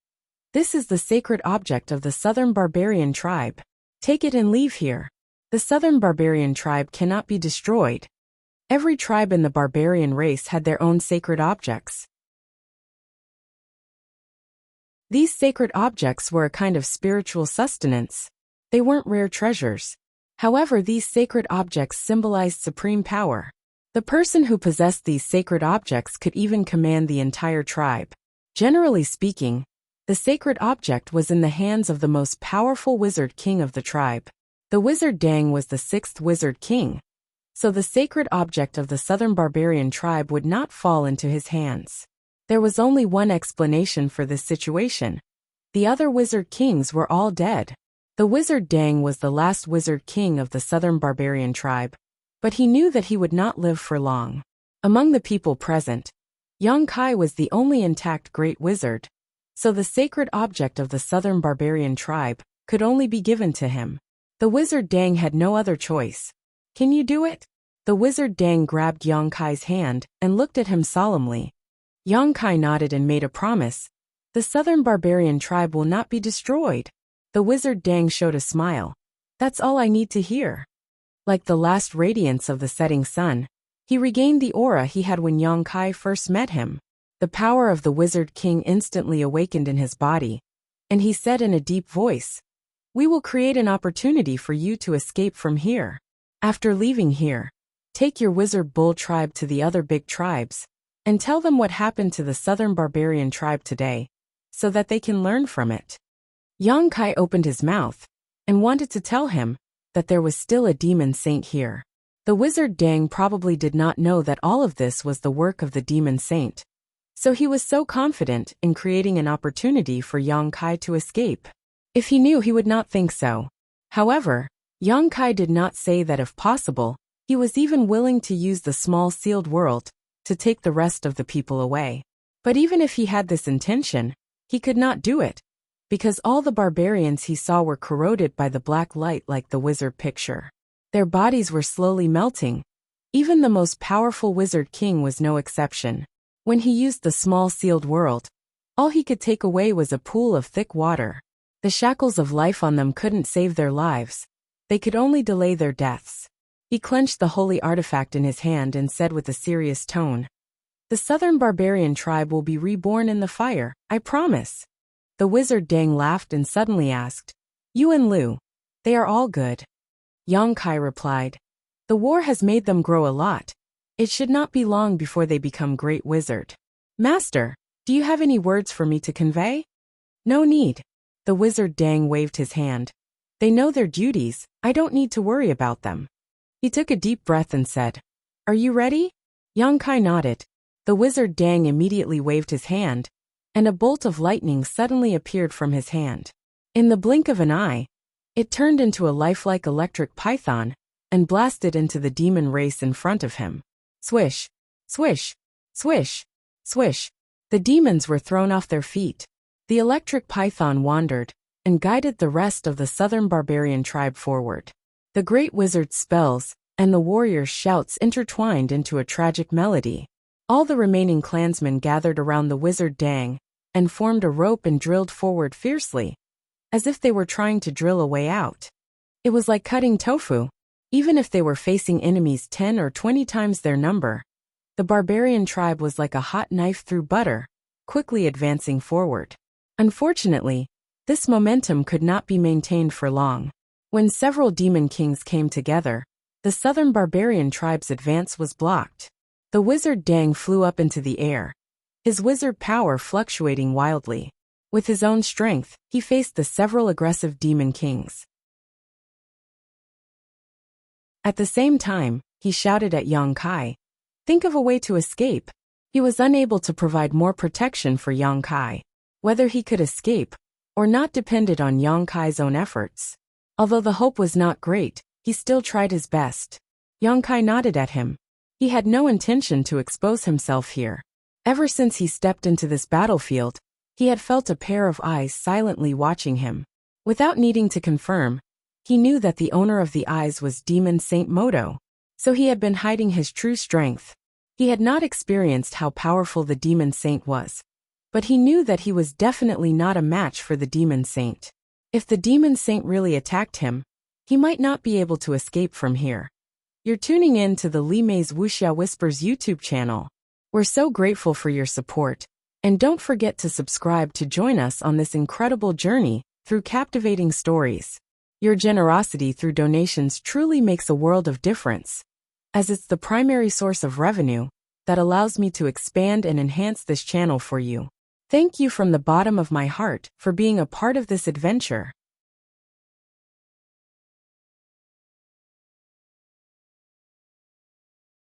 This is the sacred object of the southern barbarian tribe. Take it and leave here. The southern barbarian tribe cannot be destroyed. Every tribe in the barbarian race had their own sacred objects. These sacred objects were a kind of spiritual sustenance. They weren't rare treasures. However, these sacred objects symbolized supreme power. The person who possessed these sacred objects could even command the entire tribe. Generally speaking, the sacred object was in the hands of the most powerful wizard king of the tribe. The wizard Dang was the sixth wizard king, so the sacred object of the southern barbarian tribe would not fall into his hands. There was only one explanation for this situation. The other wizard kings were all dead. The wizard Dang was the last wizard king of the southern barbarian tribe, but he knew that he would not live for long. Among the people present, Yang Kai was the only intact great wizard, so the sacred object of the southern barbarian tribe could only be given to him. The wizard Dang had no other choice. Can you do it? The wizard Dang grabbed Yang Kai's hand and looked at him solemnly. Yang Kai nodded and made a promise. The southern barbarian tribe will not be destroyed. The wizard Dang showed a smile. That's all I need to hear. Like the last radiance of the setting sun, he regained the aura he had when Yang Kai first met him. The power of the wizard king instantly awakened in his body, and he said in a deep voice, We will create an opportunity for you to escape from here. After leaving here, take your wizard bull tribe to the other big tribes, and tell them what happened to the southern barbarian tribe today, so that they can learn from it. Yang Kai opened his mouth, and wanted to tell him that there was still a demon saint here. The wizard Dang probably did not know that all of this was the work of the demon saint. So he was so confident in creating an opportunity for Yang Kai to escape. If he knew, he would not think so. However, Yang Kai did not say that if possible, he was even willing to use the small sealed world to take the rest of the people away. But even if he had this intention, he could not do it, because all the barbarians he saw were corroded by the black light like the wizard picture. Their bodies were slowly melting. Even the most powerful wizard king was no exception. When he used the small sealed world, all he could take away was a pool of thick water. The shackles of life on them couldn't save their lives. They could only delay their deaths. He clenched the holy artifact in his hand and said with a serious tone, The southern barbarian tribe will be reborn in the fire, I promise. The wizard Dang laughed and suddenly asked, You and Lu, they are all good. Yang Kai replied, The war has made them grow a lot. It should not be long before they become great wizard. Master, do you have any words for me to convey? No need. The wizard Dang waved his hand. They know their duties, I don't need to worry about them. He took a deep breath and said, Are you ready? Yang Kai nodded. The wizard Dang immediately waved his hand, and a bolt of lightning suddenly appeared from his hand. In the blink of an eye, it turned into a lifelike electric python and blasted into the demon race in front of him. Swish, swish, swish, swish. The demons were thrown off their feet. The electric python wandered and guided the rest of the southern barbarian tribe forward. The great wizard's spells and the warrior's shouts intertwined into a tragic melody. All the remaining clansmen gathered around the wizard Dang and formed a rope and drilled forward fiercely, as if they were trying to drill a way out. It was like cutting tofu. Even if they were facing enemies 10 or 20 times their number, the barbarian tribe was like a hot knife through butter, quickly advancing forward. Unfortunately, This momentum could not be maintained for long. When several demon kings came together, the southern barbarian tribe's advance was blocked. The wizard Dang flew up into the air, his wizard power fluctuating wildly. With his own strength, he faced the several aggressive demon kings. At the same time, he shouted at Yang Kai, "Think of a way to escape." He was unable to provide more protection for Yang Kai. Whether he could escape or not depended on Yang Kai's own efforts. Although the hope was not great, he still tried his best. Yang Kai nodded at him. He had no intention to expose himself here. Ever since he stepped into this battlefield, he had felt a pair of eyes silently watching him. Without needing to confirm, he knew that the owner of the eyes was Demon Saint Moto. So he had been hiding his true strength. He had not experienced how powerful the Demon Saint was, but he knew that he was definitely not a match for the Demon Saint. If the Demon Saint really attacked him, he might not be able to escape from here. You're tuning in to the Li Mei's Wuxia Whispers YouTube channel. We're so grateful for your support, and don't forget to subscribe to join us on this incredible journey through captivating stories. Your generosity through donations truly makes a world of difference, as it's the primary source of revenue that allows me to expand and enhance this channel for you. Thank you from the bottom of my heart for being a part of this adventure.